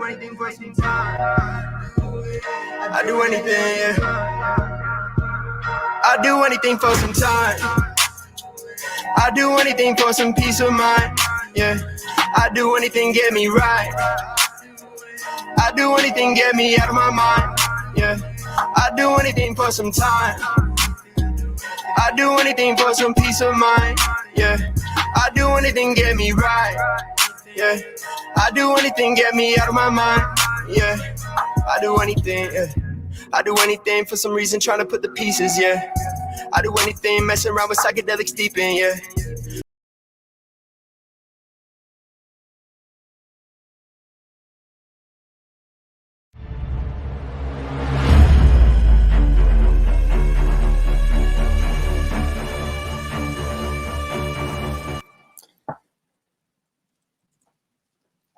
anything for some time. I do anything, yeah. I do anything for some time. I do anything for some peace of mind, yeah. I do anything get me right. I do anything get me out of my mind, yeah. I do anything for some time. I do anything for some peace of mind, yeah. I do anything get me right, yeah. I do anything get me out of my mind, yeah. I do anything, yeah. I do anything for some reason, trying to put the pieces, yeah. I do anything, messing around with psychedelics deep in, yeah.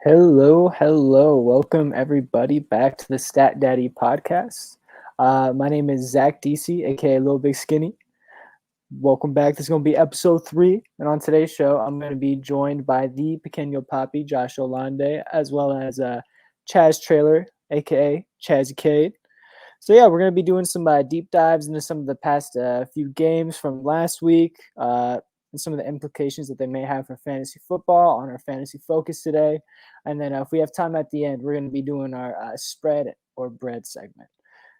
Hello. Welcome everybody back to the Stat Daddy podcast. My name is Zach DC, aka Little Big Skinny. Welcome back. This is going to be episode 3, and on today's show, I'm going to be joined by the Pequeno Papi, Josh Olande, as well as Chaz Trailer, aka Chazzy Cade. So yeah, we're going to be doing some deep dives into some of the past few games from last week, and some of the implications that they may have for fantasy football on our fantasy focus today. And then if we have time at the end, we're going to be doing our spread or bread segment.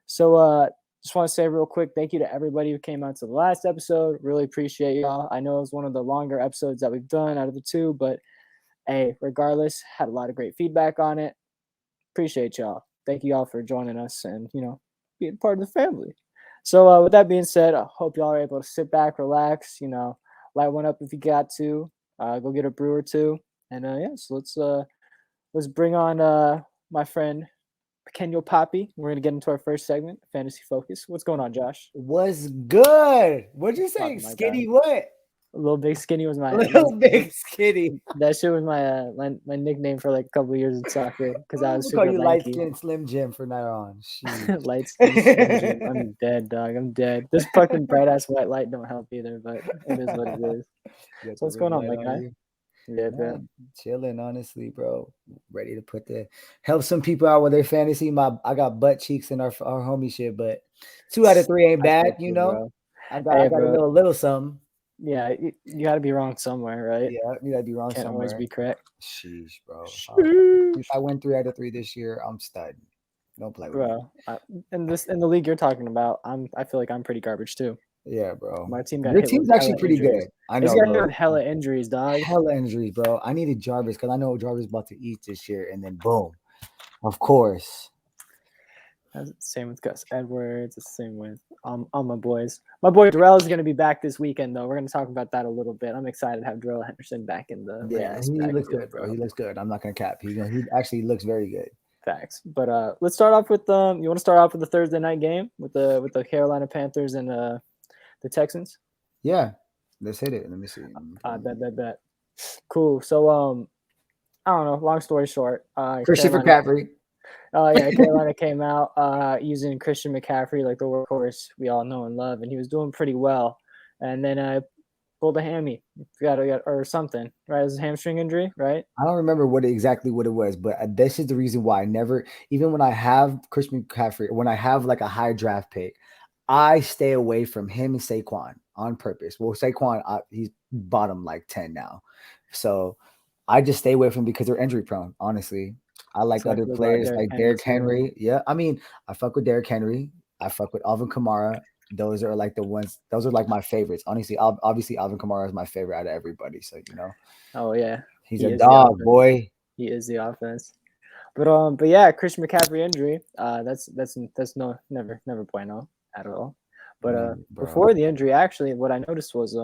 So just want to say real quick, thank you to everybody who came out to the last episode. Really appreciate y'all. I know it was one of the longer episodes that we've done out of the 2, but hey, regardless, had a lot of great feedback on it. Appreciate y'all. Thank you all for joining us and, being part of the family. So with that being said, I hope y'all are able to sit back, relax, light one up if you got to, go get a brew or two. And so let's bring on my friend Pequeno Papi. We're gonna get into our first segment, fantasy focus. What's going on, Josh? What's good? What'd you say? Skinny what? Little Big Skinny was my Little Big Skinny. That shit was my nickname for like a couple of years in soccer because I was super call you lanky. Light Skin Slim Jim from now on. Light Skin Slim Jim. I'm dead, dog. I'm dead. This fucking bright ass white light don't help either, but it is what it is. So what's going on, my guy? Yeah, man. Chilling, honestly, bro. Ready to help some people out with their fantasy. I got butt cheeks in our homie shit, but 2 out of 3 ain't bad, you know. Bro. I got a little something. Yeah, you got to be wrong somewhere, right? Yeah, you got to be wrong Can't somewhere. Always be correct. Sheesh, bro. If I win 3 out of 3 this year, I'm stud. Don't play with me. In the league you're talking about, I feel like I'm pretty garbage too. Yeah, bro. My team got Your team's actually pretty good. I know. It's got hella injuries, dog. Hella injuries, bro. I needed Jarvis because I know Jarvis is about to eat this year, and then boom, of course. Same with Gus Edwards. The same with all my boys. My boy Darrell is going to be back this weekend, though. We're going to talk about that a little bit. I'm excited to have Darrell Henderson back in the. Yeah, he looks good, bro. He looks good. I'm not going to cap. He actually looks very good. Facts. But let's start off with you want to start off with the Thursday night game with the Carolina Panthers and the Texans? Yeah, let's hit it. Let me see. Bet. Cool. So I don't know. Long story short, Christian McCaffrey. Carolina came out using Christian McCaffrey, like the workhorse we all know and love, and he was doing pretty well. And then pulled a hammy, or something, right? It was a hamstring injury, right? I don't remember exactly what it was, but this is the reason why I never, even when I have Christian McCaffrey, when I have like a high draft pick, I stay away from him and Saquon on purpose. Well, Saquon, he's bottom like 10 now. So I just stay away from him because they're injury prone, honestly. I like other players like Derrick Henry. Yeah, I mean, I fuck with Derrick Henry. I fuck with Alvin Kamara. Those are like the ones. Those are like my favorites. Honestly, obviously Alvin Kamara is my favorite out of everybody. So Oh yeah, he's a dog, boy. He is the offense. But yeah, Christian McCaffrey injury. That's never bueno at all. But before the injury, actually, what I noticed was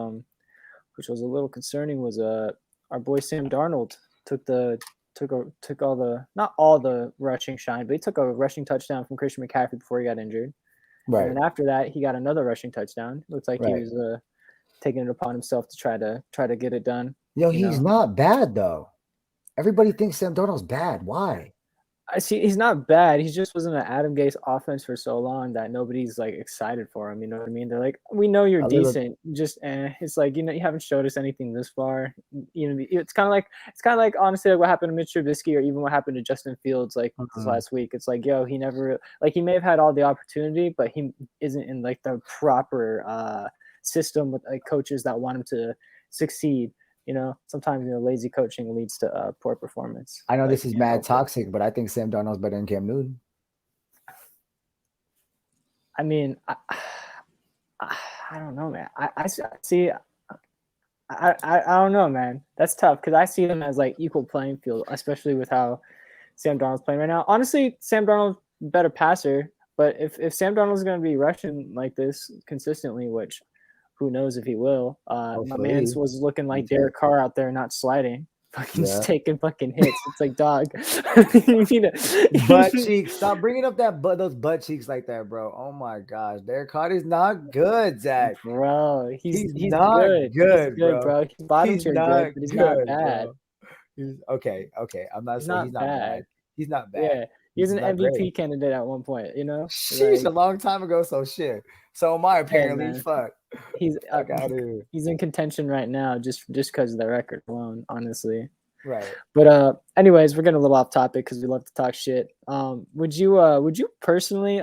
which was a little concerning, was our boy Sam Darnold took all the, not all the rushing shine, but he took a rushing touchdown from Christian McCaffrey before he got injured. Right. And then after that, he got another rushing touchdown. Looks like he was taking it upon himself to try to get it done. He's not bad though. Everybody thinks Sam Darnold's bad. Why? I see he's not bad. He just was in an Adam Gase offense for so long that nobody's like excited for him. You know what I mean? They're like, we know you're A little, decent. Just it's like, you haven't showed us anything this far. It's kind of like honestly like what happened to Mitch Trubisky or even what happened to Justin Fields like this last week. It's like, yo, he never like he may have had all the opportunity, but he isn't in like the proper system with like coaches that want him to succeed. Sometimes lazy coaching leads to poor performance. I know Like, this is mad toxic, but I think Sam Darnold's better than Cam Newton. I mean, I don't know, man. I see. I don't know, man. That's tough because I see them as like equal playing field, especially with how Sam Darnold's playing right now. Honestly, Sam Darnold's better passer, but if Sam Darnold's going to be rushing like this consistently, which who knows if he will, my man was looking like Derek Carr out there, not sliding. Fucking just taking fucking hits. It's like, dog. Butt cheeks. Stop bringing up those butt cheeks like that, bro. Oh my gosh, Derek Carr is not good, Zach. Bro, he's not good. Good, he's good, bro. His bottom tier good, but he's not bad. Okay. I'm not saying he's not bad. He's not bad. Yeah, he was an MVP candidate at one point. Sheesh, a long time ago. So shit. So am I apparently. Fuck. He's in contention right now just because of the record alone, honestly. Right. But anyways, we're getting a little off topic because we love to talk shit. Would you personally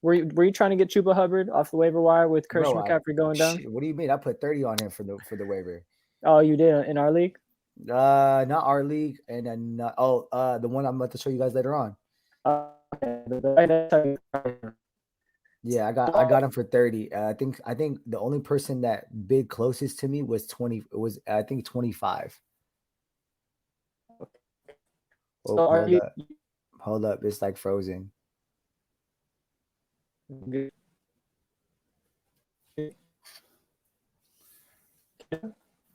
were you trying to get Chuba Hubbard off the waiver wire with Christian McCaffrey going down? What do you mean? I put 30 on him for the waiver. Oh, you did in our league? Not our league, and then the one I'm about to show you guys later on. Okay. Yeah, I got him for 30. I think the only person that bid closest to me was 20. It was I think 25. So hold up, it's like frozen. Good.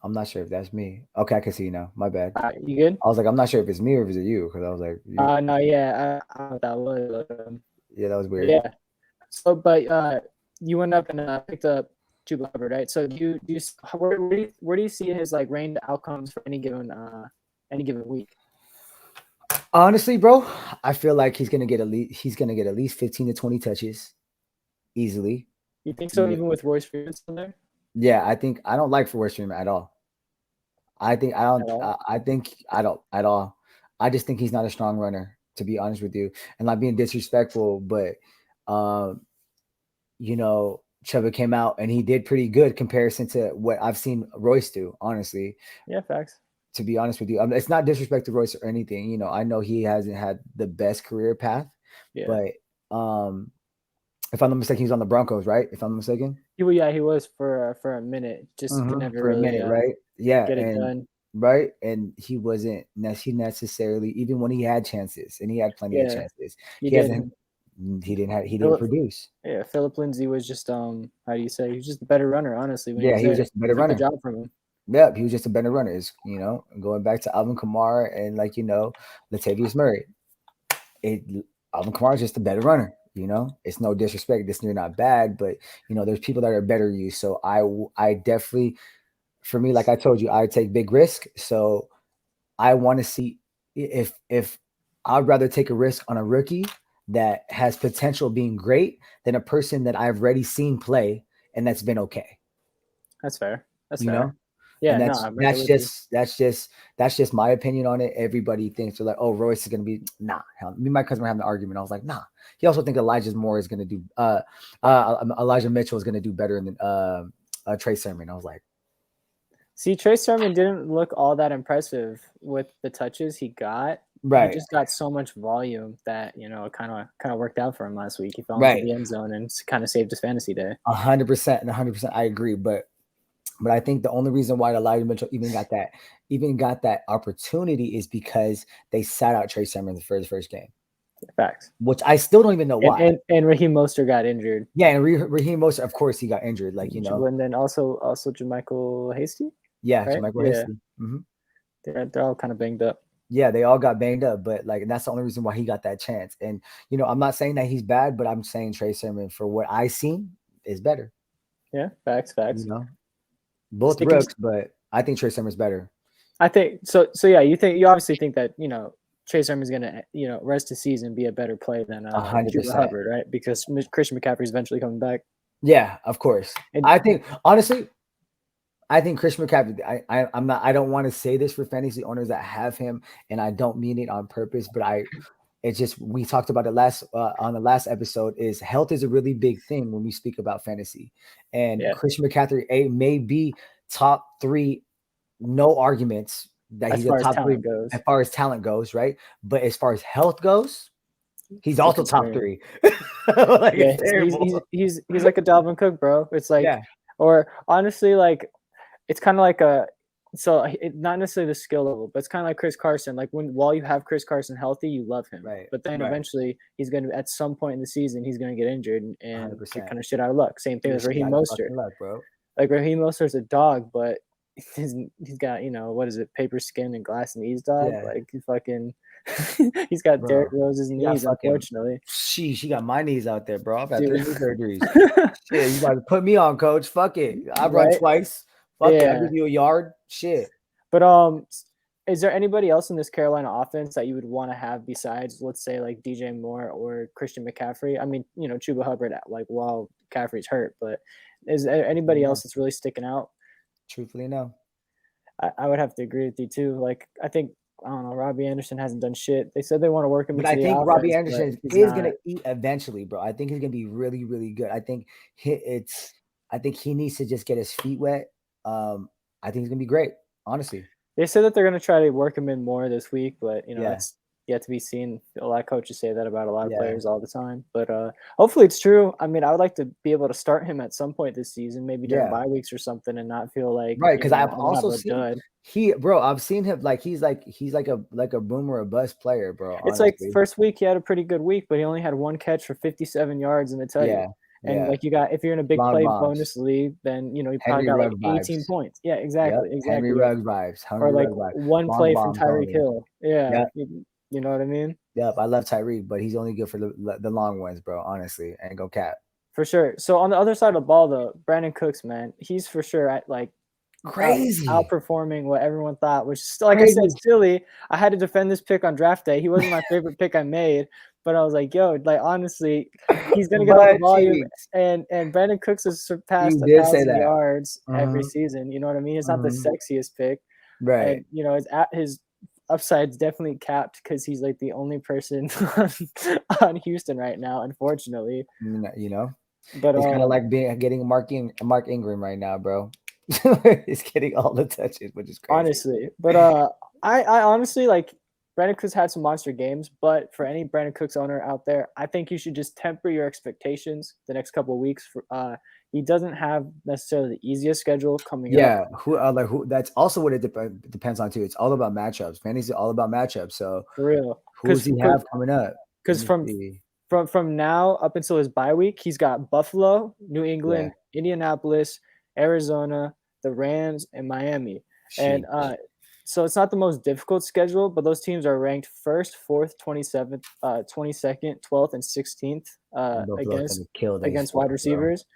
I'm not sure if that's me. Okay, I can see you now. My bad. You good? I was like, I'm not sure if it's me or if it's you because I was like, no, yeah, I don't know what that was. Yeah, that was weird. Yeah. So, but you went up and picked up Chuba Hubbard, right? So, where do you see his like range outcomes for any given week? Honestly, bro, I feel like he's gonna get at least 15 to 20 touches, easily. You think so? Even with Royce Freeman still there? Yeah, I don't like Royce Freeman at all. I think I don't at all. I just think he's not a strong runner, to be honest with you, and not being disrespectful, but Chuba came out and he did pretty good comparison to what I've seen Royce do, honestly. Yeah, facts. To be honest with you, it's not disrespect to Royce or anything. I know he hasn't had the best career path, but if I'm not mistaken, he's on the Broncos, right? If I'm not mistaken. He was for a minute, just never for a minute, right? Yeah, get it done. Right, and he wasn't necessarily, even when he had chances, and he had plenty of chances. He didn't produce. Yeah, Philip Lindsay was just how do you say? He was just a better runner, honestly. He was just a better runner. Good job from him. Yep, he was just a better runner. Going back to Alvin Kamara and Latavius Murray. Alvin Kamara is just a better runner. It's no disrespect. You're not bad, but there's people that are better than you. So I definitely, for me, like I told you, I take big risk. So I want to see if I'd rather take a risk on a rookie that has potential being great than a person that I've already seen play and that's been okay. That's fair. That's fair. Yeah, and that's just my opinion on it. Everybody thinks they're like, oh, Royce is gonna be me and my cousin were having an argument. I was like, nah. He also thinks Elijah Mitchell is gonna do better than Trey Sermon. I was like, see, Trey Sermon didn't look all that impressive with the touches he got. Right. He just got so much volume that it kind of worked out for him last week. He fell into the end zone and kind of saved his fantasy day. 100%. I agree, but I think the only reason why Elijah Mitchell even got that opportunity is because they sat out Trey Sermon for the first game. Facts. Which I still don't even know why. And Raheem Mostert got injured. Yeah, and Raheem Mostert, of course, he got injured. And then also JaMychal Hasty. Yeah, right? JaMychal Hasty. Mm-hmm. They're all kind of banged up. Yeah, they all got banged up, but and that's the only reason why he got that chance. And I'm not saying that he's bad, but I'm saying Trey Sermon, for what I seen, is better. Yeah, facts. Both rooks, but I think Trey Sermon's better. I think so. Yeah, you obviously think that Chase Herman's gonna, rest his season, be a better play than Chuba 100%. Hubbard, right? Because Christian McCaffrey's eventually coming back. Yeah, of course. And- I think honestly, Chris McCaffrey. I'm not. I don't want to say this for fantasy owners that have him, and I don't mean it on purpose. But it's just we talked about it on the last episode. Is health is a really big thing when we speak about fantasy, and Christian McCaffrey may be top 3, no arguments that he's a top 3 as far as talent goes, right? But as far as health goes, he's also top 3. Like, he's like a Dalvin Cook, bro. It's like, or honestly, like it's kind of like not necessarily the skill level, but it's kind of like Chris Carson. Like while you have Chris Carson healthy, you love him, right? But then eventually he's going to, at some point in the season, he's going to get injured and get kind of shit out of luck. Same thing as Raheem Mostert, bro. Like Raheem Mostert's a dog, but he's got what is it, paper skin and glass knees, dog. Like he fucking. He's got Derrick Rose's knees, unfortunately. She got my knees out there, bro. I've had 3 surgeries. Shit, you got to put me on, coach. Fuck it. I run twice. Fuck it. I give you a yard. Shit. But is there anybody else in this Carolina offense that you would want to have besides, let's say, like DJ Moore or Christian McCaffrey? I mean, Chuba Hubbard, like while McCaffrey's hurt, but is there anybody else that's really sticking out? Truthfully, no. I would have to agree with you too. Like I think. I don't know. Robbie Anderson hasn't done shit. They said they want to work him. But I think Robbie Anderson is going to eat eventually, bro. I think he's going to be really, really good. I think he needs to just get his feet wet. I think he's going to be great, honestly. They said that they're going to try to work him in more this week, but it's yet to be seen. A lot of coaches say that about a lot of players all the time. But hopefully it's true. I mean, I would like to be able to start him at some point this season, maybe during bye weeks or something, and not feel like because I've also seen I've seen him like he's like a boom or a bust player, bro. It's honestly. Like first week he had a pretty good week, but he only had 1 catch for 57 yards, and I tell you. And like if you're in a big play bonus league, then you probably got like 18 points. Yeah, exactly. Henry Ruggs vibes. Or like one play from Tyreek Hill. Yeah. You know what I mean? Yep, I love Tyreek, but he's only good for the long ones, bro. Honestly, and go cap. For sure. So on the other side of the ball, though, Brandon Cooks, man, he's for sure at like crazy outperforming what everyone thought, which is still, like crazy. I said, silly. I had to defend this pick on draft day. He wasn't my favorite pick I made, but I was like, yo, like honestly, he's gonna get all the volume. And Brandon Cooks has surpassed 1,000 yards every season. You know what I mean? It's not the sexiest pick, right? And, his upside's definitely capped because he's like the only person on Houston right now, unfortunately. But it's kind of like getting Mark Ingram right now, bro. He's getting all the touches, which is crazy. Honestly, but I honestly like Brandon Cooks had some monster games, but for any Brandon Cooks owner out there, I think you should just temper your expectations the next couple of weeks. He doesn't have necessarily the easiest schedule coming up. Yeah, who? That's also what it depends on too. It's all about matchups. Fantasy is all about matchups. So for real, who does he have coming up? Because from now up until his bye week, he's got Buffalo, New England, Indianapolis, Arizona, the Rams, and Miami. And so it's not the most difficult schedule, but those teams are ranked 1st, 4th, 27th, 22nd, 12th, and 16th against wide receivers. Bro.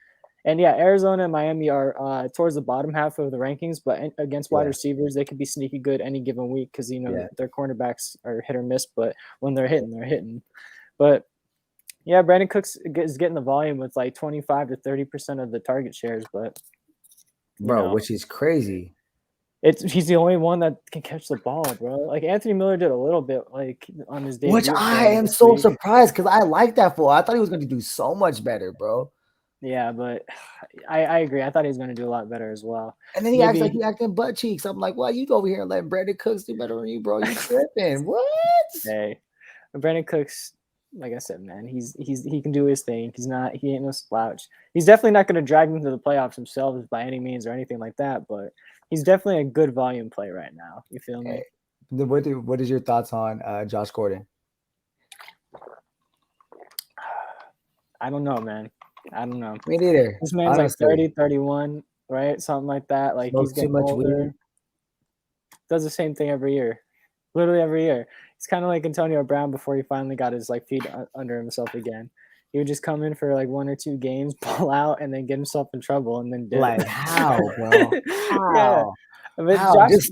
And Arizona and Miami are towards the bottom half of the rankings, but against wide receivers, they could be sneaky good any given week because their cornerbacks are hit or miss. But when they're hitting, they're hitting. But Brandon Cooks is getting the volume with like 25 to 30% of the target shares, but which is crazy. He's the only one that can catch the ball, bro. Like Anthony Miller did a little bit like on his debut. Which I am so surprised because I like that fool. I thought he was going to do so much better, bro. Yeah, but I agree. I thought he was going to do a lot better as well. And then he acts like he acting butt cheeks. I'm like, well, you go over here and let Brandon Cooks do better than you, bro. You tripping? What? Hey, Brandon Cooks, like I said, man, he can do his thing. He ain't no slouch. He's definitely not going to drag them to the playoffs himself by any means or anything like that. But he's definitely a good volume play right now. You feel me? What is your thoughts on Josh Gordon? I don't know, man. I don't know. Me neither. This man's honestly. Like 30, 31, right? Something like that. Like he's getting older. Weed. Does the same thing every year. Literally every year. It's kind of like Antonio Brown before he finally got his like feet under himself again. He would just come in for like 1 or 2 games, ball out, and then get himself in trouble and then dip. Like how, bro? How? But Wow, just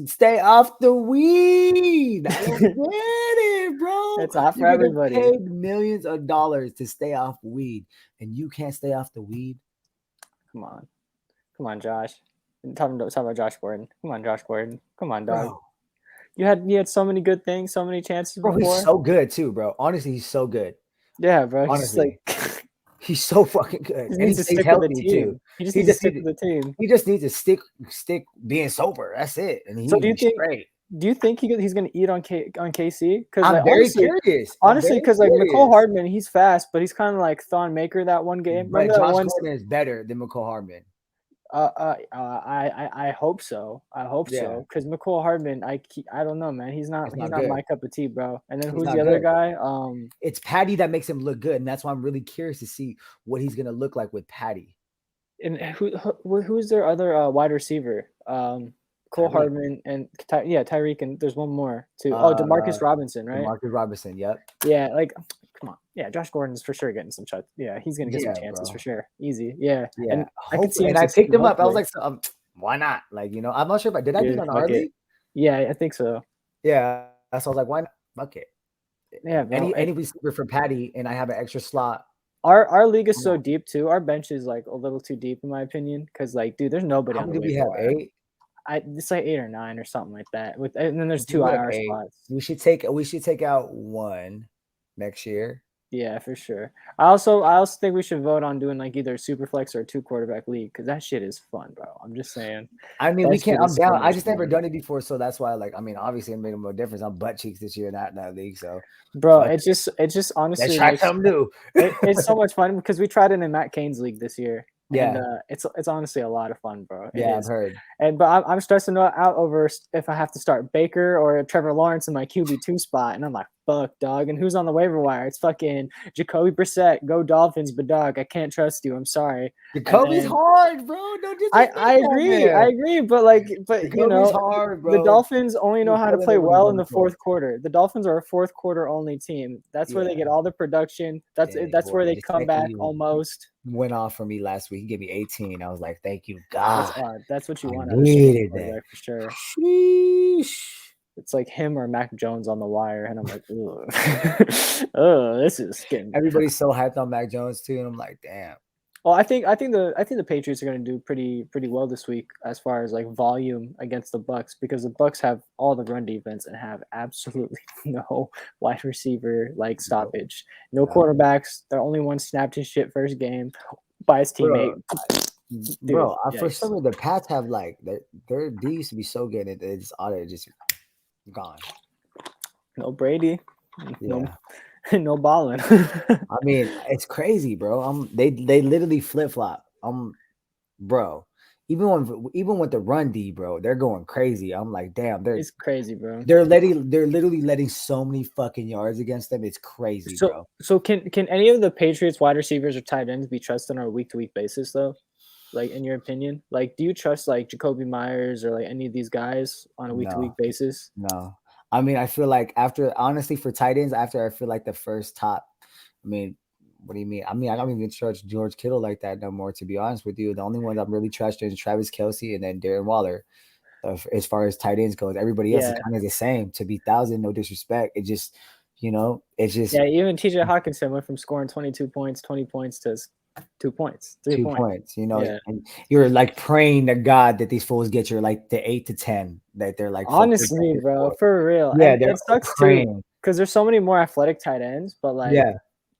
stay off the weed. I don't get it, bro. It's not for You're gonna everybody. pay millions of dollars to stay off weed, and you can't stay off the weed. Come on, Josh. Talk about Josh Gordon. Come on, Josh Gordon. Come on, dog. Bro. You had so many good things, so many chances Bro, before. he's so good too, bro. Honestly, he's so good. Yeah, bro. Honestly, He's like he's so fucking good. he And he needs to stays stick with the healthy team. too. He just He needs to just stick need with the team. He just needs to stick being sober. That's it. And So he's straight. do you think he's gonna eat on KC? Because I'm like, very curious. honestly, because like McCole Hardman, he's fast, but he's kind of like Thon Maker that one game. But Remember that Josh one? Gordon is better than McCole Hardman. I hope so. I hope so. Because McCole Hardman, I don't know, man. He's not good. my cup of tea, bro. And then He's who's not the other good. guy? It's Patty that makes him look good, and that's why I'm really curious to see what he's gonna look like with Patty. And who's their other wide receiver? Cole Tyreek. Hardman and Tyreek, and there's one more too. DeMarcus Robinson, right? DeMarcus Robinson, yep. Yeah, like come on. Yeah, Josh Gordon's for sure getting some shots. Yeah, he's gonna get some chances for sure. Easy. Yeah. Yeah. And I picked him up. I was like, why not? Like, I'm not sure if did I do it on our league? Yeah, I think so. Yeah. That's why I was like, why not? Fuck it. Yeah, bro. Any receiver for Patty, and I have an extra slot. Our league is so deep too. Our bench is like a little too deep in my opinion. Cause like, dude, there's nobody on the we have 8? It's like 8 or 9 or something like that. And then there's 2 IR spots. We should take out 1 next year. Yeah, for sure. I also think we should vote on doing like either a super flex or a 2 quarterback league because that shit is fun, bro. I'm just saying. I mean, we can't. I'm down. I just never done it before, so that's why. Like, I mean, obviously, it made a difference. I'm butt cheeks this year in that league. So, bro, it's just honestly. Let's try something new. It's so much fun because we tried it in Matt Cain's league this year. Yeah, and, it's honestly a lot of fun, bro. I've heard. But I'm stressing out over if I have to start Baker or Trevor Lawrence in my QB2 spot, and I'm like, fuck, dog. And who's on the waiver wire? It's fucking Jacoby Brissett. Go Dolphins, but dog, I can't trust you. I'm sorry. Jacoby's hard, bro. No, I agree, but Jacoby's hard, bro. The Dolphins only know how to play well in the fourth quarter. The Dolphins are a fourth quarter only team. That's where they get all the production. That's where they come back almost. Went off for me last week. He gave me 18. I was like, thank you, God. That's what you want. I needed that for sure. Sheesh. It's like him or Mac Jones on the wire, and I'm like, oh, this is getting. Everybody's so hyped on Mac Jones too, and I'm like, damn. Well, I think the Patriots are going to do pretty well this week as far as like volume against the Bucks because the Bucks have all the run defense and have absolutely no wide receiver like stoppage, no quarterbacks. The only one snapped his shit first game by his teammate. Bro, for some reason the Pats have like their D used to be so good and it's just gone. No Brady, yeah. No balling. I mean, it's crazy, bro. They literally flip flop. Bro. Even with the run D, bro, they're going crazy. I'm like, damn, it's crazy, bro. They're literally letting so many fucking yards against them. It's crazy, bro. So can any of the Patriots wide receivers or tight ends be trusted on a week to week basis though? Like in your opinion, like do you trust like Jacoby Myers or like any of these guys on a week to week basis? No. I mean, I feel like honestly, for tight ends, I feel like the first top, I mean, what do you mean? I mean, I don't even trust George Kittle like that no more, to be honest with you. The only one I'm really trusting is Travis Kelce and then Darren Waller. As far as tight ends goes, everybody else is kind of the same. To be 1,000, no disrespect. It just, it's just. Yeah, even TJ Hawkinson went from scoring 22 points, 20 points to 2 points, 3 points. And you're like praying to God that these fools get your like the 8 to 10 that they're like. Honestly, bro, for real. Yeah, it sucks too because there's so many more athletic tight ends, but like,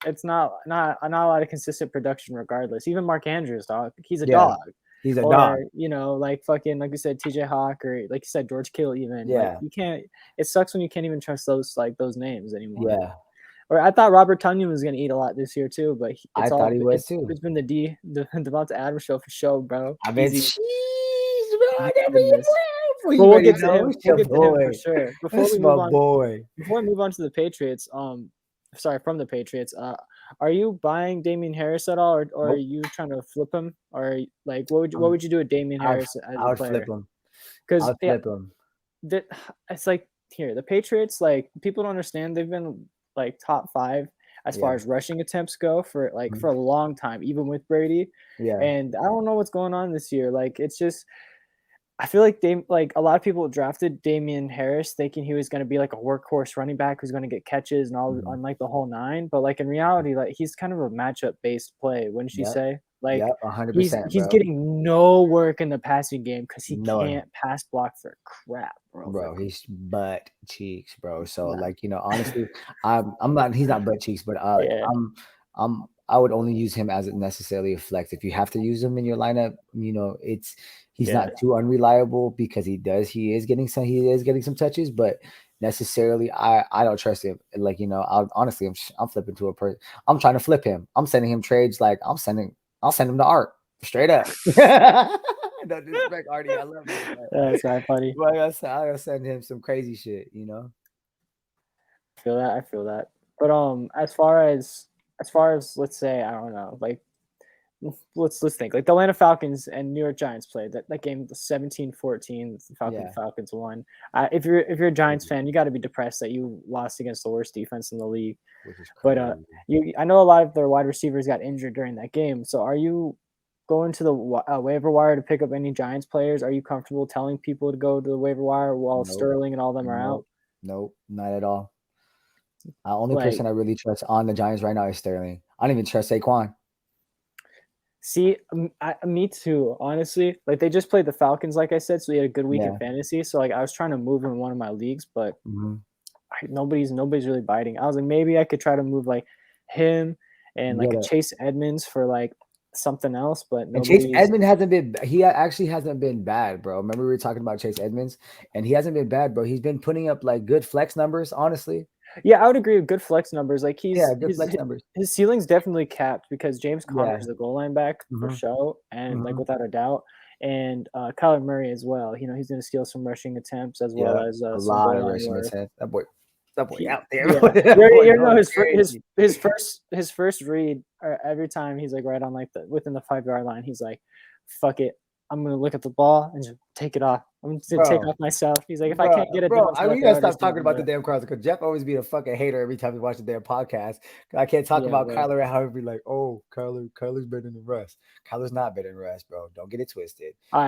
it's not a lot of consistent production regardless. Even Mark Andrews, dog, he's a dog. He's a dog. Like fucking, like you said, TJ Hawk or like you said, George Kittle. Even like, you can't. It sucks when you can't even trust those names anymore. Yeah. Or I thought Robert Tonyan was going to eat a lot this year too, but I thought he was too. It's been the Devonta Adams show for show, bro. I mean, we'll get to him for sure. Before we move on to the Patriots, from the Patriots, are you buying Damian Harris at all, or are you trying to flip him, or like what would you do with Damian Harris as a player? Flip him. Because flip him. It's like here the Patriots, like people don't understand, they've been like top 5 as far as rushing attempts go for a long time, even with Brady. Yeah. And I don't know what's going on this year. Like it's just I feel like a lot of people drafted Damian Harris thinking he was going to be like a workhorse running back who's going to get catches and all on like the whole nine. But like in reality, like he's kind of a matchup based play, wouldn't you Yep. say? Like Yep. 100%, he's bro. getting no work in the passing game because he No, can't pass block for crap, bro. bro, he's butt cheeks, bro. So Nah. like, honestly, I'm not. He's not butt cheeks, but Yeah. I would only use him as necessarily a flex. If you have to use him in your lineup, he's Yeah. not too unreliable because he is getting some touches, but necessarily I don't trust him. Like, honestly, I'm flipping to a person. I'm trying to flip him. I'm sending him trades. Like I'll send him to Art straight up. No disrespect, Artie. I love him. That's not funny. But I gotta send him some crazy shit, I feel that. But as far as let's say, I don't know, like let's think like the Atlanta Falcons and New York Giants played that game, the 17-14, the Falcons won. If you're a Giants fan, you got to be depressed that you lost against the worst defense in the league. Which is But crazy. I know a lot of their wide receivers got injured during that game. So are you going to the waiver wire to pick up any Giants players? Are you comfortable telling people to go to the waiver wire while Nope. Sterling and all them are out? Nope, not at all. The only Like, person I really trust on the Giants right now is Sterling. I don't even trust Saquon. see, me too, honestly. Like they just played the Falcons, like I said, so he had a good week in Yeah. fantasy. So like I was trying to move him in one of my leagues, but Mhm. nobody's really biting. I was like, maybe I could try to move like him and like a Yeah. Chase Edmonds for like something else, but And Chase nobody's. Edmonds actually hasn't been bad, bro. Remember we were talking about Chase Edmonds, and he hasn't been bad, bro. He's been putting up like good flex numbers, honestly. Yeah, I would agree with good flex numbers. Like Good flex numbers. his ceiling's definitely capped because James Yeah. Conner's the goal line back for Mhm. show, and like Mhm. without a doubt, and Kyler Murray as well. He's going to steal some rushing attempts as well Yeah, as a some lot goal of line rushing work. attempts. That boy out there. Yeah, That you boy know going his crazy. first read every time he's like right on like within the 5-yard line. He's like, "Fuck it, I'm gonna look at the ball and just take it off. I'm just gonna take Bro, off myself." He's like, "If I can't get it bro, downfield, we I gotta gotta stop talking about the damn Carlos because Jeff always be a fucking hater every time we watch the damn podcast. I can't talk about bro. Kyler and how he'd be like, "Oh, Kyler's better than Russ." Kyler's not better than Russ, bro. Don't get it twisted. All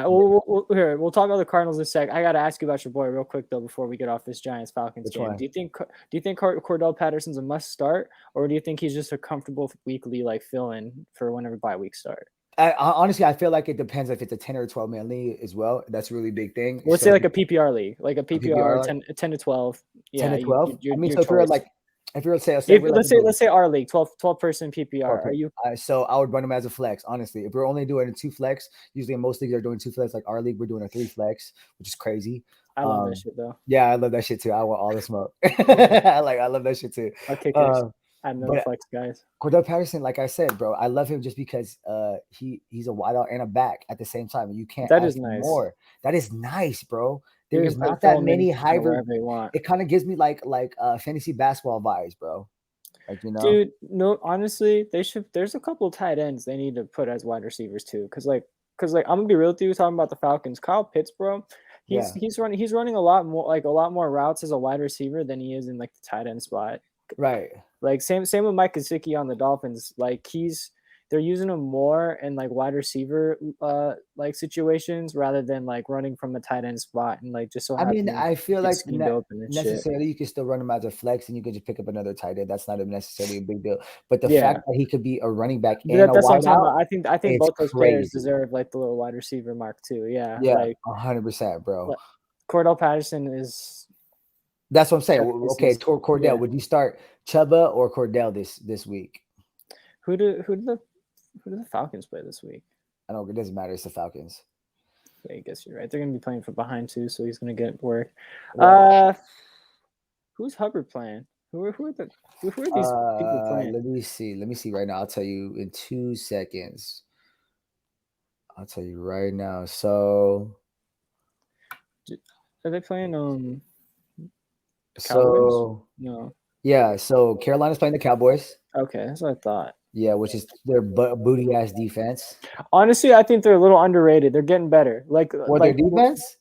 right, we'll talk about the Cardinals in a sec. I gotta ask you about your boy real quick though before we get off this Giants Falcons Which game. one? Do you think Cordell Patterson's a must start, or do you think he's just a comfortable weekly like fill in for whenever bye week start? Honestly, I feel like it depends if it's a 10 or 12 man league as well. That's a really big thing. Let's say like a PPR league, like a PPR, PPR, 10 to 12. 10 Yeah, to 12. I mean, your so if we're choice. like, Let's say our league, 12 person PPR. Are you? So I would run them as a flex, honestly. If we're only doing a 2 flex, usually most leagues are doing 2 flex. Like our league, we're doing a 3 flex, which is crazy. I love that shit though. Yeah, I love that shit too. I want all the smoke. I love that shit too. Our kickers. I know but flex guys. Cordell Patterson, like I said, bro, I love him just because he's a wideout and a back at the same time. You can't That ask is for nice. more. That is nice, bro. You There's can put not that Phillip many Lindsay hybrid. wherever you want. It kind of gives me like fantasy basketball vibes, bro. Like, Dude, no, honestly, they should. There's a couple of tight ends they need to put as wide receivers too, because I'm gonna be real with you talking about the Falcons. Kyle Pitts, bro, he's running a lot more routes as a wide receiver than he is in like the tight end spot. Right. Like same with Mike Gesicki on the Dolphins. Like they're using him more in like wide receiver like situations rather than like running from a tight end spot and like just so I mean, I feel like necessarily you can still run him as a flex and you can just pick up another tight end. That's not necessarily a big deal. But the fact that he could be a running back and a wideout, I think both those players deserve like the little wide receiver mark too. Yeah, like 100%, bro. Cordell Patterson is. That's what I'm saying. Okay, Cordell, yeah. Would you start Chuba or Cordell this week? Who do the Falcons play this week? I don't. It doesn't matter. It's the Falcons. I guess you're right. They're going to be playing from behind too, so he's going to get work. Right. Who's Hubbard playing? Who are these people playing? Let me see right now. I'll tell you in 2 seconds. I'll tell you right now. So, are they playing? So Cowboys? No. Yeah. So Carolina's playing the Cowboys. Okay, that's what I thought. Yeah, which is their booty ass defense. Honestly, I think they're a little underrated. They're getting better. Their defense?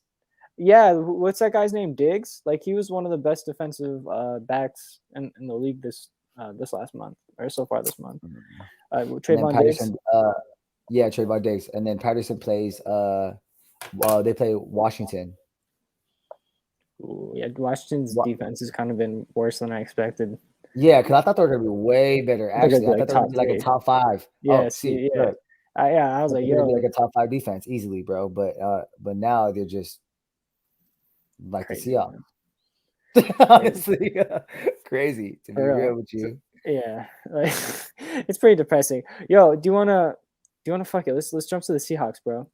Yeah, what's that guy's name? Diggs? Like he was one of the best defensive backs in the league this last month or so far this month. Trayvon Diggs. Yeah, Trayvon Diggs, and then Patterson plays. They play Washington. Ooh, yeah, Washington's defense has kind of been worse than I expected. Yeah, because I thought they were gonna be way better. I thought they'd Actually, be I like thought they were gonna top be like a 3. top 5. Yeah, Oh, see, yeah. look, I was I like, thought they were gonna be yo, like a top 5 defense easily, bro. But now they're just like the crazy, Seahawks. man. Honestly, crazy to be For real real. with you. Yeah, like it's pretty depressing. Yo, do you wanna fuck it? Let's jump to the Seahawks, bro.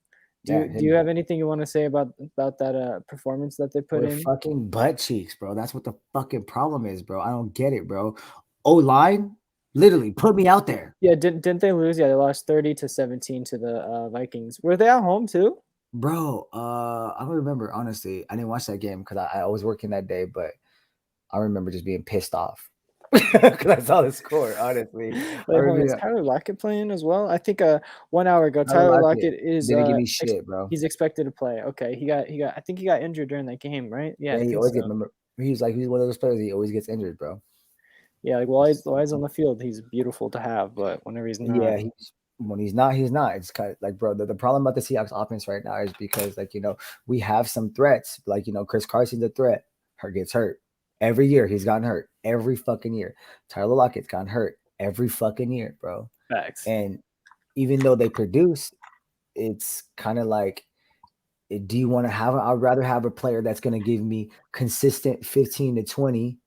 Yeah, Do you have anything you want to say about that performance that they put we're in? fucking butt cheeks, bro. That's what the fucking problem is, bro. I don't get it, bro. O-line, literally put me out there. Yeah, didn't they lose? Yeah, they lost 30-17 to the Vikings. Were they at home too? Bro, I don't remember, honestly. I didn't watch that game because I was working that day, but I remember just being pissed off because I saw the score, honestly. I Wait, hold on. Is remember Tyler Lockett playing as well? I think 1 hour ago, Tyler Tyler Lockett Lockett is didn't give me shit, bro. he's expected to play. Okay, he got I think he got injured during that game, right? Yeah, Yeah, I he think always so. get remember. He's one of those players. He always gets injured, bro. Yeah, like while he's on the field, he's beautiful to have, but whenever he's not, Yeah, when he's not, he's not. It's kind of like, bro, the problem about the Seahawks offense right now is because, like, we have some threats. Like, Chris Carson's a threat. Gets hurt. Every year he's gotten hurt. Every fucking year. Tyler Lockett's gotten hurt every fucking year, bro. facts. And even though they produce, it's kind of like, do you want to have I'd rather have a player that's going to give me consistent 15 to 20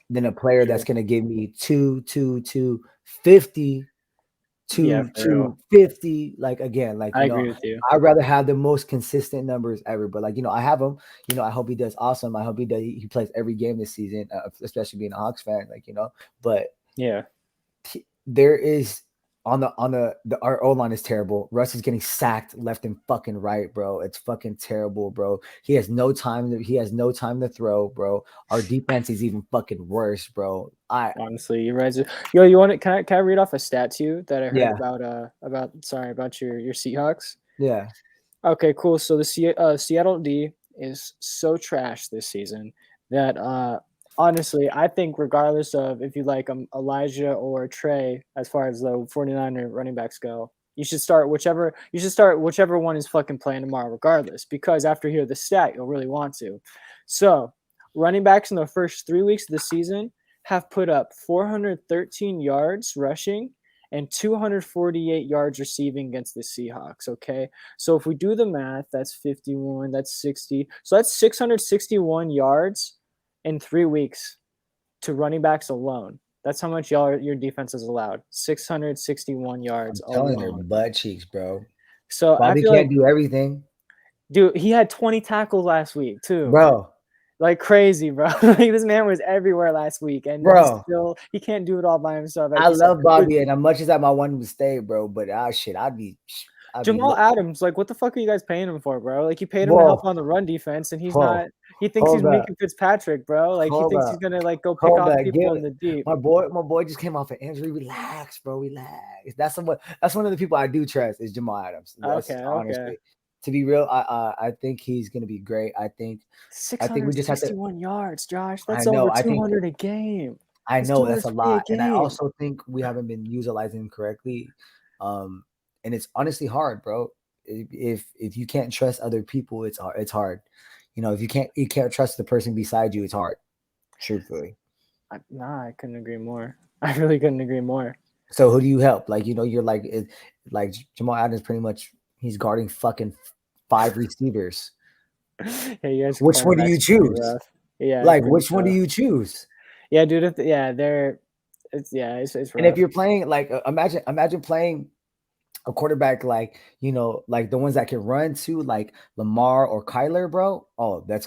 than a player that's going to give me 50 Yeah, for real. 250. Like, again, like, I agree with you. I'd rather have the most consistent numbers ever. But, like, I have him. I hope he does awesome. I hope he plays every game this season, especially being a Hawks fan. Like, but Yeah, there is our O-line is terrible. Russ is getting sacked left and fucking right, bro. It's fucking terrible, bro. He has no time to throw, bro. Our defense is even fucking worse, bro. honestly, you're right. Yo, you want it? Can I read off a stat to you that I heard Yeah. about your Seahawks? Yeah. Okay, cool. So the Seattle D is so trash this season that honestly, I think regardless of if you like Elijah or Trey, as far as the 49er running backs go, you should start whichever one is fucking playing tomorrow, regardless. Because after you hear the stat, you'll really want to. So, running backs in the first 3 weeks of the season have put up 413 yards rushing and 248 yards receiving against the Seahawks. Okay, so if we do the math, that's 51, that's 60, so that's 661 yards in 3 weeks to running backs alone. That's how much your defense is allowed. 661 yards I'm telling her, alone. butt cheeks, bro. So Bobby I feel can't like, do everything, dude, he had 20 tackles last week too. bro. Like crazy, bro. Like this man was everywhere last week, and Bro. he can't do it all by himself. Like I you said, love Bobby, and as much as that my one mistake, bro, but shit, I'd be Jamal Adams, like, what the fuck are you guys paying him for, bro? Like, you paid him to Whoa. help on the run defense, and he's Whoa. not. He thinks he's Hold up. Minka Fitzpatrick, bro. Like, he Hold thinks up. he's gonna like go pick Hold off up. people Give in the deep. My boy just came off an injury. Relax, bro. Relax. That's one of the people I do trust is Jamal Adams. That's honestly. To be real, I think he's gonna be great. I think we just have to 661 yards, Josh. That's I know. over 200 a game. I know that's a lot, and I game. also think we haven't been utilizing him correctly. And it's honestly hard, bro. If you can't trust other people, it's hard. If you can't trust the person beside you, it's hard. Truthfully. I couldn't agree more. I really couldn't agree more. So who do you help? Like, you're like Jamal Adams, pretty much he's guarding fucking 5 receivers. Yeah, you guys. Which one do you choose? Yeah, like which one do you choose? Yeah, dude. It's rough. And if you're playing, like, imagine playing a quarterback like the ones that can run too, like Lamar or Kyler, bro. Oh, they're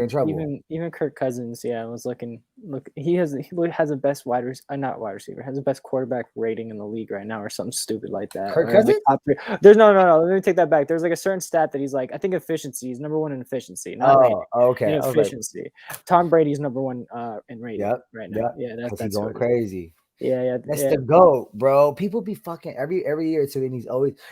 in trouble. Even Kirk Cousins, yeah, I was looking. Look, he has the best not wide receiver, has the best quarterback rating in the league right now, or something stupid like that. Kirk Cousins? Like there's no. Let me take that back. There's like a certain stat that he's like, I think efficiency. He's number 1 in efficiency, not rating. Okay. In efficiency. Tom Brady's number 1 in rating right now. Yep. Yeah, that's going crazy. Yeah. That's the GOAT, bro. People be fucking every year too, and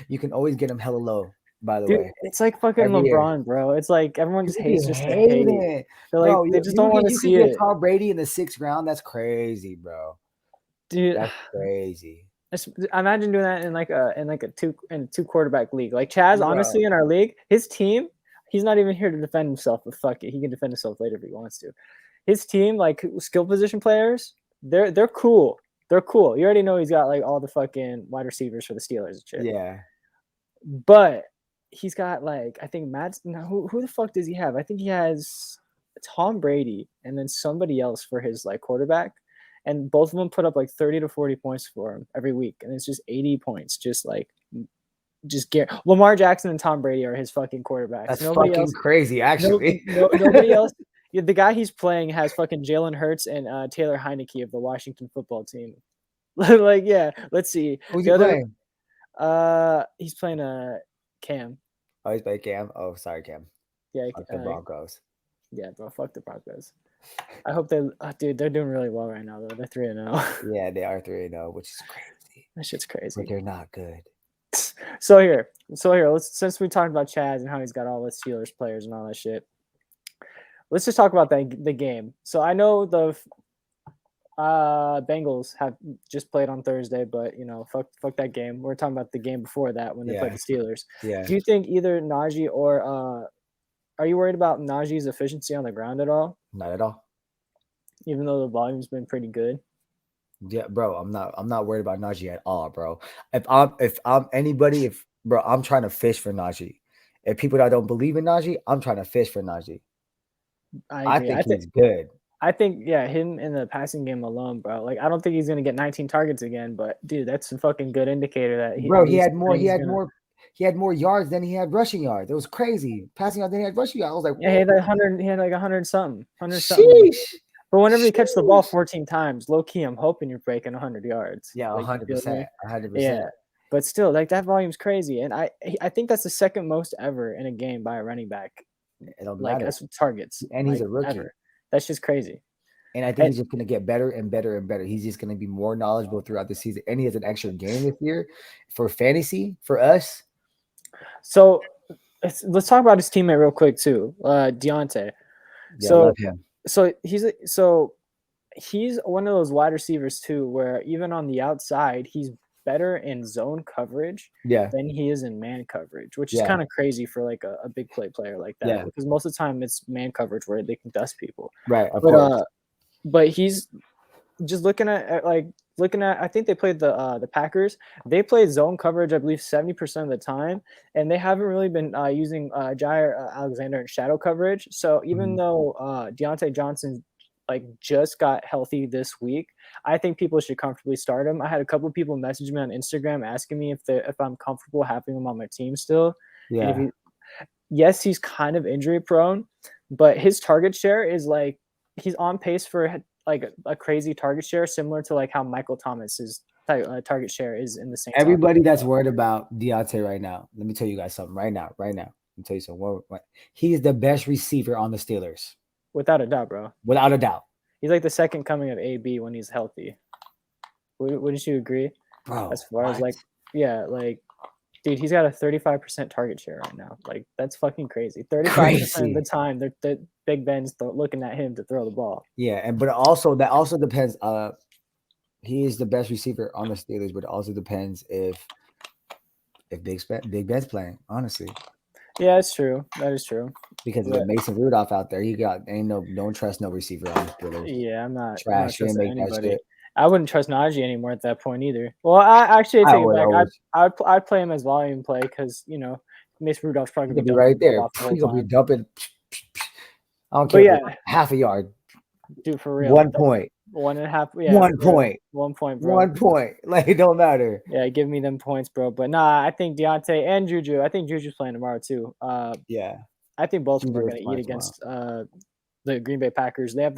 you can always get him hella low. By the way, it's like fucking every LeBron, year. Bro. It's like everyone just hates just to hate it. They're like, bro, they just don't want to see it. Tom Brady in the 6th round. That's crazy, bro. Dude, that's crazy. Imagine doing that in a two quarterback league. Like Chaz, Bro. honestly, in our league, his team, he's not even here to defend himself, but fuck it, he can defend himself later if he wants to. His team, like skill position players, they're cool. They're cool. You already know he's got like all the fucking wide receivers for the Steelers and shit. Yeah. But he's got like I think Matt's who the fuck does he have? I think he has Tom Brady and then somebody else for his like quarterback. And both of them put up like 30 to 40 points for him every week. And it's just 80 points. Just Lamar Jackson and Tom Brady are his fucking quarterbacks. That's nobody fucking else, crazy, actually. Nobody else. The guy he's playing has fucking Jalen Hurts and Taylor Heineke of the Washington football team. Like, yeah, let's see. Who's he playing? He's playing Cam. Oh, he's playing Cam? Oh, sorry, Cam. Yeah, fuck the Broncos. Yeah, bro, fuck the Broncos. I hope dude, they're doing really well right now, though. They're 3-0. Yeah, they are 3-0, which is crazy. That shit's crazy. But they're not good. So here, since we talked about Chaz and how he's got all the Steelers players and all that shit, let's just talk about the game. So I know the Bengals have just played on Thursday, but fuck that game. We're talking about the game before that when they played the Steelers. Yeah. Do you think either Najee or are you worried about Najee's efficiency on the ground at all? Not at all. Even though the volume's been pretty good. Yeah, bro. I'm not worried about Najee at all, bro. If I'm anybody, I'm trying to fish for Najee. If people that don't believe in Najee, I'm trying to fish for Najee. I think he's good. I think, him in the passing game alone, bro. Like, I don't think he's gonna get 19 targets again, but dude, that's a fucking good indicator that he had more yards than he had rushing yards. It was crazy. Passing yards than he had rushing yards. I was like, yeah, he had like 100 something. But whenever you catch the ball 14 times, low key, I'm hoping you're breaking 100 yards. Yeah, 100%. 100%. Yeah, but still, like that volume's crazy, and I think that's the second most ever in a game by a running back. It don't like matter. That's targets, and he's a rookie. Ever. That's just crazy. And I think he's just going to get better and better and better. He's just going to be more knowledgeable throughout the season. And he has an extra game this year for fantasy for us. So let's talk about his teammate real quick too, Deontay. Yeah, I love him. So he's one of those wide receivers too, where even on the outside, he's better in zone coverage than he is in man coverage, which is kind of crazy for like a big play player like that. Yeah. Because most of the time it's man coverage where they can dust people. Right. Of course. But he's just looking at I think they played the Packers. They played zone coverage, I believe, 70% of the time, and they haven't really been using Jair Alexander in shadow coverage. So even though Deontay Johnson like just got healthy this week, I think people should comfortably start him. I had a couple of people message me on Instagram asking me if I'm comfortable having him on my team still. Yeah. Yes, he's kind of injury prone, but his target share is like he's on pace for like a crazy target share, similar to like how Michael Thomas's target share is in the same. Everybody that's worried about Deontay right now, let me tell you guys something right now. Let me tell you something. He is the best receiver on the Steelers. Without a doubt, bro. Without a doubt. He's like the second coming of AB when he's healthy. Wouldn't you agree? Bro. As far as like, dude, he's got a 35% target share right now. Like, that's fucking crazy. 35% of the time, the Big Ben's looking at him to throw the ball. Yeah, but that also depends. He is the best receiver on the Steelers, but it also depends if Big Ben's playing, honestly. Yeah, it's true. That is true. Because with Mason Rudolph out there, don't trust no receiver on the Steelers. Yeah, I'm not trash. I'm not trusting anybody. I wouldn't trust Najee anymore at that point either. Well, I take it back. I'd play him as volume play because Mason Rudolph's probably gonna be right there. He's gonna be dumping. I don't care. Half a yard. Dude, for real. 1 point. 1.5. Yeah. 1 point. 1 point, bro. 1 point. Like, it don't matter. Yeah, give me them points, bro. But nah, I think Deontay and Juju. I think Juju's playing tomorrow too. Yeah. I think both of them are going to eat against the Green Bay Packers. They have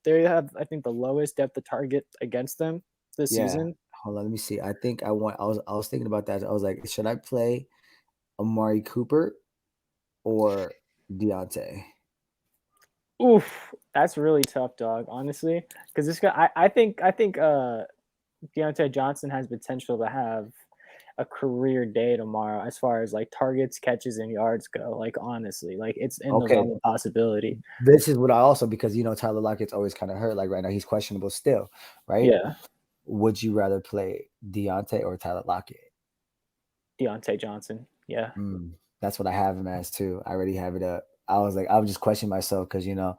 they have I think the lowest depth of target against them this season. Hold on, let me see. I think I was thinking about that. I was like, should I play Amari Cooper or Deontay? Oof, that's really tough, dog. Honestly, because this guy, I think Deontay Johnson has potential to have a career day tomorrow as far as like targets, catches, and yards go. Like honestly, like it's in the realm of possibility. This is what I also because Tyler Lockett's always kind of hurt. Like right now, he's questionable still, right? Yeah. Would you rather play Deontay or Tyler Lockett? Deontay Johnson. Yeah. That's what I have him as too. I already have it up. I was just questioning myself because I'm a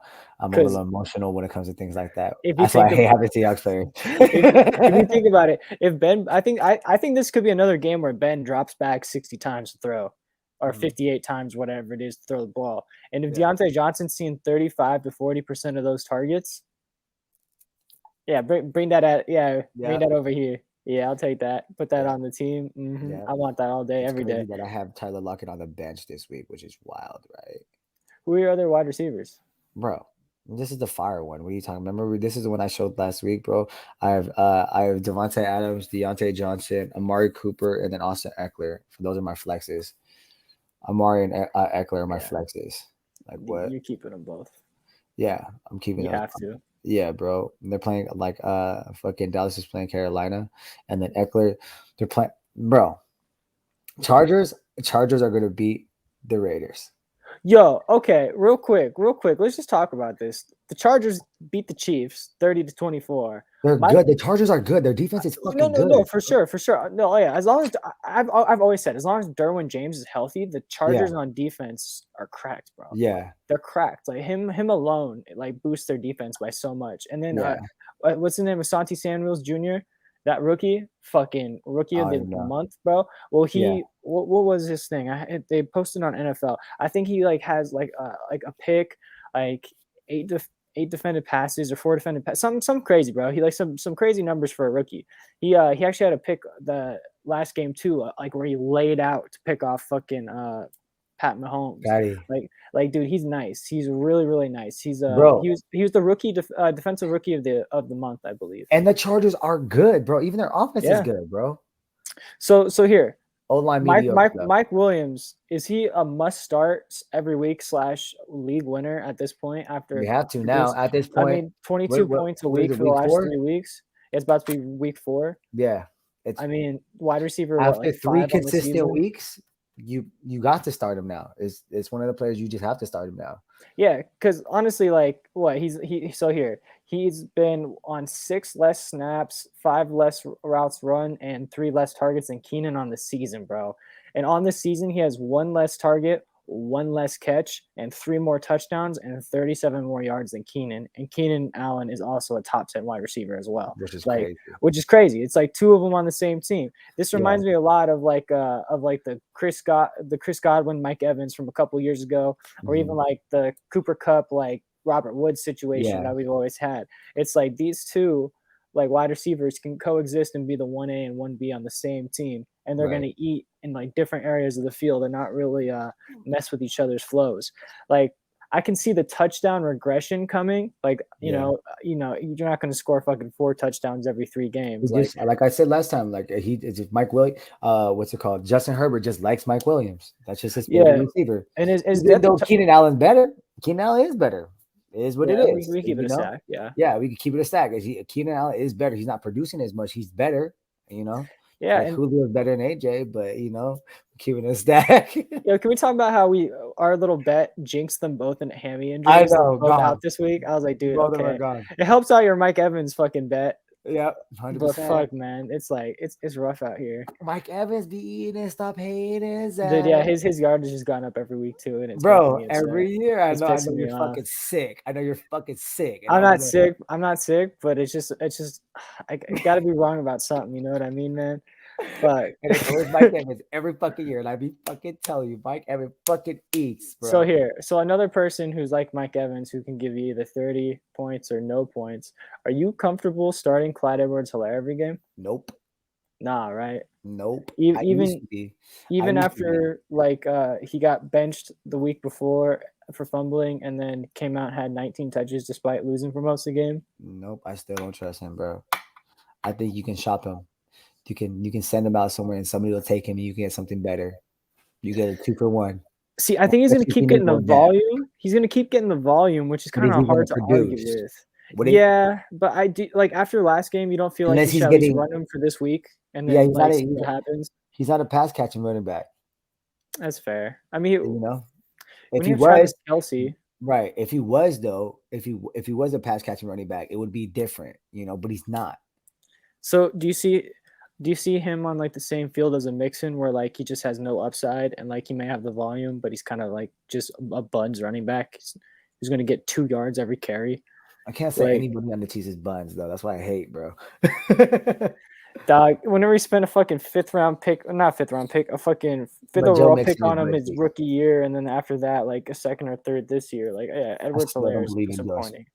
'Cause little emotional when it comes to things like that. if you That's why I think hate about having Seahawks players. if you think about it, if Ben, I think this could be another game where Ben drops back 60 times to throw, or 58 times, whatever it is, to throw the ball. And if Deontay Johnson's seeing 35 to 40% of those targets, bring that bring that over here. Yeah, I'll take that. Put that on the team. Yeah. I want that all day, It's every crazy day. that I have Tyler Lockett on the bench this week, which is wild, right? Who are your other wide receivers? Bro, this is the fire one. What are you talking about? Remember, this is the one I showed last week, bro. I have Devontae Adams, Deontay Johnson, Amari Cooper, and then Austin Eckler. Those are my flexes. Amari and Eckler are my flexes. Like what? You're keeping them both. Yeah, I'm keeping them. You have to. Yeah, bro. And they're playing fucking Dallas is playing Carolina, and then Eckler, they're playing. Bro, Chargers are gonna beat the Raiders. Yo, okay, real quick. Let's just talk about this. The Chargers beat the Chiefs 30-24. They're good. The Chargers are good. Their defense is fucking good. No, for sure. No, yeah. As long as I've always said, as long as Derwin James is healthy, the Chargers on defense are cracked, bro. Yeah, they're cracked. Like him alone, boosts their defense by so much. And then what's the name of Asante Samuels Jr.? That rookie, fucking rookie of the month, bro. Well, what was his thing? They posted on NFL. I think he has a pick, eight defended passes or 4 defended passes, some crazy, bro. He some crazy numbers for a rookie. He actually had a pick the last game too, where he laid out to pick off fucking Pat Mahomes. Dude, he's nice. He's really, really nice. He's he was the rookie defensive rookie of the month, I believe. And the Chargers are good, bro. Even their offense is good, bro. So here, O-line Mike Williams, is he a must start every week / league winner at this point? After we have to now at this point. I mean, 22 points a week for the last 3 weeks. It's about to be week 4. Yeah, wide receiver after 3 consistent weeks. You got to start him now. It's one of the players you just have to start him now. Yeah, because honestly, he's been on 6 less snaps, 5 less routes run, and 3 less targets than Keenan on the season, bro. And on the season, he has 1 less target, 1 less catch, and 3 more touchdowns and 37 more yards than Keenan. And Keenan Allen is also a top 10 wide receiver as well, which is crazy. It's 2 of them on the same team. This reminds me a lot of the Chris Godwin, Mike Evans from a couple years ago, or even the Cooper Kupp, Robert Woods situation that we've always had. It's these two wide receivers can coexist and be the 1A and 1B on the same team, and they're going to eat in different areas of the field and not really mess with each other's flows. I can see the touchdown regression coming. You're not going to score fucking 4 touchdowns every 3 games. Like I said last time, Mike Williams. What's it called? Justin Herbert just likes Mike Williams. That's just his favorite receiver. And Keenan Allen's better. Keenan Allen is better. It is what it is. We keep it a stack. Yeah, we can keep it a stack. Keenan Allen is better. He's not producing as much. He's better. Yeah, and Julio is better than AJ, but keeping a stack. Can we talk about how our little bet jinxed them both in hammy injuries? I know, both out this week. I was like, dude, both okay. It helps out your Mike Evans fucking bet. Yeah, 100%. But fuck, man, it's rough out here. Mike Evans be eating, stop hating, Zach. Dude, yeah, his yardage has gone up every week too, and it's every year. I know you're fucking sick. I know you're fucking sick. I'm not sick, but it's just I got to be wrong about something. You know what I mean, man? But and it's always Mike Evans every fucking year, and I be fucking telling you, Mike Evans fucking eats, bro. So another person who's like Mike Evans, who can give you either 30 points or no points. Are you comfortable starting Clyde Edwards-Helaire every game? Nope. Nah, right? Nope. Even after he got benched the week before for fumbling, and then came out and had 19 touches despite losing for most of the game. Nope, I still don't trust him, bro. I think you can shop him. You can send him out somewhere and somebody will take him and you can get something better. You get a 2 for 1. See, I think he's going to keep getting the volume. He's going to keep getting the volume, which is kind of hard to argue with. Yeah, but I do after last game, you don't feel like you should at least run him for this week and then see what happens. He's not a pass catching running back. That's fair. I mean, if he was Kelsey, right? If he was though, if he was a pass catching running back, it would be different, but he's not. So do you see him on like the same field as a Mixon, where like he just has no upside and like he may have the volume, but he's kind of like just a buns running back. He's going to get 2 yards every carry. I can't say Like, anybody on the Chiefs is buns though. That's why I hate, bro. dog, whenever he spent a fucking not fifth round pick, a fucking fifth But Joe overall Mixon pick on is him his busy. rookie year, and then after that, like a second or third this year, like yeah, I Edwards still don't Helaire is believe in Joe. disappointing.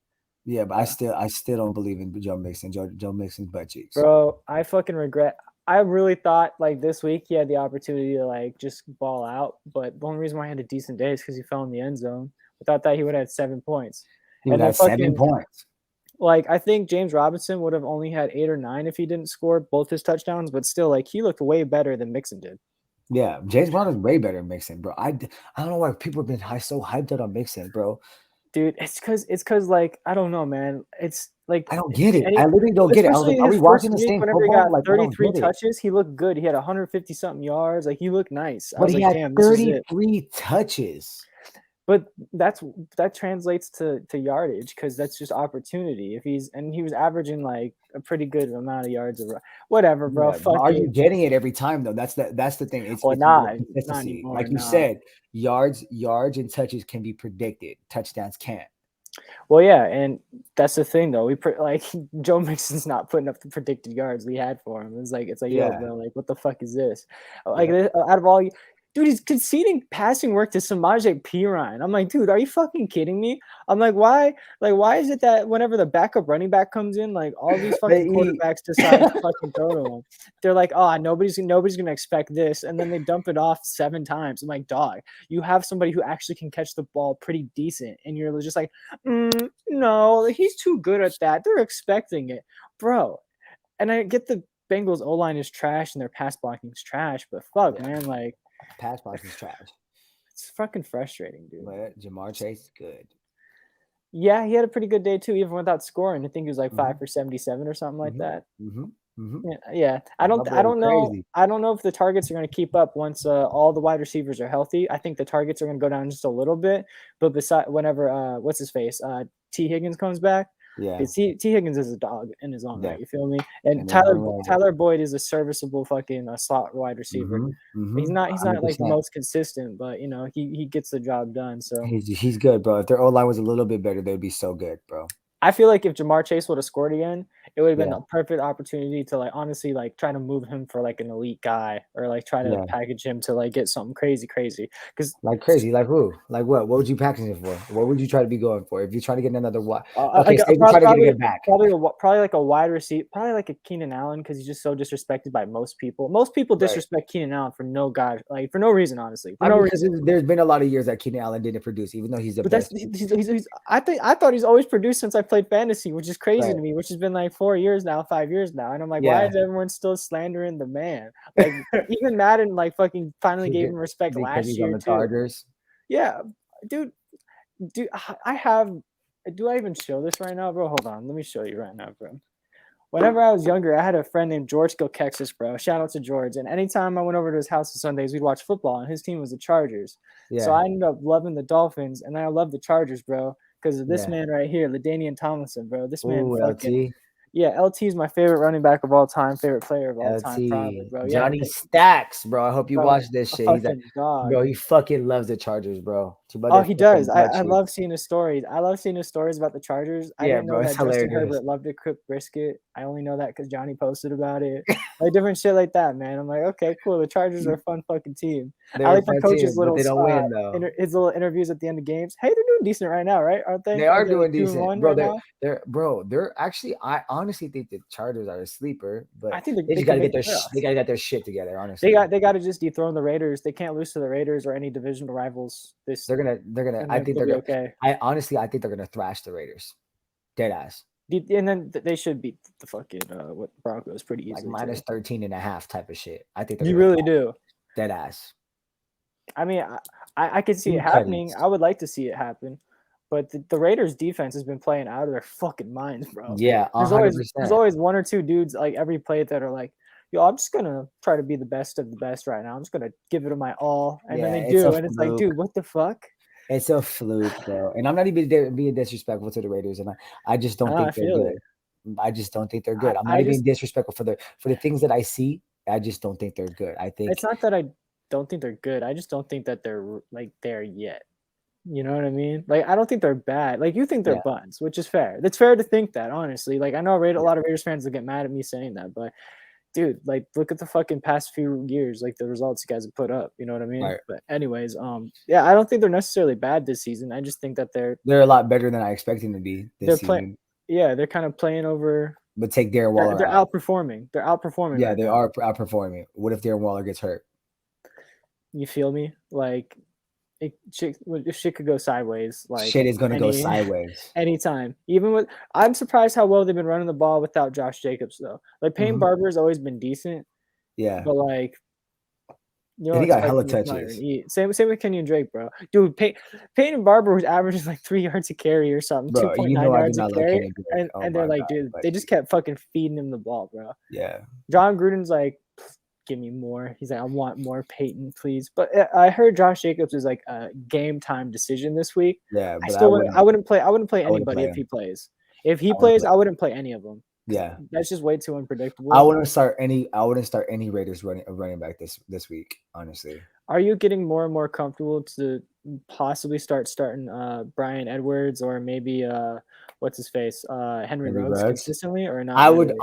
Yeah, but Yeah. I still don't believe in Joe Mixon. Joe Mixon's butt cheeks. Bro, I fucking regret. I really thought like this week he had the opportunity to like just ball out, but the only reason why he had a decent day is because he fell in the end zone. Without that, he would have had 7 points. He And would then have 7 fucking points. like I think James Robinson would have only had 8 or 9 if he didn't score both his touchdowns, but still like he looked way better than Mixon did. Yeah, James Brown is way better than Mixon, bro. I don't know why people have been so hyped out on Mixon, bro. Dude, it's cause like I don't know, man. It's like I don't get it. and I literally don't get it. I was especially like, are his we first watching the week same whenever he football? got Like, I don't 33 get it. touches, he looked good. He had 150 something yards. Like he looked nice. I But was he like, had damn, this is it. 33 touches. But that translates to yardage because that's just opportunity. If he was averaging like a pretty good amount of yards of whatever, bro. Yeah, but are you Fucking getting it every time though? That's the thing. It's or it's more not consistency. anymore. Like you Nah. said, yards and touches can be predicted. Touchdowns can't. Well, yeah, and that's the thing though. Like Joe Mixon's not putting up the predicted yards we had for him. It's like yo, Yeah. bro, like what the fuck is this? Like Yeah. out of all, dude, he's conceding passing work to Samaje Perine. I'm like, dude, are you fucking kidding me? I'm like, why? Like, why is it that whenever the backup running back comes in, like all these fucking quarterbacks decide to fucking throw to him? They're like, oh, nobody's gonna expect this, and then they dump it off 7 times. I'm like, dog, you have somebody who actually can catch the ball pretty decent, and you're just like, no, he's too good at that. They're expecting it, bro. And I get the Bengals O line is trash and their pass blocking is trash, but fuck, man, like Pass blocking is trash. it's fucking frustrating, dude. But Jamar Chase is good. Yeah, he had a pretty good day too, even without scoring. I think he was like 5 for 77 or something like that. Yeah. I don't know. Crazy. I don't know if the targets are going to keep up once all the wide receivers are healthy. I think the targets are going to go down just a little bit. But whenever what's his face, T Higgins comes back, Yeah. T Higgins is a dog in his own Yeah. right. You feel me? And And Tyler Boyd is a serviceable fucking slot wide receiver. He's not like the 100%. most consistent, but you know he gets the job done. So He's good, bro. If their O line was a little bit better, they'd be so good, bro. I feel like if Jamar Chase would have scored again, it would have been Yeah. a perfect opportunity to like honestly like try to move him for like an elite guy or like try to Yeah. package him to like get something crazy because Like crazy, like who? Like what? What would you package it for? What would you try to be going for if you try to get another what? Okay, like say you try to get it back. probably like a wide receiver, probably like a Keenan Allen because he's just so disrespected by most people. Most people Right. disrespect Keenan Allen for no god, like for no reason, honestly. For I no mean, reason. because there's been a lot of years that Keenan Allen didn't produce, even though he's the But best. he's I thought he's always produced since I played fantasy, which is crazy Right. to me, which has been like 4 years now, 5 years now. And I'm like, why Yeah. is everyone still slandering the man? Like even Madden like fucking finally gave him respect because last he's year on the too. Chargers. Yeah, dude, I have. Do I even show this right now, bro? Hold on, let me show you right now, bro. Whenever I was younger, I had a friend named George Gilkexis, bro. Shout out to George. And anytime I went over to his house on Sundays, we'd watch football, and his team was the Chargers. Yeah. So I ended up loving the Dolphins, and I love the Chargers, bro, because of this Yeah. man right here, LaDainian Tomlinson, bro. This man Ooh, fucking LT. yeah, LT is my favorite running back of all time, favorite player of all time, LT. probably, bro. Yeah, Johnny Stacks, bro. I hope you bro, watch this a shit. He's fucking dog. bro, he fucking loves the Chargers, bro. Oh, he does. I love seeing his stories. I love seeing his stories about the Chargers. I Yeah, didn't know bro, that it's Justin hilarious. Herbert loved to cook brisket. I only know that because Johnny posted about it. Like different shit like that, man. I'm like, okay, cool. The Chargers are a fun fucking team. I like the coach's little they don't win though. his little interviews at the end of games. Hey, they're doing decent right now, right? Aren't they? They are Aren't doing like 2-1 decent, bro. right now? They're actually. I honestly think the Chargers are a sleeper, but I think they just can gotta make get the playoffs. they gotta get their shit together. Honestly, They got to just dethrone the Raiders. They can't lose to the Raiders or any divisional rivals. They're gonna. I think they're be gonna. okay. I think they're gonna thrash the Raiders. Dead ass. And then they should beat the fucking Broncos pretty easily. Like minus 13.5 type of shit. I think you really do. Dead ass. I mean, I could see it happening. I would like to see it happen, but the Raiders defense has been playing out of their fucking minds, bro. Yeah, 100%. There's always one or two dudes like every play that are like, yo, I'm just gonna try to be the best of the best right now. I'm just gonna give it my all, and then they do, and it's like, dude, what the fuck? It's a fluke, bro. And I'm not even being disrespectful to the Raiders, and I just don't think they're good. I just don't think they're good. I'm not even being disrespectful for the things that I see. I just don't think they're good. I think it's not that I don't think they're good. I just don't think that they're like there yet. You know what I mean? Like, I don't think they're bad. Like, you think they're Yeah. buns, which is fair. It's fair to think that, honestly. Like, I know a lot of Raiders fans will get mad at me saying that, but dude, like, look at the fucking past few years, like the results you guys have put up. You know what I mean? Right. But anyways, yeah, I don't think they're necessarily bad this season. I just think that they're a lot better than I expect them to be this season. They're kind of playing over. But take Darren Waller They're out. outperforming. They're outperforming. Yeah, right they now. are outperforming. What if Darren Waller gets hurt? You feel me? Like, if shit could go sideways. Like, shit is gonna go sideways anytime. Even with, I'm surprised how well they've been running the ball without Josh Jacobs though. Like, Peyton Barber's always been decent. Yeah, but like, you know, and he got hella touches. Same with Kenyon Drake, bro. Dude, Peyton Barber was averaging like 3 yards a carry or something, 2.9 yards a carry, and they're like, dude, they just kept fucking feeding him the ball, bro. Yeah, John Gruden's like, give me more. He's like, I want more Peyton, please. But I heard Josh Jacobs is like a game time decision this week. Yeah, but I wouldn't play anybody if he plays. If he plays, I wouldn't play any of them. Yeah, that's just way too unpredictable. I wouldn't start any Raiders running back this week, honestly. Are you getting more and more comfortable to possibly starting Bryan Edwards or maybe what's his face Henry Ruggs consistently or not? I would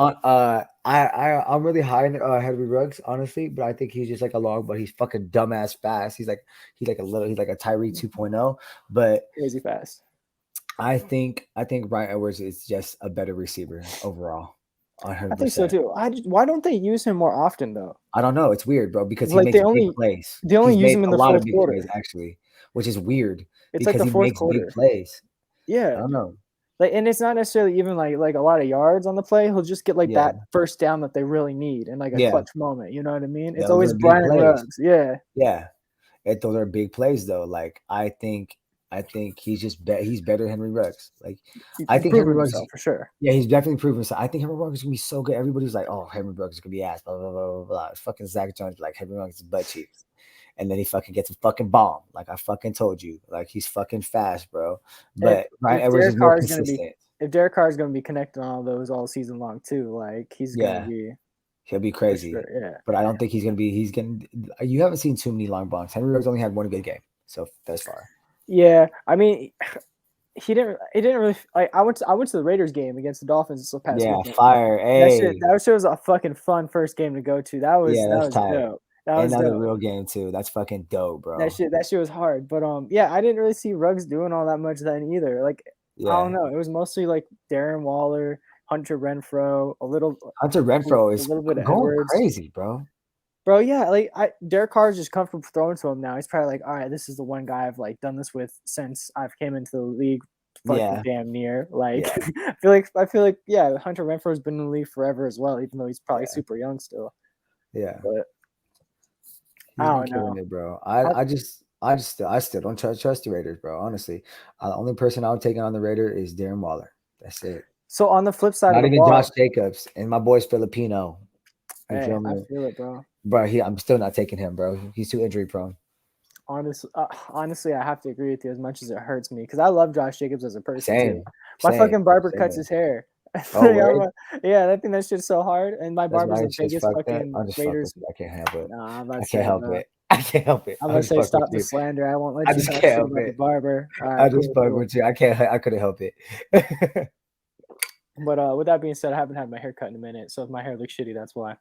I'm really high in Henry Ruggs, honestly, but I think he's just like a long, but he's fucking dumbass fast. He's like a Tyree 2.0, but crazy fast. I think Bryan Edwards is just a better receiver overall. 100%. I think so too. Why don't they use him more often though? I don't know. It's weird, bro, because he makes big plays. They only use him in the fourth quarter, plays, actually, which is weird. It's like the fourth quarter. Big plays. Yeah, I don't know. Like, and it's not necessarily even like a lot of yards on the play. He'll just get that first down that they really need and like a clutch moment. You know what I mean? It's always Bryan Ruggs. Yeah. Yeah. Those are big plays though. Like I think he's just he's better than Henry Ruggs. Like I think Henry Ruggs for sure. Yeah, he's definitely proven himself. I think Henry Ruggs is gonna be so good. Everybody's like, oh, Henry Ruggs is gonna be ass. Blah blah blah blah blah. Fucking Zach Jones like Henry Ruggs is butt cheeks. And then he fucking gets a fucking bomb. Like I fucking told you. Like he's fucking fast, bro. But Bryan Edwards is more consistent. If Derek Carr is gonna be connecting on all those all season long too, like he's gonna be. He'll be crazy. Sure, yeah. But I don't think he's gonna be. You haven't seen too many long bombs. Henry Ruggs only had one good game so thus far. Yeah, I mean, it didn't really. Like I went to the Raiders game against the Dolphins this past weekend. Yeah, fire. Hey, that was a fucking fun first game to go to. That was dope. That was another real game too. That's fucking dope, bro. That shit was hard. But yeah, I didn't really see Ruggs doing all that much then either. Like I don't know. It was mostly like Darren Waller, Hunter Renfrow, Hunter Renfrow is a little bit of going Edwards. Crazy, bro. Bro, yeah, like Derek Carr is just comfortable throwing to him now. He's probably like, all right, this is the one guy I've like done this with since I've came into the league. Fucking damn near. Like I feel like Hunter Renfrow's been in the league forever as well, even though he's probably super young still. Yeah, but I don't know, it, bro. I still don't trust the Raiders, bro. Honestly, the only person I'm taking on the Raider is Darren Waller. That's it. So on the flip side, not even Josh Jacobs and my boy's Filipino. I feel it, bro. Bro, I'm still not taking him, bro. He's too injury prone. Honestly, I have to agree with you as much as it hurts me because I love Josh Jacobs as a person. Same. My fucking barber cuts his hair. Oh, yeah, I think that shit's so hard. And my barber's the biggest fucking Raiders. I can't help it. Nah, I can't help it. I can't help it. I'm gonna say stop the slander. I won't let you talk about the barber. I just bug with you. I couldn't help it. But with that being said, I haven't had my hair cut in a minute, so if my hair looks shitty, that's why.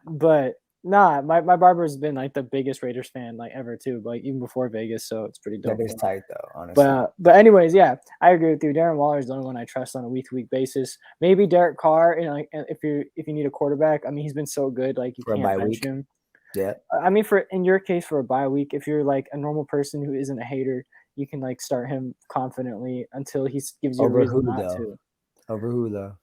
But nah, my barber's been like the biggest Raiders fan like ever too, like even before Vegas, so it's pretty dope. That is tight though, honestly. But anyways, yeah, I agree with you. Darren Waller is the only one I trust on a week-to-week basis. Maybe Derek Carr, if you need a quarterback, I mean he's been so good, like you can't bench him. Yeah. I mean in your case for a bye week, if you're like a normal person who isn't a hater, you can like start him confidently until he gives you a reason not to. Over who though?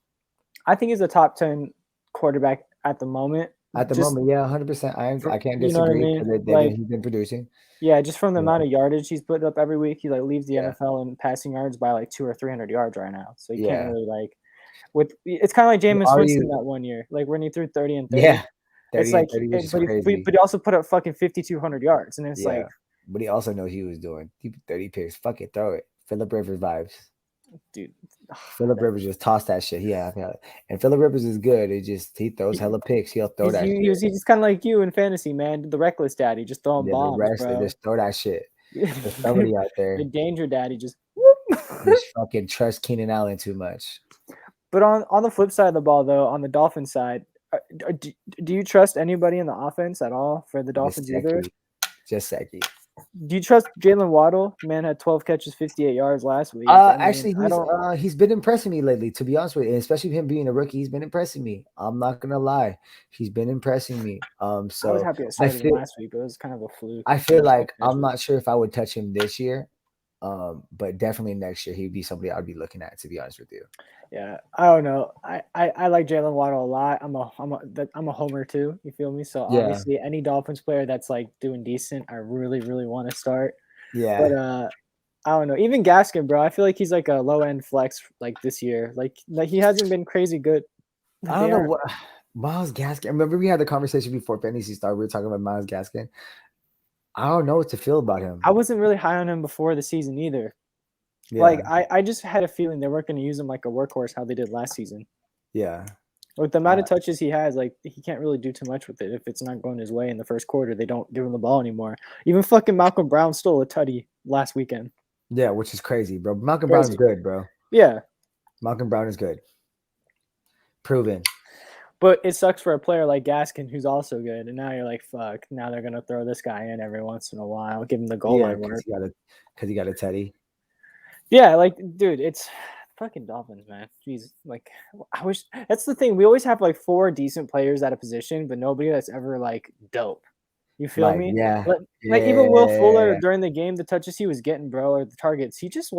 I think he's a top 10 quarterback at the moment. At the moment, yeah, 100%. I can't disagree. You know what I mean? He's been producing. Yeah, just from the amount of yardage he's put up every week, he like leads the NFL in passing yards by like 200 or 300 yards right now. So you can't really like it's kind of like Jameis Winston that one year, like when he threw 30 and 30. Yeah, 30 it's like, 30 but he also put up fucking 5,200 yards, and it's like. But he also knows he was doing. He put 30 picks. Fuck it, throw it. Philip Rivers vibes. dude. Phillip Rivers just tossed that shit. Yeah, and Phillip Rivers is good. He throws hella picks. He'll throw that. He's kind of like you in fantasy, man. The reckless daddy, just throwing bombs, bro. Just throw that shit. There's somebody out there. The danger daddy, just. Just fucking trust Keenan Allen too much. But on the flip side of the ball, though, on the Dolphins side, do you trust anybody in the offense at all for the Dolphins either? Just Seki. Do you trust Jalen Waddle? Man had 12 catches, 58 yards last week. Actually, he's been impressing me lately, to be honest with you. And especially him being a rookie, he's been impressing me. I'm not gonna lie, he's been impressing me. So I was happy I started him last week, but it was kind of a fluke. I feel like I'm not sure if I would touch him this year, but definitely next year he'd be somebody I'd be looking at. To be honest with you. Yeah, I don't know. I like Jalen Waddle a lot. I'm a homer too. You feel me? So obviously, any Dolphins player that's like doing decent, I really want to start. Yeah. But I don't know. Even Gaskin, bro. I feel like he's like a low end flex like this year. Like he hasn't been crazy good. I don't know what Myles Gaskin. Remember we had the conversation before fantasy started. We were talking about Myles Gaskin. I don't know what to feel about him. I wasn't really high on him before the season either. Yeah. Like I just had a feeling they weren't going to use him like a workhorse how they did last season. Yeah. With the amount of touches he has, like he can't really do too much with it. If it's not going his way in the first quarter, they don't give him the ball anymore. Even fucking Malcolm Brown stole a tutty last weekend. Yeah, which is crazy, bro. Malcolm Brown's good, bro. Yeah. Malcolm Brown is good. Proven. But it sucks for a player like Gaskin, who's also good. And now you're like, fuck, now they're going to throw this guy in every once in a while, give him the goal line work. Because he got a teddy. Yeah, like, dude, it's fucking Dolphins, man. Jeez, like, I wish that's the thing. We always have like 4 decent players at a position, but nobody that's ever like dope. You feel me? Yeah. Like even Will Fuller during the game, the touches he was getting, bro, or the targets, he just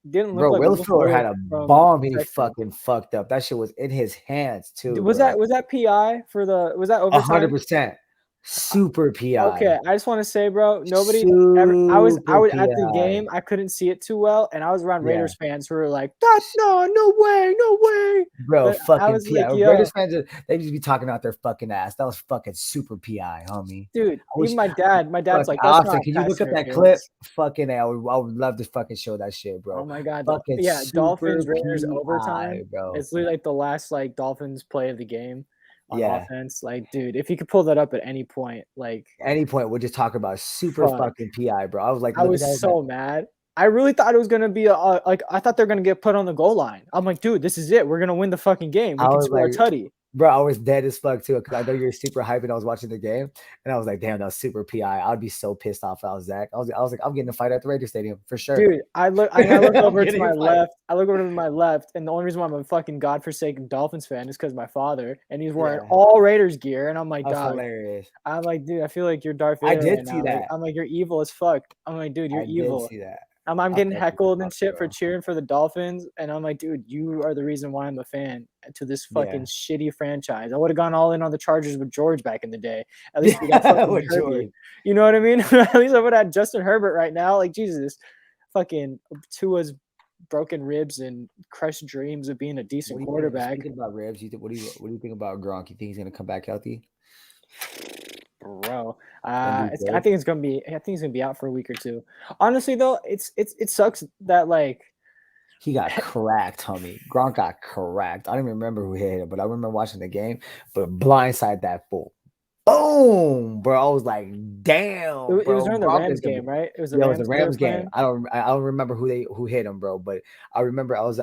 didn't look like Will Fuller had a bomb. He fucking fucked up. That shit was in his hands too. Was that PI for was that overtime? 100%. Super PI. Okay, I just want to say, bro, nobody ever. I was at the game. I couldn't see it too well, and I was around Raiders fans who were like, "That's no way, bro." But fucking PI. Like, Raiders fans, they just be talking out their fucking ass. That was fucking super PI, homie. Dude, even my dad's like, "That's not." Can you look at that clip? Fucking, I would love to fucking show that shit, bro. Oh my god, fucking Dolphins Raiders overtime, bro. It's literally like the last like Dolphins play of the game. On offense, like, dude, if you could pull that up at any point, we'll just talk about super fucking PI, bro. I was like, I was so mad. I really thought it was gonna be I thought they're gonna get put on the goal line. I'm like, dude, this is it. We're gonna win the fucking game. We can score a tutty. Bro, I was dead as fuck too because I know you're super hype and I was watching the game and I was like, damn, that was super PI. I'd be so pissed off if I was Zach. I was like, I'm getting a fight at the Raiders Stadium for sure. Dude, I look over to my left. I look over to my left, and the only reason why I'm a fucking godforsaken Dolphins fan is because my father, and he's wearing all Raiders gear, and I'm like, dog. Hilarious. I'm like, dude, I feel like you're Darth Vader. I did see that. I'm like, you're evil as fuck. I'm like, dude, you're evil. I did see that. I'm getting heckled and shit for cheering for the Dolphins, and I'm like, dude, you are the reason why I'm a fan to this fucking shitty franchise. I would have gone all in on the Chargers with George back in the day. At least we got fucking Herbie. You know what I mean? At least I would have had Justin Herbert right now. Like, Jesus, fucking Tua's broken ribs and crushed dreams of being a decent quarterback. Speaking about ribs, what do you think about Gronk? You think he's gonna come back healthy? Bro, I think it's gonna be out for a week or two. Honestly, though, it sucks that like he got cracked, homie. Gronk got cracked. I don't even remember who hit him, but I remember watching the game. But blindside that fool. Boom, bro! I was like, damn. It was during the Rams game, right? It was the Rams game. I don't remember who hit him, bro. But I remember I was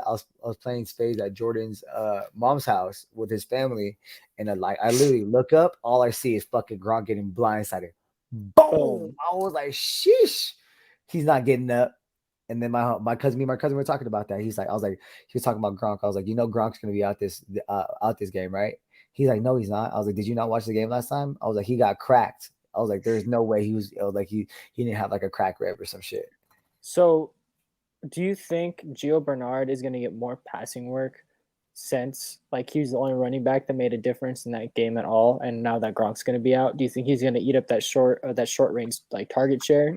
playing spades at Jordan's mom's house with his family, and I literally look up, all I see is fucking Gronk getting blindsided. Boom! I was like, sheesh, he's not getting up. And then my cousin were talking about that. He was talking about Gronk. I was like, Gronk's gonna be out this game, right? He's like, no, he's not. I was like, did you not watch the game last time? I was like, he got cracked. I was like, there's no way he didn't have like a crack rib or some shit. So do you think Gio Bernard is going to get more passing work since like he's the only running back that made a difference in that game at all? And now that Gronk's going to be out, do you think he's going to eat up that short range like target share?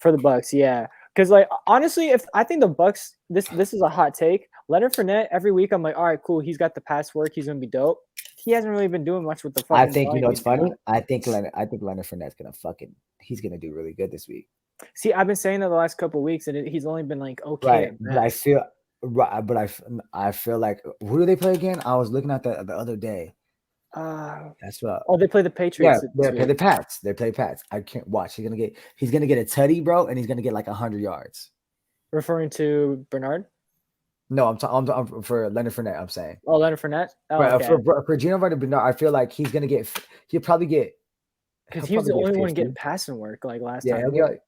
For the Bucks, yeah. Because like honestly, if I think the Bucks, this is a hot take. Leonard Fournette every week, I'm like, all right, cool. He's got the pass work. He's gonna be dope. He hasn't really been doing much with the. I think it's funny. I think Leonard Fournette's gonna he's gonna do really good this week. See, I've been saying that the last couple of weeks, and he's only been like okay Right, at but I best. feel right, but I feel like who do they play again? I was looking at the other day. Uh, That's what. oh, they play the Yeah, Patriots they this play the week. Pats. They play Pats. I can't watch. He's gonna get a tutty, bro, and he's gonna get like 100 yards. Referring to Bernard. No, I'm for Leonard Fournette. I'm saying, Oh, Leonard Fournette. Oh, right, okay. for Gino Bernard, I feel like he'll probably get Because he was the only one 50. getting passing work like last Yeah, time here.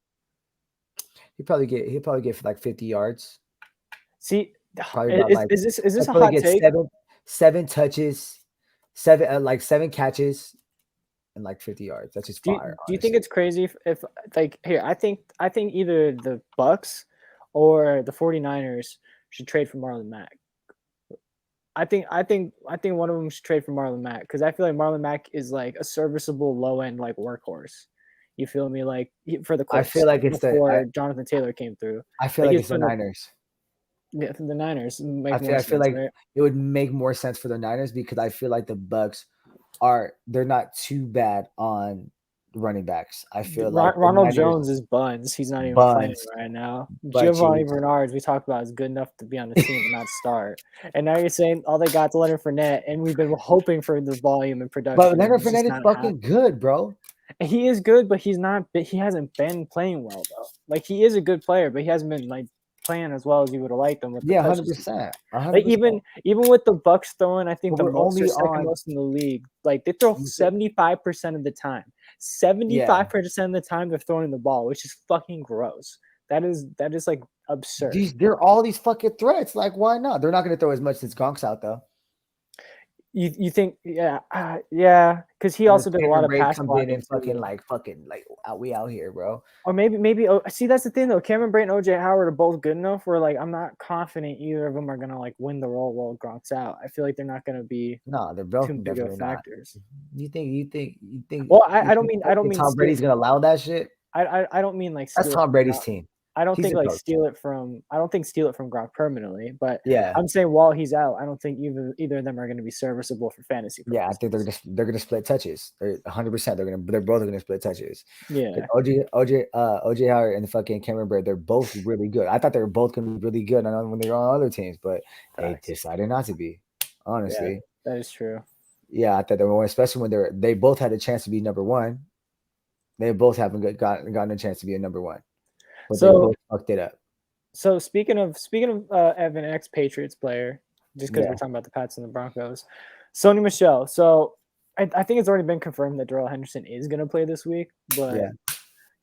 he'll probably get for like 50 yards. See, Probably about like is he'll this a probably hot get take? seven touches, like 7 catches, and like 50 yards. That's just fire. Do you think Honestly. it's crazy if like here? I think either the Bucks or the 49ers should trade for Marlon Mack. I think one of them should trade for Marlon Mack because I feel like Marlon Mack is like a serviceable low end like workhorse. You feel me? Like for the I Colts feel like before Jonathan Taylor came through. I feel Like like he's it's the putting up Niners. yeah, the Niners make more I feel sense, like right? it would make more sense for the Niners because I feel like the Bucks they're not too bad on running backs. I feel like the Ronald Niners Jones is buns. He's not even playing buns, right now. butt Giovanni cheeks. Bernard, we talked about, is good enough to be on the team and not start. And now you're saying all they got to Leonard Fournette, and we've been hoping for the volume and But production, and Leonard it's just Fournette is not fucking happening. good, bro. He is good, but he's not. He hasn't been playing well though. Like he is a good player, but he hasn't been like playing as well as you would have liked him with the Yeah, touches. 100%. Like 100%. even with the Bucks throwing, I think But the we're most or only second on most in the league. Like they throw 75% of the time. yeah. 75% of the time they're throwing the ball, which is fucking gross. That is like absurd. They're all these fucking threats. Like, why not? They're not gonna throw as much since Gronk's out though. You think yeah, because he And also this did a lot Cameron of Braid pass comes in blocking and too. fucking like we out here, bro. Or maybe see that's the thing though. Cameron Brate and OJ Howard are both good enough where like I'm not confident either of them are gonna like win the role while Gronk's out. I feel like they're not gonna be No, they're both too big of definitely not. factors. You Well, think I don't mean fucking Tom Brady's gonna allow that shit? I don't mean like That's steal it Tom from Brady's Gronk. team. I don't He's think the like coach. I don't think steal it from Gronk permanently, but Yeah. I'm saying while he's out, I don't think either of them are going to be serviceable for fantasy Yeah, I purposes. think they're gonna split touches. They're 100%. They're both gonna split touches. Yeah. OJ Howard and the fucking Cameron Braid, they're both really good. I thought they were both gonna be really good when they were on other teams, but they Facts. decided not to be. Yeah, Honestly, that is true. yeah, I thought they were, especially when they both had a chance to be number one. They both haven't gotten a chance to be a number one, but they both fucked it up. So speaking of an ex-Patriots player, just because Yeah. we're talking about the Pats and the Broncos, Sony Michel. So I think it's already been confirmed that Darrell Henderson is going to play this week. But Yeah.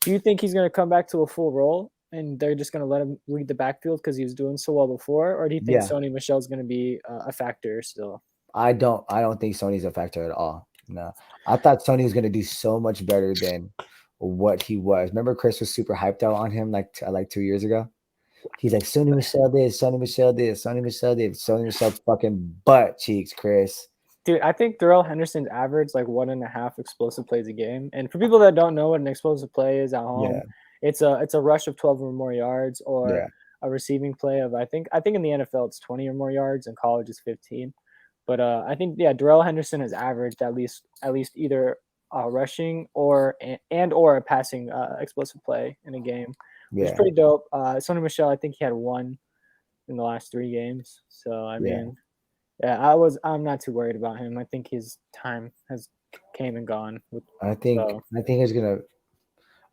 do you think he's going to come back to a full role and they're just going to let him lead the backfield because he was doing so well before, or do you think Yeah. Sony Michel is going to be a factor still? I don't think Sony's a factor at all. No, I thought Sony was gonna do so much better than what he was. Remember, Chris was super hyped out on him like 2 years ago. He's like Sony Michel this, Sony Michel this, Sony Michel this, Sony Michel's fucking butt cheeks, Chris. Dude, I think Darrell Henderson's average like 1.5 explosive plays a game. And for people that don't know what an explosive play is at home, Yeah. it's a rush of 12 or more yards or Yeah. a receiving play of I think in the NFL it's 20 or more yards and college is 15. But I think Darrell Henderson has averaged at least either rushing or a passing explosive play in a game, which is Yeah. pretty dope. Sony Michel, I think he had one in the last 3 games. So I mean, yeah, I'm not too worried about him. I think his time has came and gone. I think he's gonna.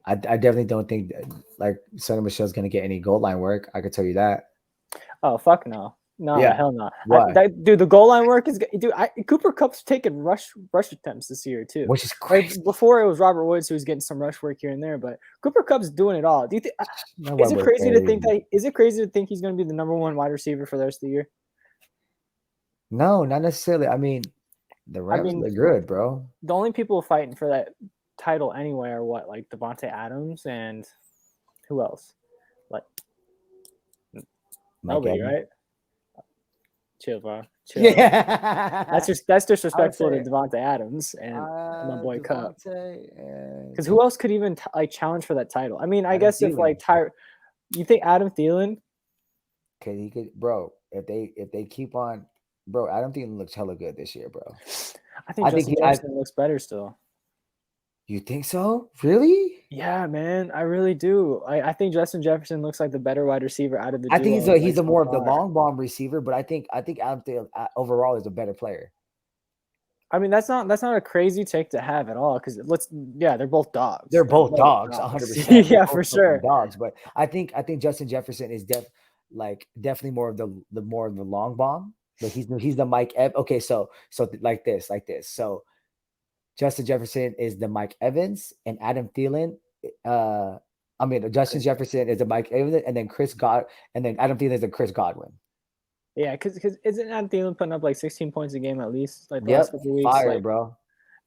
I definitely don't think like Sony Michel's gonna get any goal line work. I could tell you that. Oh fuck no. No, Yeah. hell no. Why? Dude, the goal line work is dude. Cooper Cup's taking rush attempts this year too. Which is Like crazy. before, it was Robert Woods who was getting some rush work here and there, but Cooper Cup's doing it all. Do you think? Is it crazy to think he's going to be the number one wide receiver for the rest of the year? No, not necessarily. I mean, the Rams look good, bro. The only people fighting for that title anyway are what, like Devontae Adams and who else? Like nobody, right? Chill, bro. Chill. Yeah, that's disrespectful to Devontae Adams and my boy Cup. Because who else could even challenge for that title? I mean, I guess Thielen. If like you think Adam Thielen? Okay, he could, bro. If they keep on, bro, Adam Thielen looks hella good this year, bro. I think Justin Jefferson looks better still. You think so? Really? Yeah, man, I really do. I think Justin Jefferson looks like the better wide receiver out of the I think duo. he's a So more of the far. long bomb receiver, but I think Adam Thielen overall is a better player. I mean, that's not a crazy take to have at all because they're both dogs. They're both dogs, 100%. Yeah, for sure. Dogs, but I think Justin Jefferson is definitely more of the long bomb. But he's the Mike. Okay, so like this. So Justin Jefferson is the Mike Evans, and Adam Thielen. Justin Jefferson is the Mike Evans, and then Adam Thielen is the Chris Godwin. Yeah, because isn't Adam Thielen putting up like 16 points a game at least like the Yep, last couple of weeks? fire, like, bro.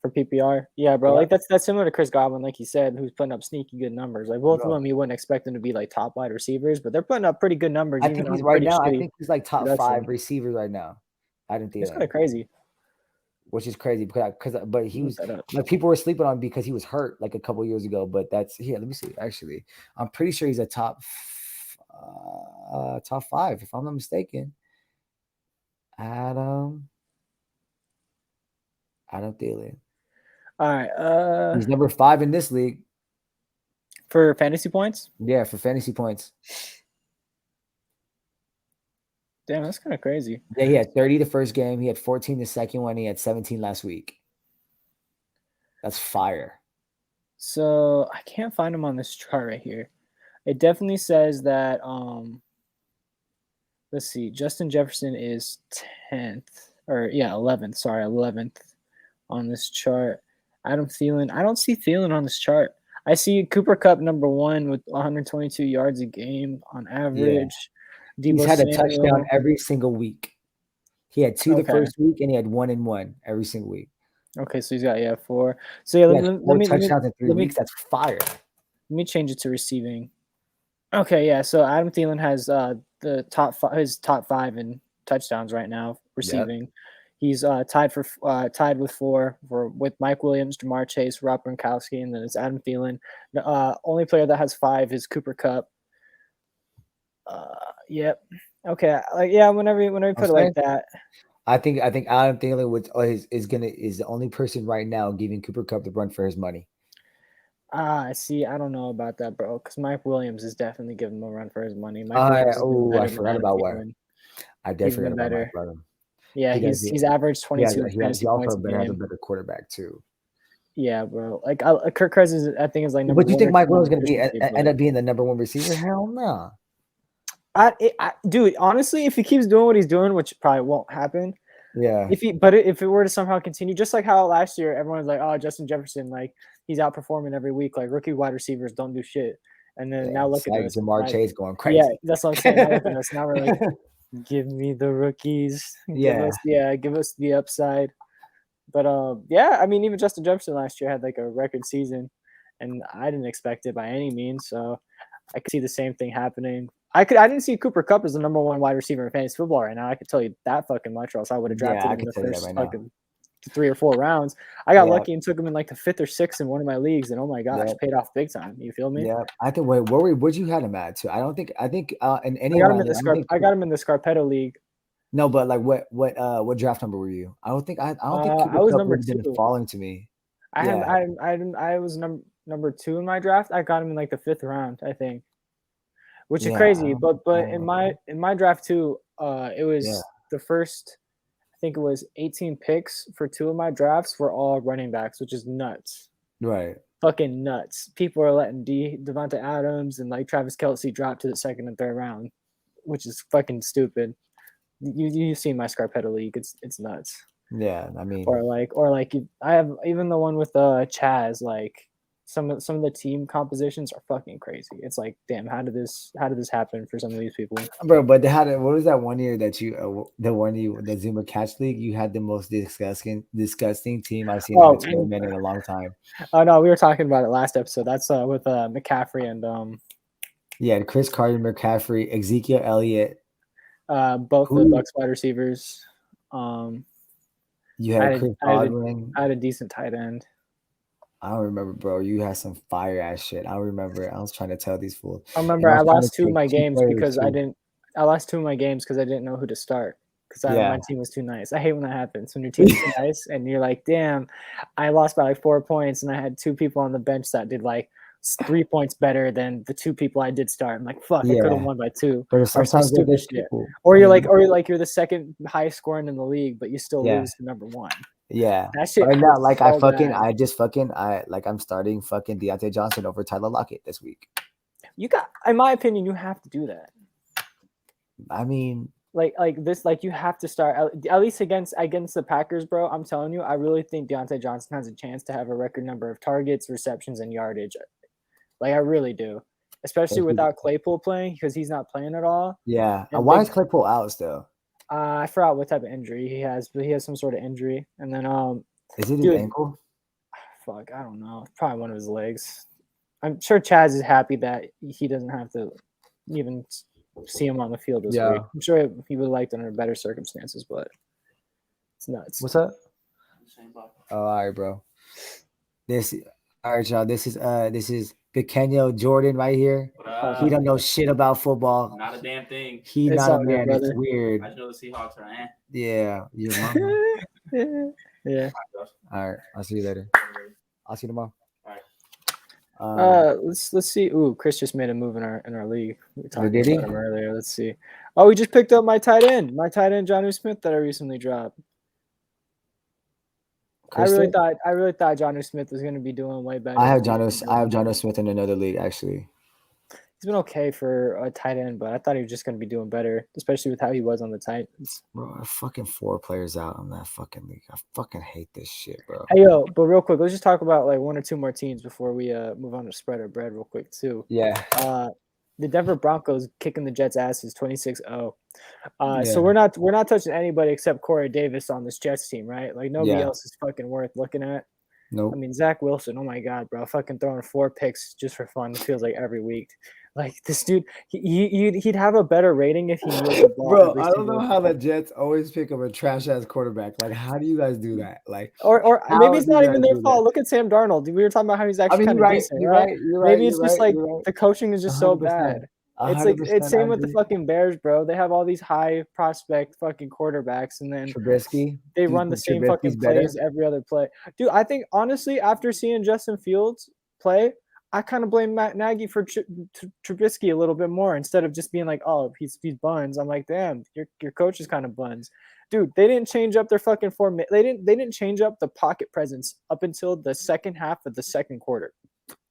For PPR, yeah, bro. Yep. Like that's similar to Chris Godwin, like you said, who's putting up sneaky good numbers. Like both of them, you wouldn't expect them to be like top wide receivers, but they're putting up pretty good numbers. I think he's like top 5 receivers right now. Adam Thielen. It's kind of crazy. Which is crazy but he was like people were sleeping on because he was hurt like a couple years ago. But that's here. Let me see. Actually, I'm pretty sure he's a top 5 if I'm not mistaken. Adam Thielen. All right. He's number 5 in this league for fantasy points. Yeah, for fantasy points. Damn, that's kind of crazy. Yeah, he had 30 the first game. He had 14 the second one. He had 17 last week. That's fire. So I can't find him on this chart right here. It definitely says that let's see, Justin Jefferson is 10th or 11th. Sorry, 11th on this chart. Adam Thielen. I don't see Thielen on this chart. I see Cooper Kupp number 1 with 122 yards a game on average. Yeah. He's had a touchdown every single week. He had 2 the first week, and he had 1 and 1 every single week. Okay, so he's got 4. So let me touchdowns in 3 weeks. That's fire. Let me change it to receiving. Okay, yeah. So Adam Thielen has his top 5 in touchdowns right now receiving. Yep. He's tied with 4 with Mike Williams, Jamar Chase, Rob Gronkowski, and then it's Adam Thielen. The only player that has 5 is Cooper Kupp. Yep. Okay. Whenever you put it like that. I think Adam Thielen is the only person right now giving Cooper Kupp the run for his money. See, I don't know about that, bro, because Mike Williams is definitely giving him a run for his money. I forgot about what. I definitely forgot about Mike Williams. Yeah, he's averaged 22 he also has a better quarterback too. Yeah, bro. Like Kirk Cousins, I think is like number 1. But you think Mike Williams is going to end up being the number 1 receiver? Hell no. Dude, honestly, if he keeps doing what he's doing, which probably won't happen. Yeah. If it were to somehow continue, just like how last year everyone was like, "Oh, Justin Jefferson, like he's outperforming every week. Like rookie wide receivers don't do shit." And then now look at us, Jamar Chase going crazy. Yeah, that's what I'm saying. Now look at us. Now we're like, give me the rookies. Give us the upside. But I mean, even Justin Jefferson last year had like a record season, and I didn't expect it by any means. So I could see the same thing happening. I didn't see Cooper Kupp as the number 1 wide receiver in fantasy football right now. I could tell you that fucking much, or else I would have drafted him in the first fucking 3 or 4 rounds. I got lucky and took him in like the 5th or 6th in one of my leagues, and oh my gosh, paid off big time. You feel me? Yeah, I think. Where'd you had him at too? I think in any. I got him in the Scarpetta league. No, but like what draft number were you? I don't think Cooper I was Kupp number 2. Didn't fall into me. I was number 2 in my draft. I got him in like the 5th round, I think. Which is crazy, but in my draft too, it was the first, I think it was 18 picks for 2 of my drafts were all running backs, which is nuts. Right. Fucking nuts. People are letting Devonta Adams and like Travis Kelce drop to the 2nd and 3rd round, which is fucking stupid. You've seen my Scarpetta league. It's nuts. Yeah, I mean, I have even the one with Chaz, like some of the team compositions are fucking crazy. It's like, damn, how did this happen for some of these people, bro? But what was that one year that the Zuma Catch League? You had the most disgusting team I've seen in a long time. Oh no, we were talking about it last episode. That's with McCaffrey and Chris Carter, McCaffrey, Ezekiel Elliott, both the Bucs wide receivers. You had Chris Godwin. I had a decent tight end. I don't remember, bro. You had some fire ass shit. I remember. I was trying to tell these fools. I remember I lost 2 of my games because I didn't know who to start because my team was too nice. I hate when that happens, when your team's too nice and you're like, damn, I lost by like 4 points and I had 2 people on the bench that did like 3 points better than the 2 people I did start. I'm like, fuck, I could have won by 2. But Or some sometimes they're stupid good shit. people. Or you're like you're the second highest scoring in the league, but you still lose to number 1. Yeah. That shit Right now, like so bad. I'm starting fucking Deontay Johnson over Tyler Lockett this week. You got, in my opinion, you have to do that. I mean, like this, like you have to start at least against the Packers, bro. I'm telling you, I really think Deontay Johnson has a chance to have a record number of targets, receptions, and yardage. Like I really do, especially without Claypool playing because he's not playing at all. Yeah. And why is Claypool out still? I forgot what type of injury he has, but he has some sort of injury. And then is it his ankle? Fuck, I don't know. Probably one of his legs. I'm sure Chaz is happy that he doesn't have to even see him on the field this week. I'm sure he would have liked under better circumstances, but it's nuts. What's up? Oh, all right, bro. All right, y'all. This is Pequeno Jordan right here. He don't know shit about football. Not a damn thing. He's not a man. Brother. It's weird. I just know the Seahawks are Yeah, your mama. Yeah. All right. I'll see you later. I'll see you tomorrow. All right. Let's see. Ooh, Chris just made a move in our league. We talked did he? about him earlier. Let's see. Oh, we just picked up my tight end, Jonnu Smith that I recently dropped. I really thought Jonnu Smith was going to be doing way better. I have Jonnu Smith in another league actually. He's been okay for a tight end, but I thought he was just going to be doing better, especially with how he was on the Titans. Bro, I fucking 4 players out on that fucking league. I fucking hate this shit, bro. Hey, yo, but real quick, let's just talk about like 1 or 2 more teams before we move on to spread our bread real quick too. Yeah. The Denver Broncos kicking the Jets' asses 26-0. So we're not touching anybody except Corey Davis on this Jets team, right? Like nobody else is fucking worth looking at. Nope. I mean, Zach Wilson, oh my God, bro, fucking throwing 4 picks just for fun. It feels like every week. Like this dude, he'd have a better rating if he knew the ball. Bro, I don't know how the Jets always pick up a trash ass quarterback. Like, how do you guys do that? Like, or maybe it's not even their fault. Look at Sam Darnold. We were talking about how he's actually kind of decent, right? Maybe it's just like the coaching is just so bad. It's same with the fucking Bears, bro. They have all these high prospect fucking quarterbacks, and then Trubisky, they run the same fucking plays every other play. Dude, I think honestly, after seeing Justin Fields play, I kind of blame Matt Nagy for Trubisky a little bit more instead of just being like, oh, he's buns. I'm like, damn, your coach is kind of buns. Dude, they didn't change up their fucking form. They didn't change up the pocket presence up until the second half of the second quarter.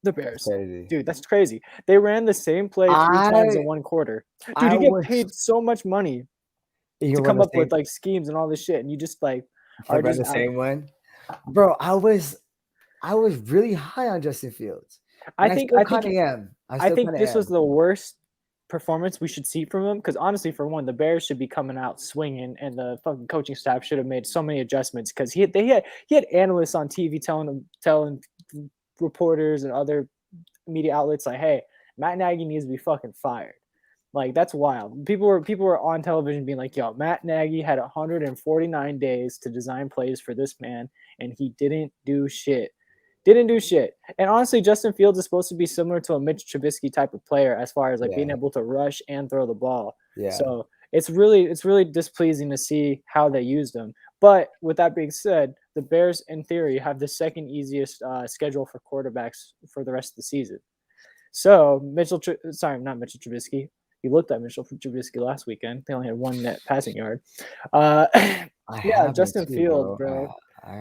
The Bears. Dude, that's crazy. They ran the same play 3 times in 1 quarter. Dude, you get paid so much money to come up with like schemes and all this shit, and you just like are just the same one. Bro, I was really high on Justin Fields. I think this was the worst performance we should see from him because honestly, for one, the Bears should be coming out swinging, and the fucking coaching staff should have made so many adjustments because he had analysts on TV telling reporters and other media outlets like, hey, Matt Nagy needs to be fucking fired. Like that's wild. People were on television being like, yo, Matt Nagy had 149 days to design plays for this man, and he didn't do shit. And honestly, Justin Fields is supposed to be similar to a Mitch Trubisky type of player as far as like being able to rush and throw the ball. Yeah. So it's really displeasing to see how they used him. But with that being said, the Bears, in theory, have the second easiest schedule for quarterbacks for the rest of the season. So not Mitchell Trubisky. He looked at Mitchell Trubisky last weekend. They only had 1 net passing yard. Justin Fields, bro.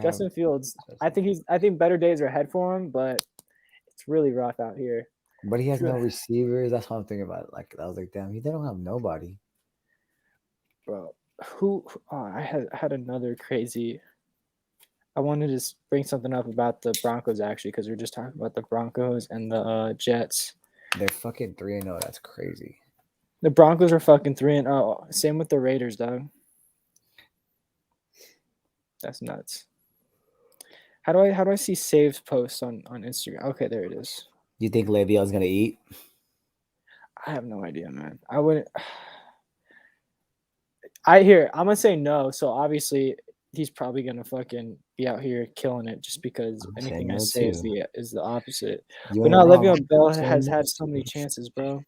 Justin Fields. I think better days are ahead for him, but it's really rough out here. But he has no receivers. That's what I'm thinking about. Like I was like, damn, they don't have nobody. Bro, I had another crazy. I wanted to bring something up about the Broncos actually because we were just talking about the Broncos and the Jets. They're fucking 3-0. That's crazy. The Broncos are fucking 3-0. Same with the Raiders, dog. That's nuts. How do I see saves posts on Instagram? Okay, there it is. You think Le'Veon's gonna eat? I have no idea, man. I wouldn't. I'm gonna say no. So obviously he's probably gonna fucking be out here killing it just because anything I say is the opposite. But no, Le'Veon Bell has had so many chances, bro.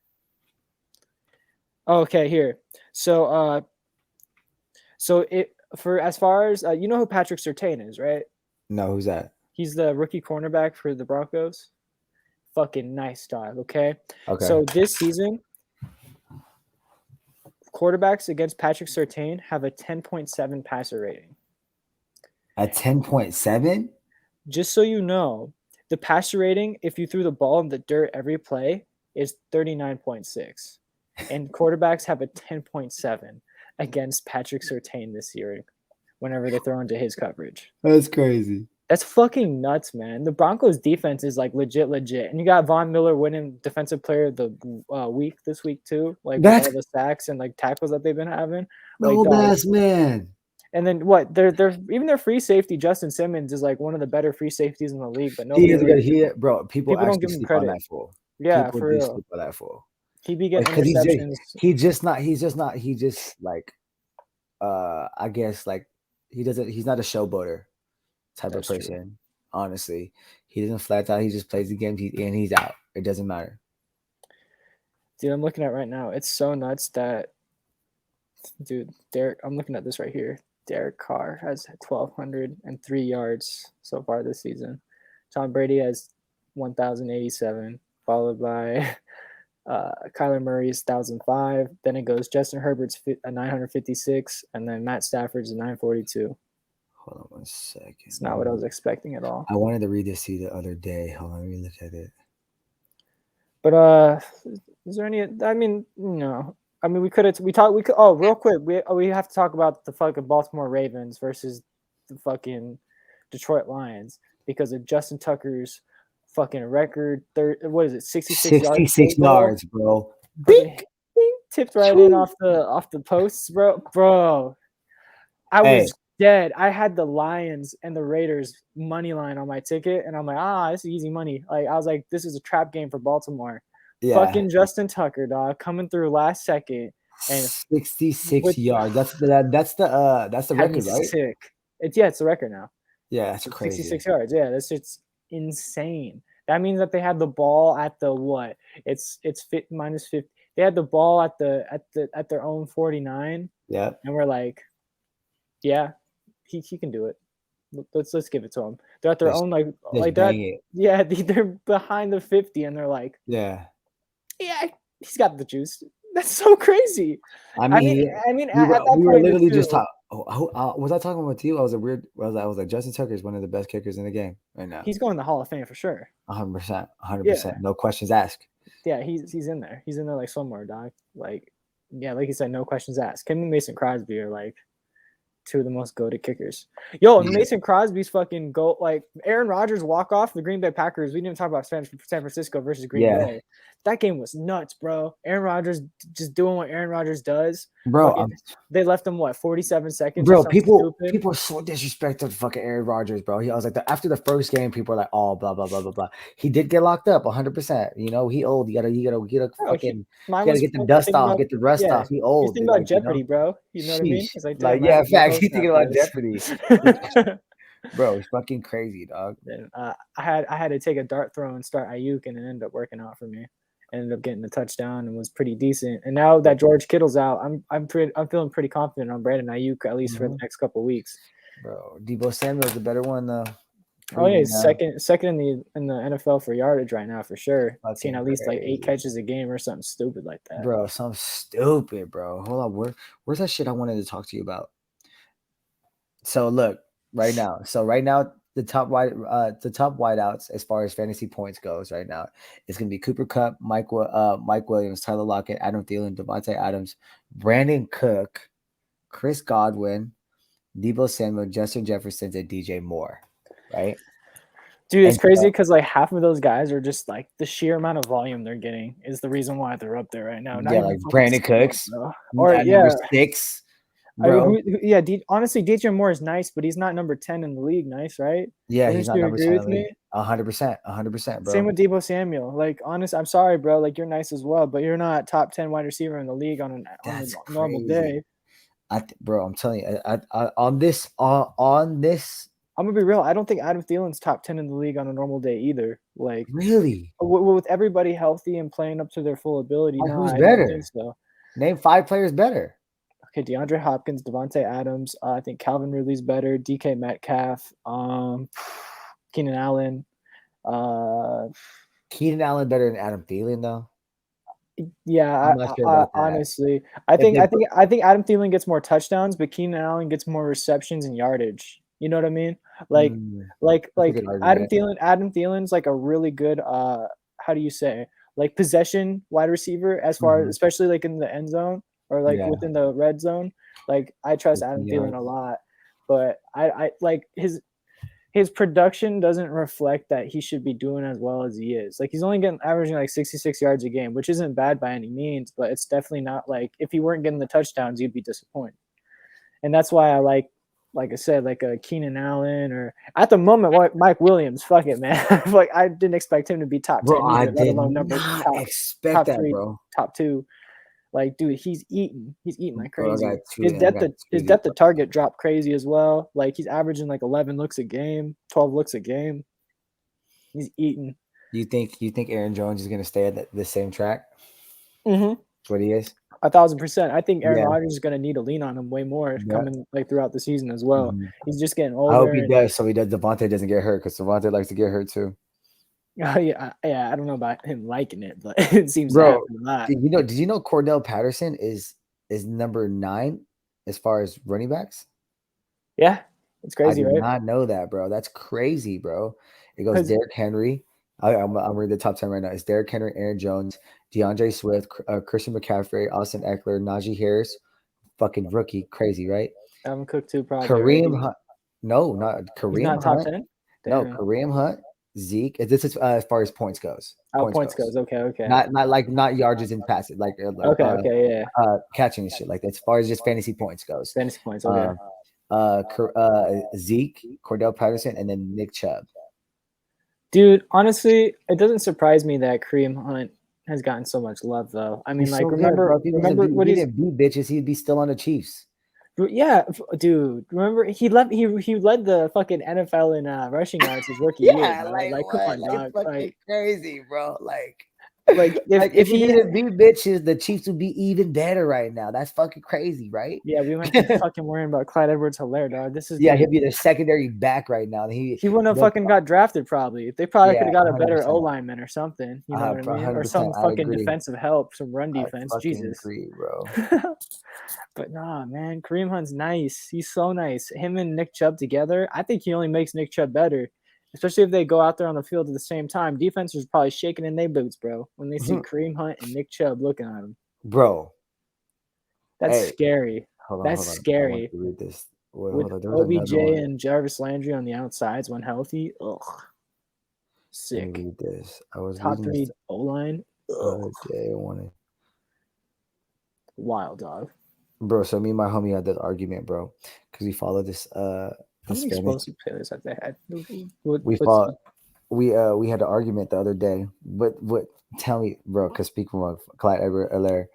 Oh, okay, here. So So as far as you know who Patrick Surtain is, right? No, who's that? He's the rookie cornerback for the Broncos. Fucking nice dog, okay? Okay. So this season, quarterbacks against Patrick Surtain have a 10.7 passer rating. At 10.7? Just so you know, the passer rating, if you threw the ball in the dirt every play, is 39.6. And quarterbacks have a 10.7 against Patrick Surtain this year whenever they throw into his coverage. That's crazy. That's fucking nuts, man. The Broncos defense is like legit. And you got Von Miller winning defensive player of the week this week too. Like with all the sacks and like tackles that they've been having. Old ass man. And then what? They're even their free safety, Justin Simmons, is like one of the better free safeties in the league. But he is good. People don't give him credit. On that fool. Yeah, people for real. Sleep on that fool. He be getting interceptions. He's just like I guess like he's not a showboater type of person. True. Honestly, he doesn't flat out. He just plays the game and he's out. It doesn't matter. Dude, I'm looking at right now. It's so nuts that, dude, I'm looking at this right here. Derek Carr has 1,203 yards so far this season. Tom Brady has 1,087, followed by Kyler Murray's 1,005. Then it goes Justin Herbert's 956, and then Matt Stafford's 942. Hold on 1 second. It's not what I was expecting at all. I wanted to read this to you the other day. Hold on, let me look at it. But is there any? I mean, no. I mean, we could. Oh, real quick. We have to talk about the fucking Baltimore Ravens versus the fucking Detroit Lions because of Justin Tucker's fucking record. What is it? 66 yards, bro. Bing, tipped right in off the posts, bro. I was dead. I had the Lions and the Raiders money line on my ticket, and I'm like, this is easy money. Like I was like, this is a trap game for Baltimore. Yeah. Fucking Justin Tucker, dog, coming through last second and 66 yards. That's the record, right? Sick. It's the record now. Yeah, that's crazy. 66 yards. Yeah, that's just insane. That means that they had the ball at the what? It's minus 50. They had the ball at their own 49. Yeah, and we're like, yeah, he can do it. Let's give it to him. They're at their own like that. Yeah, they're behind the 50, and they're like, yeah, he's got the juice. That's so crazy. I mean, we were literally just talking. Was I talking with you? I was like, Justin Tucker is one of the best kickers in the game right now. He's going to the Hall of Fame for sure. 100%. No questions asked. Yeah, he's in there. He's in there like somewhere, dog. Like, yeah, like you said, no questions asked. Him and Mason Crosby are like two of the most goated kickers. Yo, Mason Crosby's fucking goal. Like Aaron Rodgers walk off the Green Bay Packers. We didn't talk about San Francisco versus Green Bay. That game was nuts, bro. Aaron Rodgers just doing what Aaron Rodgers does. Bro, they left him 47 seconds. Bro, people are so disrespectful to fucking Aaron Rodgers, bro. I was like, after the first game, people are like, oh, blah blah blah blah blah. He did get locked up 100%. You know, he old. You gotta get the dust off, get the rust off. He old. He's thinking about Jeopardy, bro. You know what I mean? Like, yeah, facts. He's thinking about Jeopardy. Bro, it's fucking crazy, dog. And, I had to take a dart throw and start Ayuk, and it ended up working out for me. Ended up getting a touchdown and was pretty decent. And now that George Kittle's out, I'm feeling pretty confident on Brandon Ayuk at least for the next couple of weeks. Bro, Deebo Samuel's the better one though. Oh yeah, he's second in the NFL for yardage right now for sure. I've seen at least like 8 catches a game or something stupid like that. Bro, something stupid, bro. Hold on, where's that shit I wanted to talk to you about? So look, right now, the top wideouts as far as fantasy points goes right now, it's gonna be Cooper Kupp, Mike Williams, Tyler Lockett, Adam Thielen, Devontae Adams, Brandon Cook, Chris Godwin, Deebo Samuel, Justin Jefferson, and DJ Moore. Right, dude, it's crazy because like half of those guys are just like the sheer amount of volume they're getting is the reason why they're up there right now. Yeah, like Brandon Cooks, or number 6. Bro. Honestly, DJ Moore is nice, but he's not number 10 in the league. Nice, right? Yeah, he's not number 10 in the league. 100%, bro. Same with Deebo Samuel. Like, honestly, I'm sorry, bro. Like, you're nice as well, but you're not top 10 wide receiver in the league on a normal day. Bro, I'm telling you, on this, I'm gonna be real. I don't think Adam Thielen's top 10 in the league on a normal day either. Like, really, with everybody healthy and playing up to their full ability. Who's better? So. Name 5 players better. Okay, DeAndre Hopkins, Devontae Adams. I think Calvin Ridley's better. DK Metcalf. Keenan Allen. Keenan Allen better than Adam Thielen though. Yeah, I'm not sure about that. honestly, I think Adam Thielen gets more touchdowns, but Keenan Allen gets more receptions and yardage. You know what I mean? Like That's a good argument. Adam Thielen's like a really good how do you say, like, possession wide receiver as far as, especially like in the end zone or like within the red zone. Like, I trust Adam Thielen a lot, but I like his production doesn't reflect that he should be doing as well as he is. Like, he's only averaging like 66 yards a game, which isn't bad by any means, but it's definitely not like, if he weren't getting the touchdowns, you'd be disappointed. And that's why I like I said, like a Keenan Allen, or at the moment, Mike Williams. Fuck it, man. Like, I didn't expect him to be top 10, I either, let alone expect that, 3, bro. top 2. Like, dude, he's eating like crazy. Bro, His depth of target dropped crazy as well. Like, he's averaging like 11 looks a game, 12 looks a game. He's eating. You think Aaron Jones is gonna stay at the same track? Mm-hmm. What he is? 1,000%. I think Aaron Rodgers is gonna need to lean on him way more coming like throughout the season as well. He's just getting older. I hope he does. So Devontae doesn't get hurt, because Devontae likes to get hurt too. Yeah. I don't know about him liking it, but it seems to happen a lot. Did you know Cordell Patterson is number 9 as far as running backs? Yeah, it's crazy, I did right? not know that, bro. That's crazy, bro. It goes Derrick Henry. I'm reading the top 10 right now. It's Derrick Henry, Aaron Jones, DeAndre Swift, Christian McCaffrey, Austin Eckler, Najee Harris, fucking rookie, crazy, right? Dalvin Cook too, probably. Kareem Hunt. No, not Kareem. He's not top 10. No, Kareem Hunt. Zeke. This is as far as points goes. Points goes. Okay. Not yardages and passes. Catching and shit. Like, as far as just fantasy points goes. Fantasy points. Okay. Zeke, Cordell Patterson, and then Nick Chubb. Dude, honestly, it doesn't surprise me that Kareem Hunt has gotten so much love, though. I mean, remember what he didn't beat bitches, he'd be still on the Chiefs. Yeah, dude. Remember, he led the fucking NFL in rushing yards his rookie year. Bro. Like, come on, dog. Fucking crazy, bro. If he didn't beat bitches, the Chiefs would be even better right now. That's fucking crazy, right? Yeah, we went to fucking worrying about Clyde Edwards-Helaire, dog. He'd be the secondary back right now. He wouldn't have fucking got drafted, probably. They probably could have got a better O lineman or something. You know what I mean? Or some fucking defensive help, some run defense. Jesus, agree, bro. But nah, man, Kareem Hunt's nice. He's so nice. Him and Nick Chubb together, I think he only makes Nick Chubb better. Especially if they go out there on the field at the same time. Defense is probably shaking in their boots, bro, when they see Kareem Hunt and Nick Chubb looking at him. Bro. That's scary. That's scary. I read this. With OBJ and Jarvis Landry on the outsides when healthy. Ugh. Sick. Read this. I was top 3 O-line. Wild, dog. Bro, so me and my homie had that argument, bro, because we follow this how many explosive players have they had? We had an argument the other day. What tell me, bro, because speaking of Clyde Edwards-Helaire,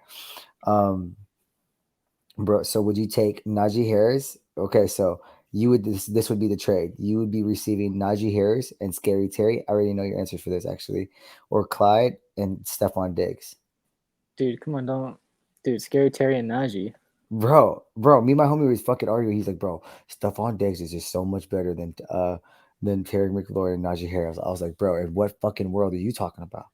bro, so would you take Najee Harris? Okay, so you would this would be the trade. You would be receiving Najee Harris and Scary Terry. I already know your answer for this, actually. Or Clyde and Stephon Diggs. Dude, come on, Scary Terry and Najee. Bro, me and my homie was fucking arguing. He's like, bro, Stephon Diggs is just so much better than Terry McLaurin and Najee Harris. I was like, bro, in what fucking world are you talking about?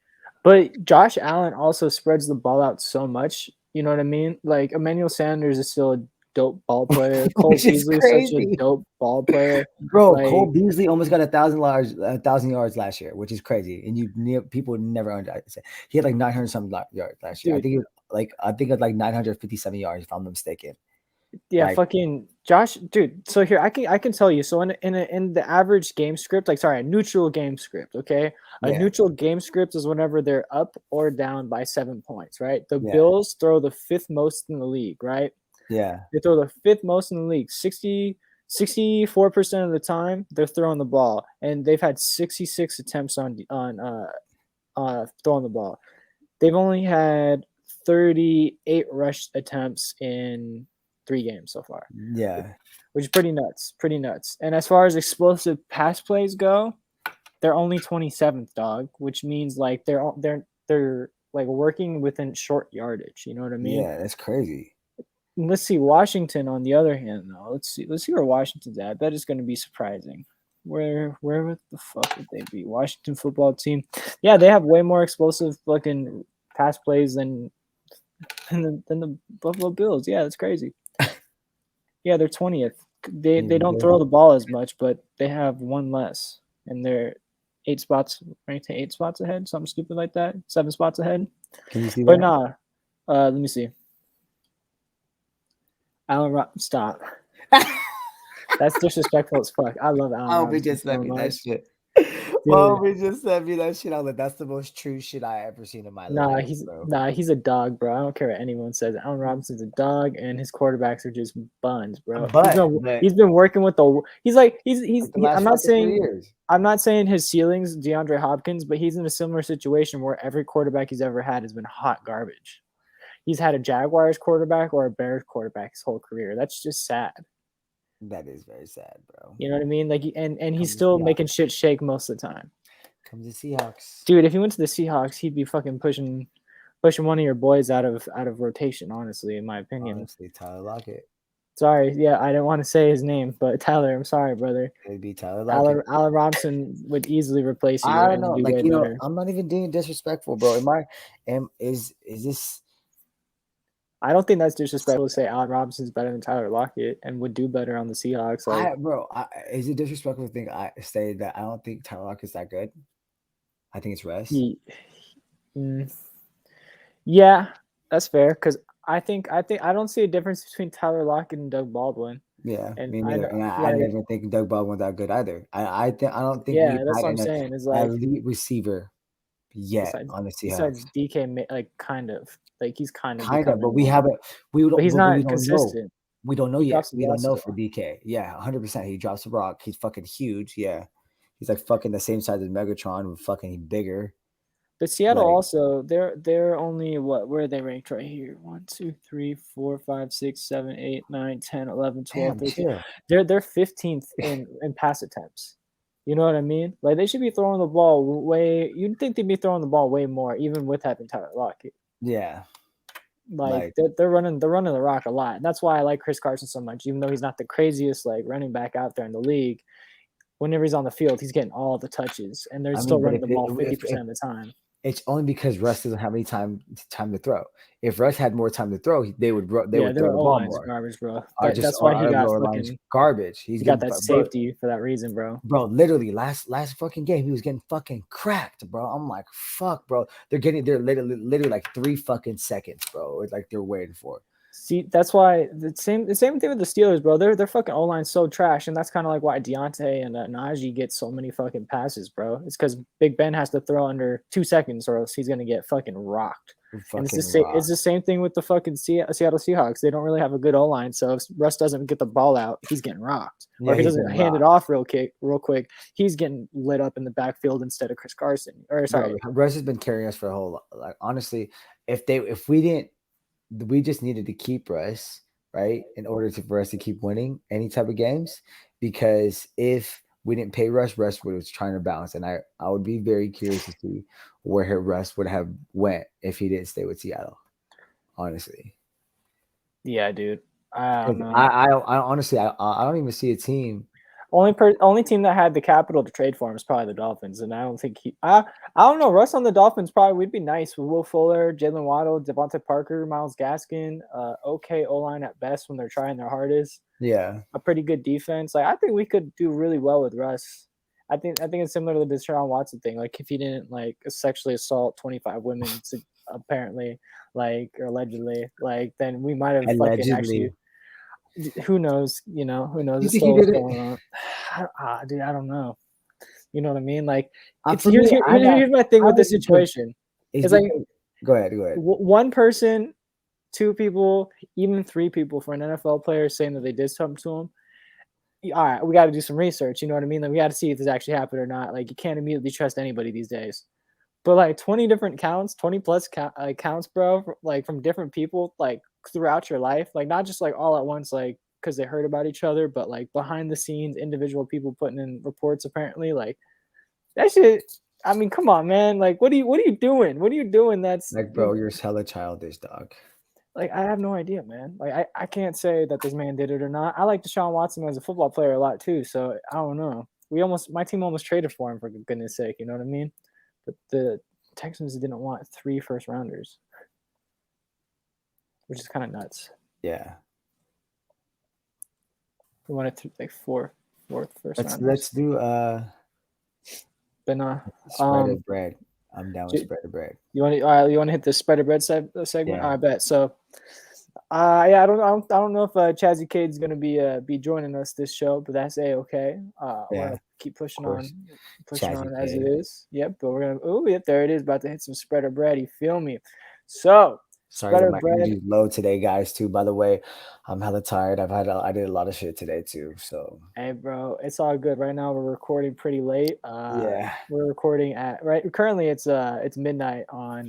But Josh Allen also spreads the ball out so much. You know what I mean? Like, Emmanuel Sanders is still a dope ball player. Cole Beasley is such a dope ball player. Bro, Cole Beasley almost got 1,000 yards last year, which is crazy. And people would never understand. He had like 900 something yards last year. Dude. I think it was like 957 yards, if I'm not mistaken. Yeah, fucking Josh, dude. So here I can tell you. So in the average game script, a neutral game script. Okay, a neutral game script is whenever they're up or down by 7 points, right? The Bills throw the 5th most in the league, right? Yeah, they throw the 5th most in the league. 64% of the time they're throwing the ball, and they've had 66 attempts on throwing the ball. They've only had 38 rush attempts in 3 games so far. Yeah, which is pretty nuts. And as far as explosive pass plays go, they're only 27th, dog, which means like they're like working within short yardage. You know what I mean? Yeah, that's crazy. let's see. Washington, on the other hand, though, let's see where Washington's at. That is going to be surprising. Where the fuck would they be? Washington football team. Yeah, they have way more explosive fucking pass plays than the Buffalo Bills. Yeah, that's crazy. Yeah, they're 20th. They don't throw the ball as much, but they have one less, and they're 8 spots ranked 8 spots ahead, something stupid like that. 7 spots ahead. Can you see But that? nah, let me see. Stop. That's disrespectful as fuck. I love Allen Robinson. Just sent me that shit. Just sent me that shit. I was like, that's the most true shit I ever seen in my life. He's a dog, bro. I don't care what anyone says. Allen Robinson's a dog, and his quarterbacks are just buns, bro. He's been working with the. He's like I'm not saying his ceiling's DeAndre Hopkins, but he's in a similar situation where every quarterback he's ever had has been hot garbage. He's had a Jaguars quarterback or a Bears quarterback his whole career. That's just sad. That is very sad, bro. You know what I mean? Like, and he's still making shit shake most of the time. Come to Seahawks, dude. If he went to the Seahawks, he'd be fucking pushing one of your boys out of rotation. Honestly, in my opinion. Honestly, Tyler Lockett. Sorry, yeah, I didn't want to say his name, but Tyler, I'm sorry, brother. It'd be Tyler Lockett. Allen Robinson would easily replace you. I don't know, like I'm not even being disrespectful, bro. Is this? I don't think that's disrespectful to say Allen Robinson's better than Tyler Lockett and would do better on the Seahawks. Is it disrespectful to think I say that I don't think Tyler Lockett's that good? I think it's Russ. Yeah, that's fair. Because I don't see a difference between Tyler Lockett and Doug Baldwin. Yeah, me neither. And I didn't think Doug Baldwin that good either. I don't think. Yeah, that's what I'm saying. Is like elite receiver yet on the Seahawks. Besides DK, like kind of. Like he's kind of, but we haven't. But he's not consistent. We don't know yet. We don't know for DK. Yeah, 100%. He drops a rock. He's fucking huge. Yeah, he's like fucking the same size as Megatron, but fucking bigger. But Seattle also, they're only what? Where are they ranked right here? 1, 2, 3, 4, 5, 6, 7, 8, 9, 10, 11, 12, 13. They're 15th in pass attempts. You know what I mean? Like they should be throwing the ball way. You'd think they'd be throwing the ball way more, even with having Tyler Lockett. Yeah. Like they're running the rock a lot. And that's why I like Chris Carson so much, even though he's not the craziest like running back out there in the league. Whenever he's on the field, he's getting all the touches, and they're still running the ball 50% of the time. It's only because Russ doesn't have any time to throw. If Russ had more time to throw, they would throw the ball more. Garbage, bro. That's why he got fucking garbage. He got that safety for that reason, bro. Bro, literally last fucking game, he was getting fucking cracked, bro. I'm like, fuck, bro. They're literally like 3 fucking seconds, bro. It's like they're waiting for it. See, that's why the same thing with the Steelers, bro. Their fucking O-line's so trash, and that's kind of like why Deontay and Najee get so many fucking passes, bro. It's because Big Ben has to throw under 2 seconds, or else he's gonna get fucking rocked. And it's the same thing with the fucking Seattle Seahawks. They don't really have a good O-line, so if Russ doesn't get the ball out, he's getting rocked. Or if he doesn't hand it off real quick, he's getting lit up in the backfield instead of Chris Carson. Russ has been carrying us for a whole. Like honestly, if we didn't. We just needed to keep Russ, right, in order for us to keep winning any type of games. Because if we didn't pay Russ was trying to bounce, and I would be very curious to see where Russ would have went if he didn't stay with Seattle. Honestly, yeah, dude. I don't know. I honestly I don't even see a team. Only team that had the capital to trade for him is probably the Dolphins, and I don't think I don't know. Russ on the Dolphins probably would be nice with Will Fuller, Jalen Waddle, Devontae Parker, Myles Gaskin. Okay O-line at best when they're trying their hardest. Yeah, a pretty good defense. Like I think we could do really well with Russ. I think it's similar to the Deshaun Watson thing. Like if he didn't like sexually assault 25 women, apparently, like or allegedly, like then we might have fucking actually. Who knows? You know, who knows? You think he did it? Dude, I don't know. You know what I mean? Like, here's my thing with this situation. It's like, go ahead. One person, 2 people, even 3 people for an NFL player saying that they did something to him. All right, we got to do some research. You know what I mean? Like, we got to see if this actually happened or not. Like, you can't immediately trust anybody these days. But like 20 different counts, 20 plus counts, bro, like from different people, like throughout your life, like not just like all at once, like because they heard about each other, but like behind the scenes, individual people putting in reports. Apparently, like that shit. I mean, come on, man. Like, what are you doing? What are you doing? That's like, bro, you're hella childish, dog. Like, I have no idea, man. Like, I can't say that this man did it or not. I like Deshaun Watson as a football player a lot too, so I don't know. My team almost traded for him, for goodness sake, you know what I mean? But the Texans didn't want 3 first rounders, which is kind of nuts. Yeah. We wanted like fourth first rounders. Let's do But nah. spread of bread. I'm down with spread of bread. You want to hit the spread of bread segment? Yeah. I bet. So, yeah, I don't know if Chazzy Cade's gonna be joining us this show, but that's okay. I want to keep pushing on as it is. Yep, but we're gonna. Oh, yep, there it is. About to hit some spread of bread. You feel me? So. Sorry that my energy's low today, guys, too. By the way, I'm hella tired. I did a lot of shit today, too. So hey, bro, it's all good. Right now, we're recording pretty late. Yeah. We're recording at currently it's midnight on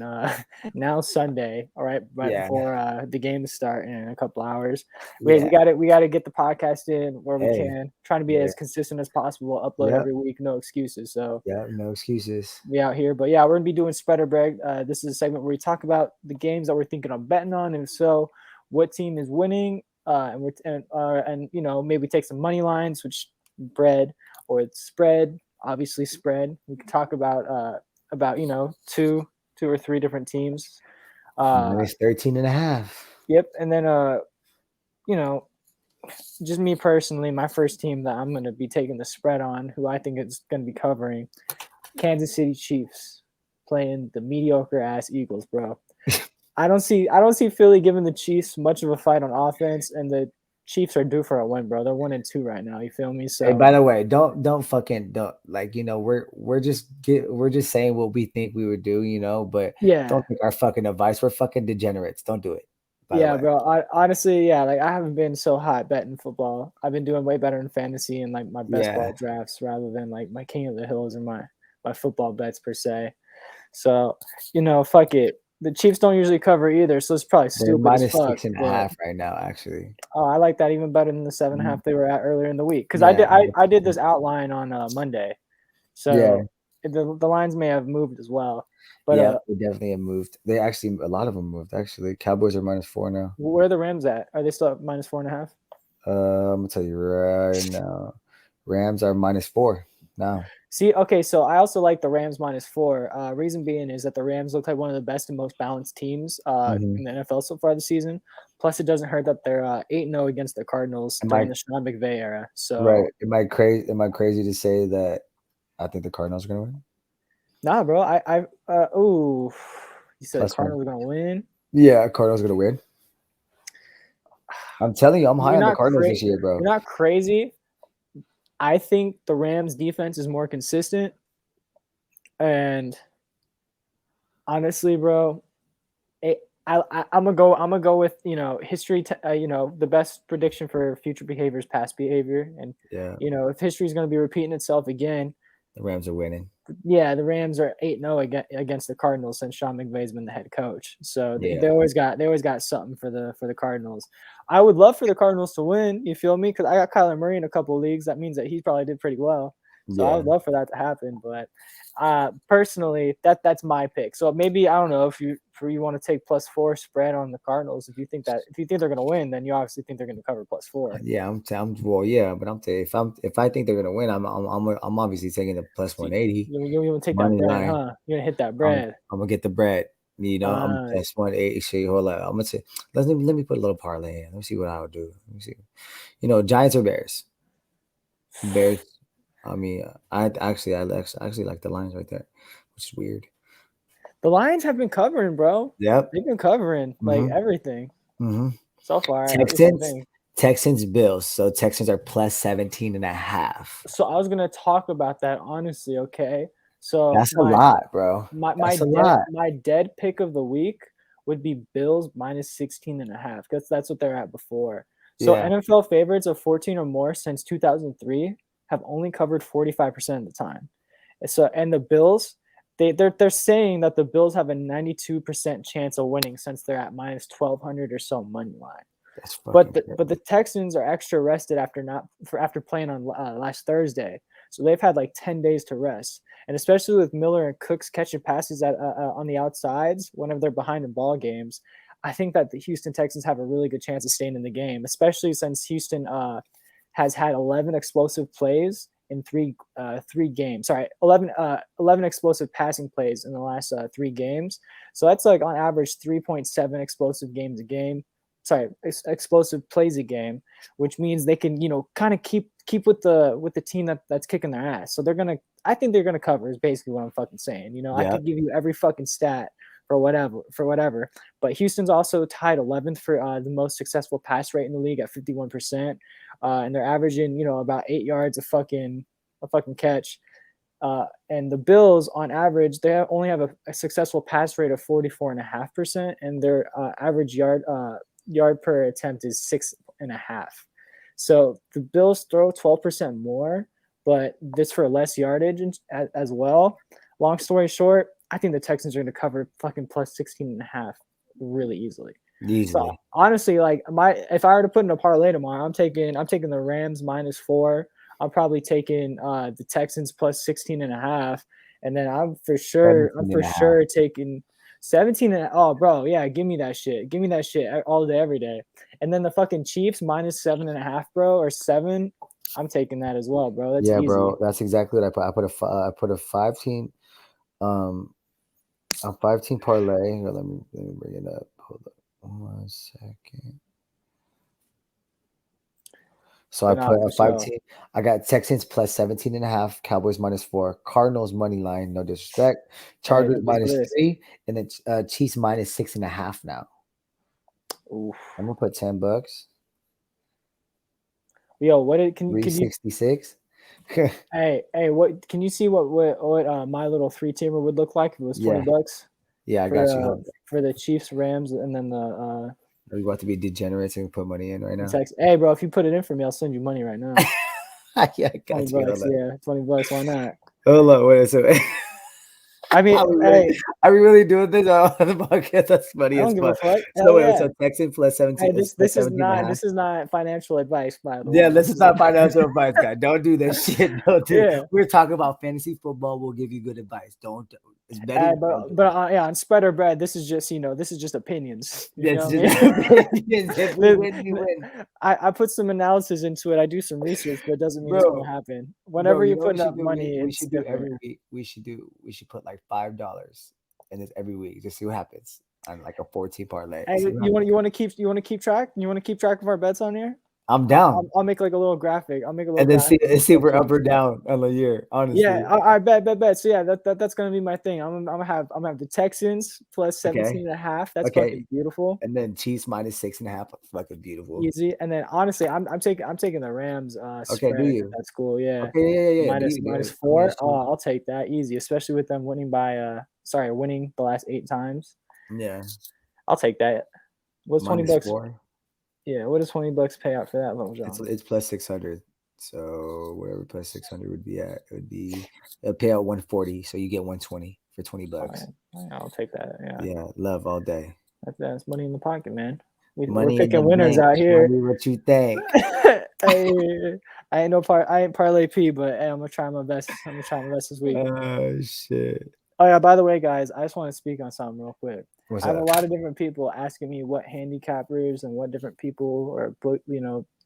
now Sunday. All right, before the games start in a couple hours. We got to get the podcast in where we can. Trying to be as consistent as possible. Upload every week, no excuses. So no excuses. We out here, but yeah, we're gonna be doing spread or bread. This is a segment where we talk about the games that we're thinking of betting on, and if so, what team is winning, and you know, maybe take some money lines, which bread or it's spread, obviously spread. We can talk about you know, two or three different teams. Minus 13.5. Yep, and then you know, just me personally, my first team that I'm gonna be taking the spread on, who I think is gonna be covering, Kansas City Chiefs playing the mediocre ass Eagles, bro. I don't see Philly giving the Chiefs much of a fight on offense, and the Chiefs are due for a win, bro. They're 1-2 right now. You feel me? So hey, by the way, don't like, you know, we're just saying what we think we would do, you know, but don't take our fucking advice. We're fucking degenerates. Don't do it. Yeah, bro. I honestly, like, I haven't been so hot betting football. I've been doing way better in fantasy and like my best ball drafts rather than like my King of the Hills and my football bets per se. So, you know, fuck it. The Chiefs don't usually cover either, so it's probably stupid. Minus 6.5 right now, actually. Oh, I like that even better than the 7.5 they were at earlier in the week. Because I did this outline on Monday, so the lines may have moved as well. But they definitely have moved. They actually, a lot of them moved. Actually, Cowboys are -4 now. Where are the Rams at? Are they still at -4.5? I'm gonna tell you right now. Rams are -4 now. See, okay, so I also like the Rams -4. Reason being is that the Rams look like one of the best and most balanced teams in the NFL so far this season. Plus, it doesn't hurt that they're 8-0 against the Cardinals during the Sean McVay era. So, right, am I crazy to say that I think the Cardinals are gonna win? Nah, bro. You said the Cardinals are gonna win? Yeah, Cardinals are gonna win. I'm telling you, I'm high on the Cardinals this year, bro. You're not crazy. I think the Rams defense is more consistent, and honestly, bro, I'm gonna go with, you know, history. You know, the best prediction for future behavior is past behavior, and you know, if history is gonna be repeating itself again, the Rams are winning. Yeah, the Rams are 8-0 against the Cardinals since Sean McVay's been the head coach. So they always got something for the Cardinals. I would love for the Cardinals to win. You feel me? Because I got Kyler Murray in a couple of leagues. That means that he probably did pretty well. So I would love for that to happen. But personally, that's my pick. So maybe, I don't know, if you want to take +4 spread on the Cardinals. If you think they're gonna win, then you obviously think they're gonna cover +4. Yeah, but I'm telling if I think they're gonna win, I'm obviously taking the +180. You want to take that bread, huh? You're gonna hit that bread. I'm gonna get the bread. You know, I'm +180. So hold on, I'm gonna say, let me put a little parlay in. Let me see what I would do. Let me see. You know, Giants or Bears? Bears. I mean, I actually like the Lions right there, which is weird. The Lions have been covering, bro. Yep, they've been covering like everything so far. Texans, Bills. So Texans are +17.5. So I was gonna talk about that honestly. Okay, so that's a lot, bro. My dead pick of the week would be Bills -16.5 because that's what they're at before. So NFL favorites of 14 or more since 2003 have only covered 45% of the time. So, and the Bills, they're saying that the Bills have a 92% chance of winning since they're at -1200 or so money line. But the Texans are extra rested after playing on last Thursday, so they've had like 10 days to rest. And especially with Miller and Cooks catching passes on the outsides whenever they're behind in ball games, I think that the Houston Texans have a really good chance of staying in the game, especially since Houston has had 11 explosive plays in three games. Sorry, 11 explosive passing plays in the last 3 games. So that's like on average 3.7 explosive games a game. Sorry, explosive plays a game, which means they can, kind of keep with the team that's kicking their ass. So I think they're gonna cover is basically what I'm fucking saying. I could give you every fucking stat for whatever. But Houston's also tied 11th for the most successful pass rate in the league at 51%, and they're averaging about 8 yards a fucking catch. And the Bills, on average, they only have a successful pass rate of 44.5%, and their average yard per attempt is 6.5. So the Bills throw 12% more, but this for less yardage as well. Long story short, I think the Texans are going to cover fucking plus 16.5 really easily. So honestly, like if I were to put in a parlay tomorrow, I'm taking the Rams -4. I'm probably taking the Texans plus 16.5, and then I'm for sure taking 17. Oh, bro, yeah, give me that shit all day, every day. And then the fucking Chiefs -7.5, bro, or 7. I'm taking that as well, bro. That's easy. Bro. That's exactly what I put. I put a 5-team, a 5-team parlay. Here, let me bring it up. Hold on 1 second. So I put a 5-team. I got Texans plus 17.5, Cowboys -4, Cardinals money line, no disrespect, Chargers -3, and then Chiefs -6.5 now. Oof. I'm gonna put $10. Yo, what can you 366? Hey, what can you see what my little 3-teamer would look like if it was $20? Yeah, I got you. For the Chiefs, Rams, and then the Are you about to be degenerates and put money in right now? Hey, bro, if you put it in for me, I'll send you money right now. Yeah, I got $20, yeah, $20. Why not? Hold on, wait a second. I mean, are we really doing this on the podcast? That's funny as fuck. So Texans plus 17. Hey, this is not financial advice, by the way. Yeah, this is not financial advice, guys. Don't do that shit. Don't do it. We're talking about fantasy football. We'll give you good advice. Don't. It's better. But on spreader bread, this is just opinions. Opinions. If we win, we win. I put some analysis into it. I do some research, but it doesn't mean it's going to happen. Whenever you're putting up money, we should do every week. We should put like $5 in this every week. Just see what happens on like a 14 parlay. Hey, you want to keep track? You want to keep track of our bets on here? I'm down. I'll make like a little graphic. And then see if we're up or down on the year. Honestly, yeah, I bet. So yeah, that's gonna be my thing. I'm gonna have the Texans plus 17.5. That's fucking beautiful. And then Chiefs -6.5. Fucking beautiful. Easy. And then honestly, I'm taking the Rams. Okay, do you? That's cool. Yeah. Okay, yeah. -4. Oh, I'll take that easy, especially with them winning winning the last 8 times. Yeah, I'll take that. What's $20? -4. Yeah, what does $20 pay out for that, Little John? It's plus 600. So whatever plus 600 would be at, it'll pay out 140. So you get 120 for $20. Right. I'll take that. Yeah, love all day. That's money in the pocket, man. We're picking winners out here. What you think? I ain't parlay P, but hey, I'm gonna try my best. This week. Oh shit. Oh yeah, by the way, guys, I just want to speak on something real quick. What's I have up? a lot of different people asking me what handicappers and what different people or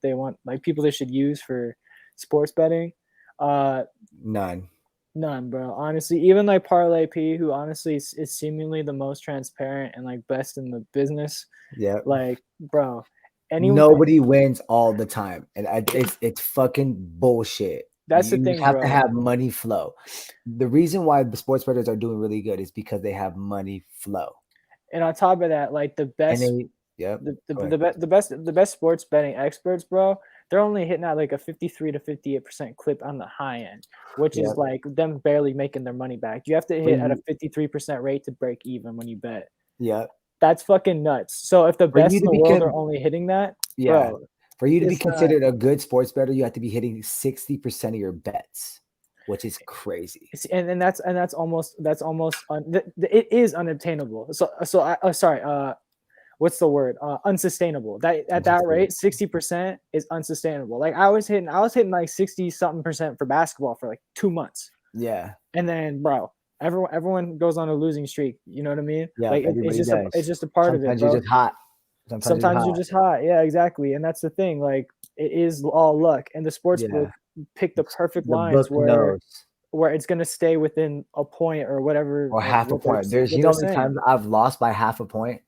they want, like, people they should use for sports betting. None, bro. Honestly, even like Parlay P, who honestly is seemingly the most transparent and like best in the business. Yeah. Like, bro, nobody wins all the time, and it's fucking bullshit. That's the thing. You have bro. to have money flow. The reason why the sports bettors are doing really good is because they have money flow. And on top of that, like the best, the best sports betting experts, bro, they're only hitting at like a 53 to 58% clip on the high end, which is like them barely making their money back. You have to hit at a 53% rate to break even when you bet. Yeah, that's fucking nuts. So if the best in the world are only hitting that, bro, for you to be considered a good sports bettor, you have to be hitting 60% of your bets, which is crazy. And that's almost it is unobtainable. What's the word? Unsustainable. That at that rate, 60% is unsustainable. Like I was hitting like 60-something% for basketball for like 2 months. Yeah. And then, bro, Everyone goes on a losing streak. You know what I mean? Yeah, Like everybody does. it's just a part of it, Sometimes bro. you're just hot. Sometimes you're just hot. Yeah, exactly. And that's the thing. Like it is all luck. And the sports book picked the perfect The lines book knows. where it's gonna stay within a point or whatever. Or half a point. There's how many times I've lost by half a point?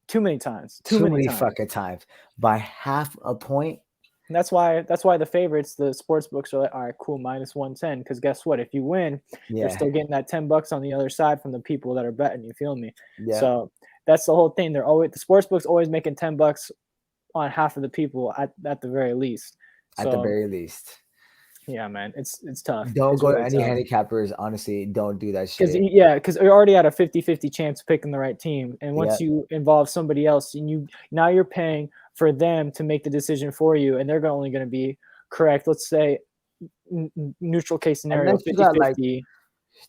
Too many times. Too many fucking times. By half a point. And that's why the favorites, the sports books are like, all right, cool, -110. Because guess what? If you win, you're still getting that $10 on the other side from the people that are betting. You feel me? Yeah. So that's the whole thing. The sports books always making $10 on half of the people at the very least. At the very least. Yeah, man, it's tough. Don't it's go really to any handicappers. Honestly, don't do that shit. Because you're already at a 50-50 chance of picking the right team, and once you involve somebody else, and now you're paying for them to make the decision for you, and they're only going to be correct. Let's say neutral case scenario, 50-50.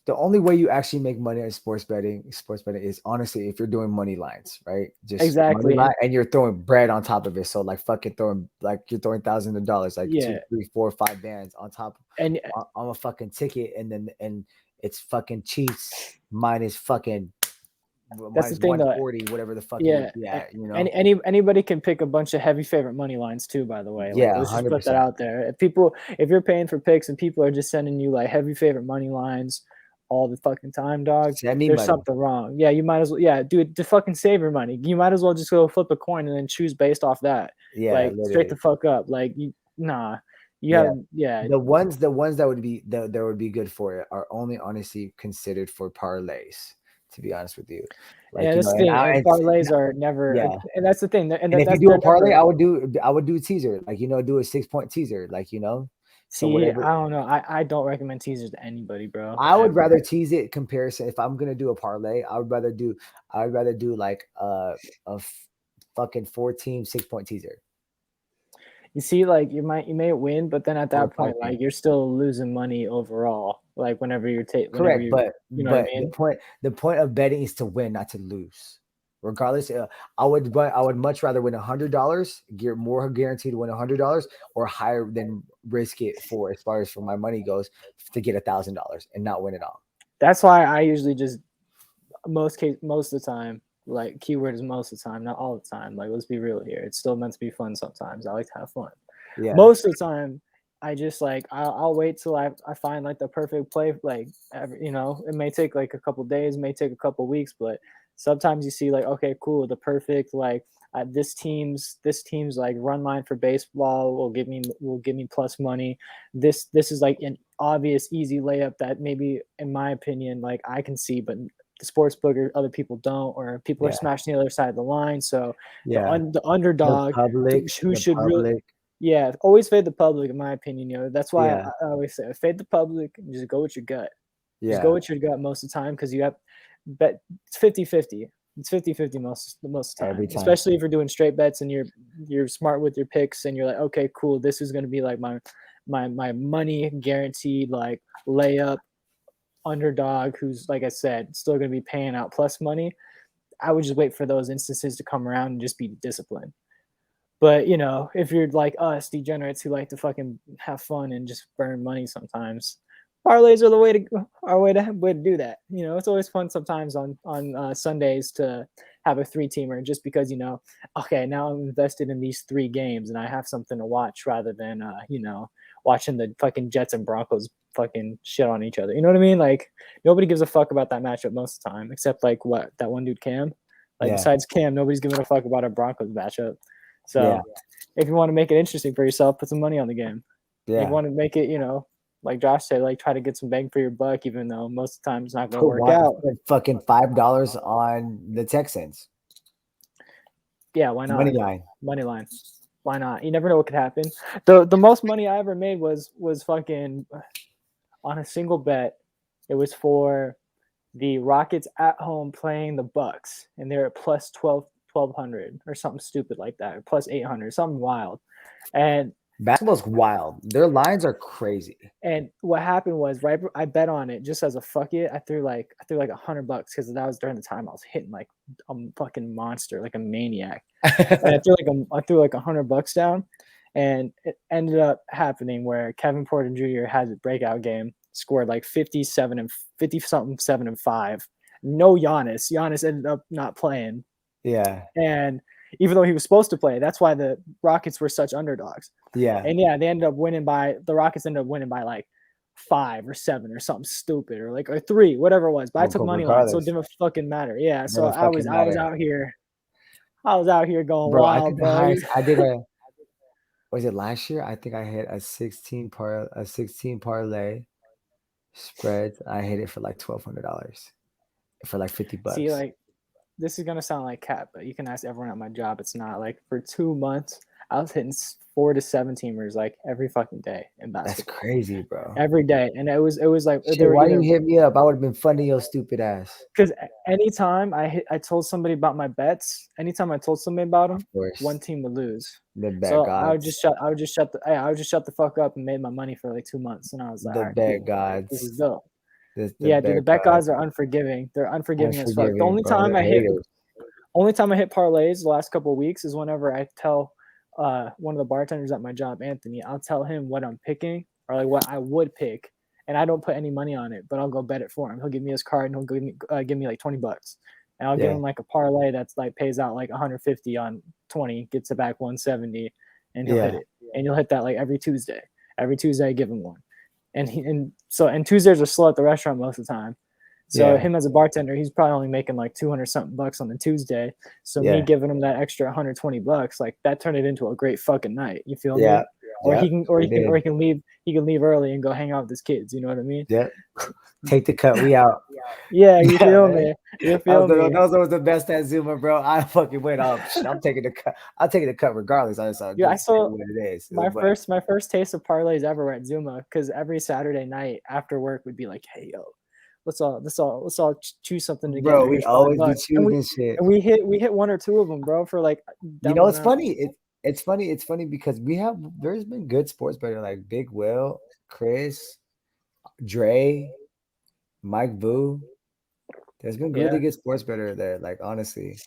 The only way you actually make money at sports betting is honestly if you're doing money lines, right? Just exactly, and you're throwing bread on top of it. So like fucking throwing you're throwing thousands of dollars, like 2, 3, 4, 5 bands on top on a fucking ticket, and it's fucking Chiefs minus fucking. That's the thing, 140, whatever the fuck. You know. Anybody can pick a bunch of heavy favorite money lines too. By the way, let's just 100%. Put that out there. If you're paying for picks and people are just sending you like heavy favorite money lines all the fucking time, dog, there's something wrong. Yeah, you might as well. Yeah, dude, to fucking save your money, you might as well just go flip a coin and then choose based off that. Yeah, like literally. Straight the fuck up. Like the ones that would be good for it are only honestly considered for parlays. To be honest with you, that's the thing. Parlays are never, and that's the thing. And if you do a parlay, I would do a teaser, do a 6-point teaser, See, whatever. I don't know. I don't recommend teasers to anybody, bro. I would rather tease it comparison. If I'm gonna do a parlay, I would rather do like a fucking 4-team 6-point teaser. You see, like you may win, but then at that point, like you're still losing money overall. Like whenever you're taking, correct, but you know what I mean? the point of betting is to win, not to lose. Regardless, I would much rather win $100, more guaranteed to win $100, or higher than risk it for as far as for my money goes to get $1,000 and not win it all. That's why I usually just most of the time. Like keyword is most of the time, not all the time. Like let's be real here. It's still meant to be fun sometimes. I like to have fun. Yeah. Most of the time, I just like I'll wait till I find like the perfect play. Like it may take like a couple days, may take a couple weeks, but sometimes you see like okay, cool, the perfect like this team's like run line for baseball will give me plus money. This is like an obvious easy layup that maybe in my opinion like I can see, but the sports book or other people don't, or people are smashing the other side of the line. So the underdog always fade the public, in my opinion. That's why I always say fade the public and just go with your gut. Just go with your gut most of the time, because you have bet it's 50-50. It's 50-50 most of the time. Every time. Especially if you're doing straight bets and you're smart with your picks and you're like, okay, cool, this is going to be like my money guaranteed like layup underdog who's, like I said, still going to be paying out plus money. I would just wait for those instances to come around and just be disciplined. But if you're like us degenerates who like to fucking have fun and just burn money sometimes, parlays are the way to do that. It's always fun sometimes on Sundays to have a 3-teamer, just because okay, now I'm invested in these 3 games and I have something to watch rather than watching the fucking Jets and Broncos fucking shit on each other. You know what I mean? Like nobody gives a fuck about that matchup most of the time, except like that one dude Cam. Besides Cam, nobody's giving a fuck about a Broncos matchup. So if you want to make it interesting for yourself, put some money on the game. Yeah. If you want to make it, like Josh said, like try to get some bang for your buck, even though most of the time it's not going to work out. Fucking $5 on the Texans. Yeah, why not? Money line. Why not? You never know what could happen. The most money I ever made was fucking on a single bet. It was for the Rockets at home playing the Bucks, and they're at plus 1,200 or something stupid like that, or plus 800, something wild. And basketball's wild. Their lines are crazy. And what happened was, right, I bet on it just as a fuck it. I threw like $100 because that was during the time I was hitting like a fucking monster, like a maniac. And I threw like $100 down, and it ended up happening where Kevin Porter Jr. has a breakout game, scored like 57 and 50 something, 7-5. No Giannis. Giannis ended up not playing. Yeah. And even though he was supposed to play, that's why the Rockets were such underdogs. Yeah. And yeah, the Rockets ended up winning by like 5 or 7 or something stupid or 3, whatever it was. But I took money line, so it didn't fucking matter. Yeah. So I was out here going bro, wild, I think the highest I did was it last year? I think I hit a 16 parlay spread. I hit it for like $1,200 for like $50. See, like, this is gonna sound like cap, but you can ask everyone at my job. It's not like for 2 months I was hitting 4 to 7 teamers like every fucking day in basketball. That's crazy, bro. Every day, and it was like Shit, why you hit me up? I would have been funding your stupid ass. Because anytime I told somebody about my bets, anytime I told somebody about them, one team would lose. So I would just shut the fuck up and made my money for like 2 months, and I was like, the bet gods. This is dope. Dude, the bet gods are unforgiving. They're unforgiving as fuck. The only time I hit parlays the last couple of weeks is whenever I tell one of the bartenders at my job, Anthony, I'll tell him what I'm picking or like what I would pick, and I don't put any money on it, but I'll go bet it for him. He'll give me his card and he'll give me like $20, and I'll give him like a parlay that's like pays out like 150 on 20, gets it back 170, and he'll hit it. And you'll hit that like every Tuesday. Every Tuesday I give him one. And Tuesdays are slow at the restaurant most of the time. So him as a bartender, he's probably only making like 200 something bucks on the Tuesday. So me giving him that extra $120, like that turned it into a great fucking night. You feel me? Or he can leave early and go hang out with his kids. You know what I mean? Yeah. Take the cut. We out. Yeah, you feel me? You feel me? Those were the best at Zuma, bro. I fucking went up. I'm taking the cut. I'm taking the cut regardless. I saw what it is. My first taste of parlays ever were at Zuma, because every Saturday night after work would be like, hey yo, let's all choose something together. Bro, we always be choosing shit. And we hit 1 or 2 of them, bro, for like. It's funny. It's funny because there's been good sports better like Big Will, Chris, Dre, Mike Vu. There's been really good sports better there. Like honestly,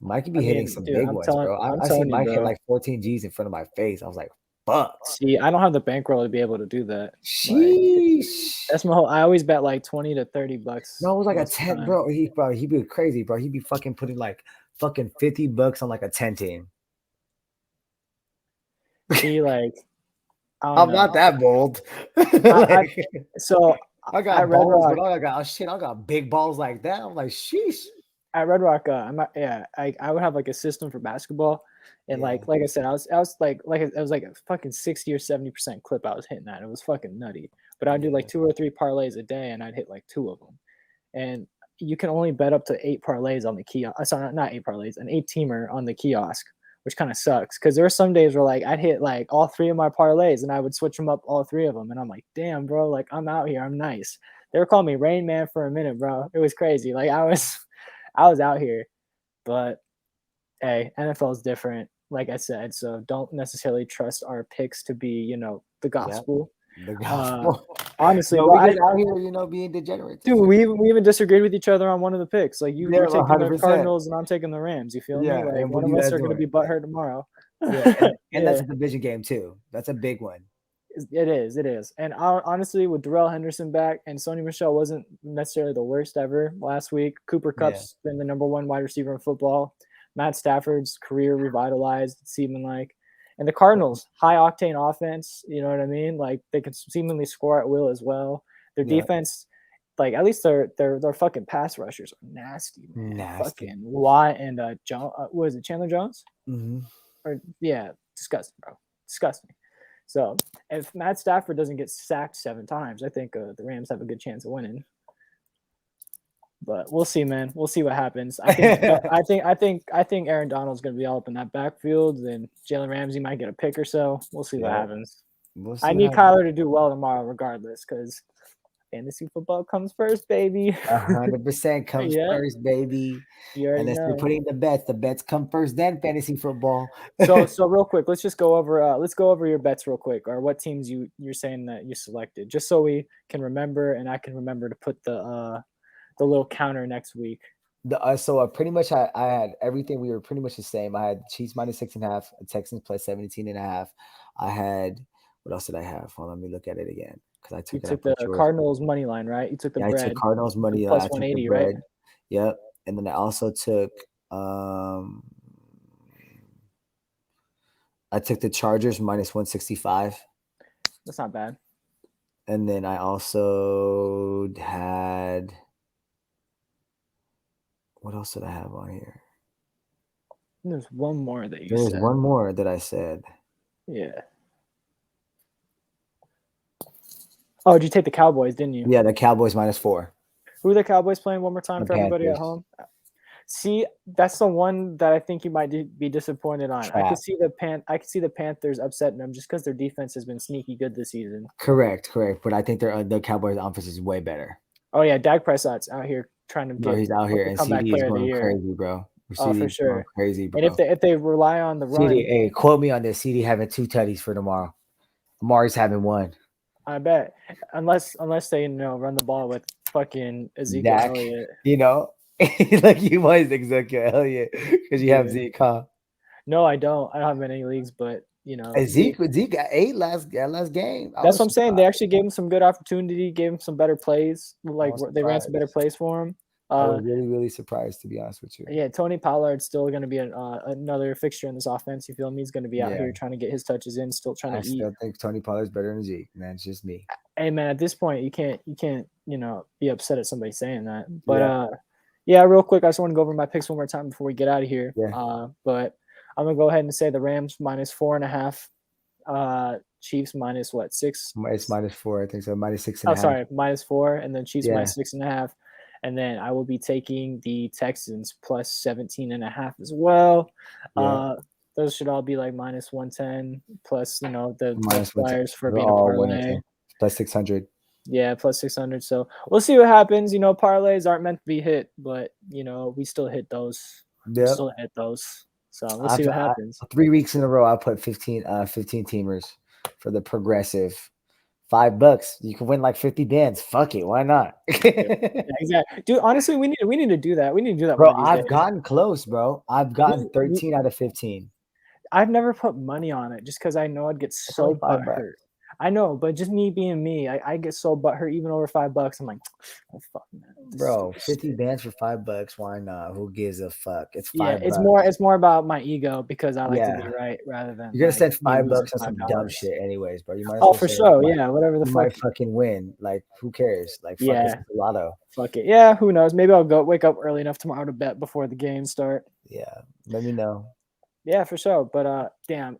Mike could be hitting some big ones, bro. I see Mike hit like 14 G's in front of my face. I was like, fuck. See, I don't have the bankroll to be able to do that. Sheesh. Like, that's my whole. I always bet like $20 to $30. No, it was like a 10, bro. He'd be crazy, bro. He'd be fucking putting like fucking $50 on like a 10 team. See, like, I'm not that bold. I got Red balls, but I got big balls like that. I'm like, sheesh. At Red Rock, I would have like a system for basketball, and like I said, I was like it was like a fucking 60 or 70% clip I was hitting that. It was fucking nutty. But I'd do like 2 or 3 parlays a day, and I'd hit like 2 of them. And you can only bet up to 8 parlays on the kiosk. Sorry, not 8 parlays, an 8-teamer on the kiosk, which kind of sucks because there were some days where like I'd hit like all 3 of my parlays and I would switch them up all 3 of them. And I'm like, damn, bro, like I'm out here. I'm nice. They were calling me Rain Man for a minute, bro. It was crazy. Like I was out here, but hey, NFL is different. Like I said, so don't necessarily trust our picks to be, the gospel. The gospel. Honestly, we get out here, being degenerate. Dude, we even disagreed with each other on one of the picks. Like you're taking 100%. the Cardinals and I'm taking the Rams. You feel me? Like one of us are going to be butthurt tomorrow. And that's a division game too. That's a big one. It is. And honestly, with Darrell Henderson back and Sony Michel wasn't necessarily the worst ever last week. Cooper Kupp's been the number 1 wide receiver in football. Matt Stafford's career revitalized, it seemed like. And the Cardinals, high octane offense, you know what I mean? Like they can seemingly score at will as well. Their defense, like at least their fucking pass rushers are nasty, man. Nasty. Fucking Watt and John, what is it, Chandler Jones? Mm-hmm. Disgusting, bro. Disgusting. So if Matt Stafford doesn't get sacked 7 times, I think the Rams have a good chance of winning. But we'll see, man. We'll see what happens. I think Aaron Donald's going to be all up in that backfield, and Jalen Ramsey might get a pick or so. We'll see what happens. I need Kyler to do well tomorrow, regardless, because fantasy football comes first, baby. 100% comes first, baby. Unless we're putting the bets come first, then fantasy football. so real quick, let's just go over your bets real quick, or what teams you're saying that you selected, just so we can remember, and I can remember to put the little counter next week. Pretty much I had everything. We were pretty much the same. I had Chiefs -6.5, Texans +17.5. I had, what else did I have? Hold on, let me look at it again. because I took You it. I took put the yours. Cardinals money line, right? You took the Yeah, I bread. took Cardinals money. plus I took the 180, bread. right? Yep. And then I also took I took the Chargers minus 165. That's not bad. And then I also had, what else did I have on here? There's one more that you There was said. one more that I said. Yeah. Oh, did you take the Cowboys, didn't you? Yeah, the Cowboys minus 4. Who are the Cowboys playing one more time The for everybody at Panthers. home? See, that's the one that I think you might be disappointed on. I could Trap. see the Panthers upsetting them just because their defense has been sneaky good this season. Correct. But I think the Cowboys' offense is way better. Oh yeah, Dak Prescott's out here trying to Bro, get he's out here, and comeback CD is player of the going year. crazy, bro. Oh, CD for is going sure. crazy, bro. And if they rely on the run, CD, hey, quote me on this. CD having 2 tutties for tomorrow. Amari's having 1. I bet unless they run the ball with fucking Ezekiel Dak, Elliott. like you might Ezekiel Elliott because you have Zeke, huh? No, I don't. I don't have many leagues, but Zeke got 8 last game. That's what I'm saying. They actually gave him some good opportunity, gave him some better plays. Like they ran some better plays for him. I was really, really surprised, to be honest with you. Yeah, Tony Pollard's still going to be another fixture in this offense. You feel me? He's going to be out here trying to get his touches in, still trying to eat. I still think Tony Pollard's better than Zeke, man. It's just me. Hey man, at this point, you can't be upset at somebody saying that. But yeah, real quick, I just want to go over my picks one more time before we get out of here. Yeah. But I'm gonna go ahead and say the Rams minus 4.5. Chiefs minus what, 6? It's minus 4, I think so. Minus 6.5. Oh, sorry, minus 4, and then Chiefs minus 6.5. And then I will be taking the Texans plus 17.5 as well. Yeah. Those should all be like minus 110 plus, the minus Flyers for They're being a all parlay. plus 600. Yeah, plus 600. So we'll see what happens. Parlays aren't meant to be hit, but we still hit those. Yeah. We still hit those. So we'll see what happens. 3 weeks in a row, I put 15 teamers for the progressive. $5. You can win like 50 bands. Fuck it. Why not? Yeah, exactly. Dude, honestly, we need to do that. We need to do that. Bro, I've gotten close, bro. I've gotten 13 out of 15. I've never put money on it just because I know I'd get so butthurt. I know, but just me being me, I get so butthurt even over $5. I'm like, oh fuck, man. Bro, 50 bands for $5. Why not? Who gives a fuck? It's $5. Yeah, it's more about my ego because I like to be right rather than you're gonna spend $5 on some dumb shit, anyways, bro. You might. Oh, for sure. Yeah, whatever the you fuck. might fucking win. Like, who cares? Like, fuck this lotto. Fuck it. Yeah, who knows? Maybe I'll wake up early enough tomorrow to bet before the games start. Yeah, let me know. Yeah, for sure. But damn,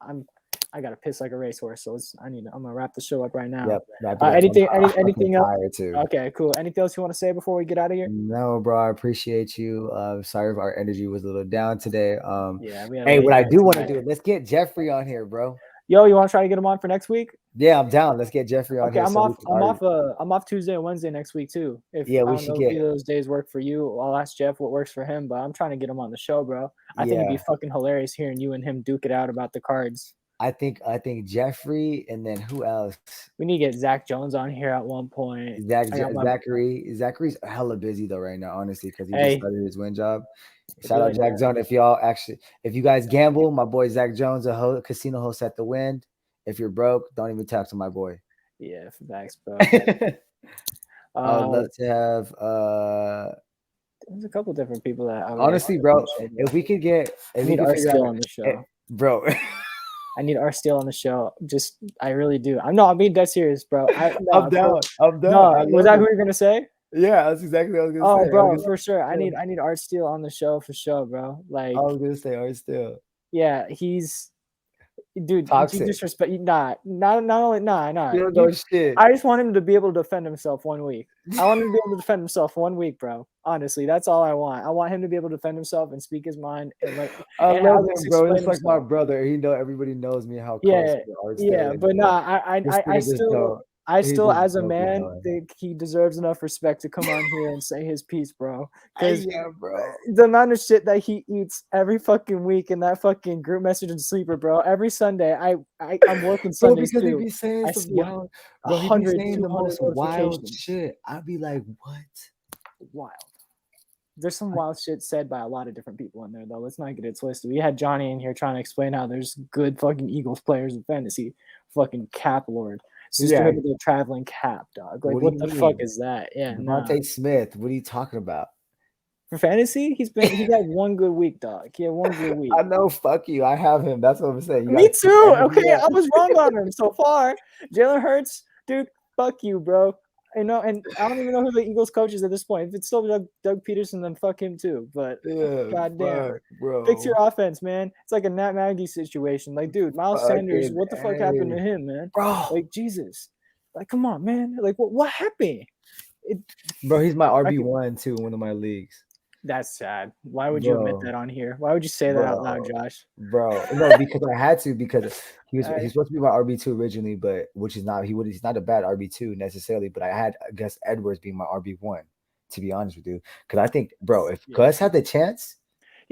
I gotta piss like a racehorse, so I'm gonna wrap the show up right now. Yep. Anything else? Okay, cool. Anything else you want to say before we get out of here? No, bro. I appreciate you. Sorry if our energy was a little down today. Hey, what I do want to do, let's get Jeffrey on here, bro. Yo, you want to try to get him on for next week? Yeah, I'm down. Let's get Jeffrey on here. Okay, I'm off Tuesday and Wednesday next week too. If either those days work for you, I'll ask Jeff what works for him. But I'm trying to get him on the show, bro. I think it'd be fucking hilarious hearing you and him duke it out about the cards. I think Jeffrey, and then who else? We need to get Zach Jones on here at one point. Zachary's hella busy though right now, honestly, because he just started his win job. Shout out Jack Jones. If you guys gamble, my boy Zach Jones, a casino host at the Wind. If you're broke, don't even talk to my boy. Yeah, thanks, bro. I would love to have. There's a couple different people that honestly, bro. If we could get, I need our Steele on the show, bro. I need our Steele on the show. I really do. I'm being dead serious, bro. I'm down. No, was that who you're gonna say? Yeah, that's exactly what I was gonna say. Oh, bro, for sure. I need Art Steele on the show for sure, bro. Like, I was gonna say Art Steele. Yeah, he's. Dude, toxic. You disrespect. Not only. You don't know shit. I just want him to be able to defend himself 1 week. I want him to be able to defend himself 1 week, bro. Honestly, that's all I want. I want him to be able to defend himself and speak his mind. And I love him, bro. It's like my brother. Everybody knows me how close Art Steele is. But I still, as a man, think he deserves enough respect to come on here and say his piece, bro. Because the amount of shit that he eats every fucking week in that fucking group message and sleeper, bro. Every Sunday, I'm working Sundays because too. He be saying some wild, bro. He be saying the most wild shit. I'd be like, what? Wild. There's some wild shit said by a lot of different people in there, though. Let's not get it twisted. We had Johnny in here trying to explain how there's good fucking Eagles players in fantasy. Fucking cap lord. Sisterhood of the Traveling Cap, dog. Like, What what do the you fuck mean? is that? Yeah, no. Devontae Smith. What are you talking about? For fantasy, he had one good week, dog. He had one good week. I know. Fuck you. I have him. That's what I'm saying. Me too. Okay, I was wrong on him so far. Jalen Hurts, dude. Fuck you, bro. You know, and I don't even know who the Eagles coach is at this point. If it's still Doug Peterson, then fuck him too. But goddamn, bro. fix your offense, man. It's like a Nat Nagy situation. Like, dude, Miles Sanders, what the fuck happened to him, man? Bro, like Jesus, like come on, man. Like what happened? Bro, he's my RB1 too in one of my leagues. That's sad. Why would you admit that on here? Why would you say that out loud, Josh? Bro, no, because I had to, because he's supposed to be my RB2 originally, but he's not a bad RB2 necessarily, but I had Gus Edwards being my RB1, to be honest with you. Because I think, bro, if Gus had the chance,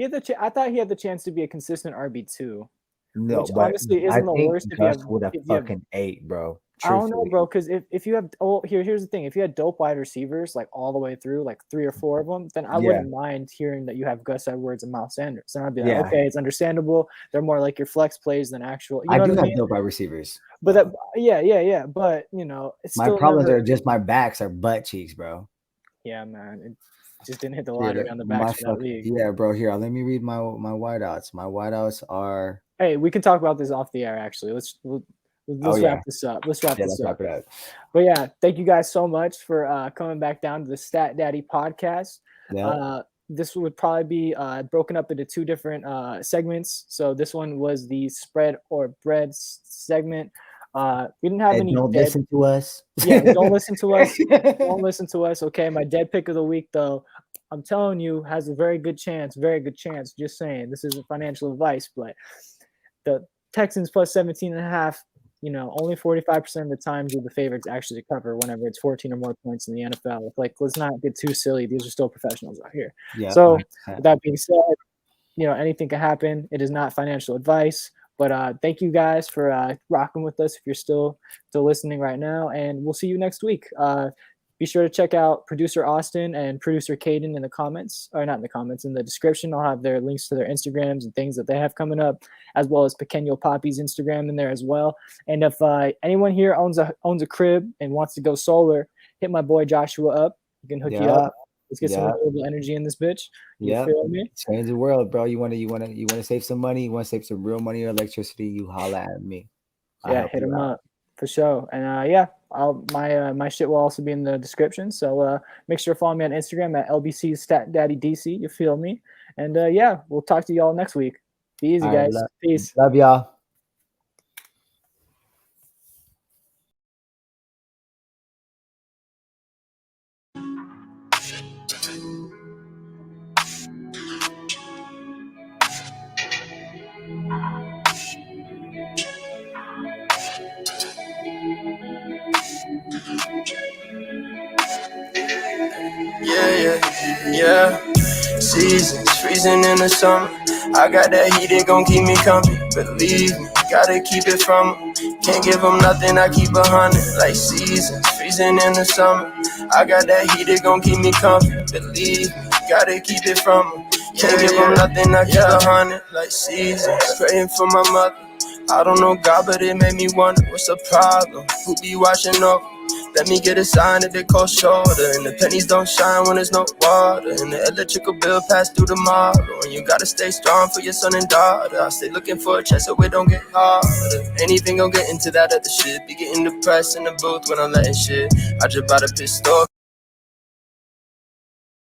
I thought he had the chance to be a consistent RB2. No, which but honestly isn't the worst if Gus would have fucking ate, bro. I don't know, bro, because if you have here's the thing. If you had dope wide receivers like all the way through, like 3 or 4 of them, then I wouldn't mind hearing that you have Gus Edwards and Miles Sanders. And I'd be like, okay, it's understandable. They're more like your flex plays than actual. You know I do what have I mean? dope wide receivers. But that, yeah. But you know, it's my still problems are just my backs are butt cheeks, bro. Yeah, man, it just didn't hit the lottery on the backs of that league. Yeah, bro. Here, let me read my wideouts. My wideouts are. Hey, we can talk about this off the air. Actually, let's wrap this up. Let's wrap this up. But yeah, thank you guys so much for coming back down to the Stat Daddy podcast. Yeah. This would probably be broken up into 2 different segments. So this one was the spread or bread segment. We didn't have any. Don't listen to us. Yeah, don't listen to us. Don't listen to us. Okay, my dead pick of the week, though, I'm telling you, has a very good chance. Very good chance. Just saying, this isn't financial advice, but the Texans plus 17.5. You know, only 45% of the time do the favorites actually cover whenever it's 14 or more points in the NFL. Like, let's not get too silly. These are still professionals out here. Yeah, so, with that being said, you know, anything can happen. It is not financial advice. But thank you guys for rocking with us if you're still listening right now. And we'll see you next week. Be sure to check out producer Austin and producer Caden in the comments, or not in the comments, in the description. I'll have their links to their Instagrams and things that they have coming up, as well as Pequeno Papi's Instagram in there as well. And if anyone here owns a crib and wants to go solar, hit my boy Joshua up. You can hook you up. Let's get some renewable energy in this bitch. You feel me? Change the world, bro. You want to save some money. You want to save some real money or electricity. You holla at me. Yeah, hit him up for sure. And my shit will also be in the description. So make sure to follow me on Instagram at LBCStatDaddyDC. You feel me? And we'll talk to y'all next week. Be easy, guys. Peace. Love y'all. Yeah. Seasons freezing in the summer. I got that heat, it gon' keep me comfy. Believe me, gotta keep it from 'em. Can't give them nothing, I keep 100. Like seasons freezing in the summer. I got that heat, it gon' keep me comfy. Believe me, gotta keep it from 'em. Can't give them nothing, I keep 100. Like seasons, praying for my mother. I don't know God, but it made me wonder what's the problem. Who be watching over? Let me get a sign that they call shorter. And the pennies don't shine when there's no water. And the electrical bill pass through the model. And you gotta stay strong for your son and daughter. I stay looking for a chance so it don't get harder. Anything gon' get into that other shit. Be getting depressed in the booth when I'm letting shit. I just bought a pistol.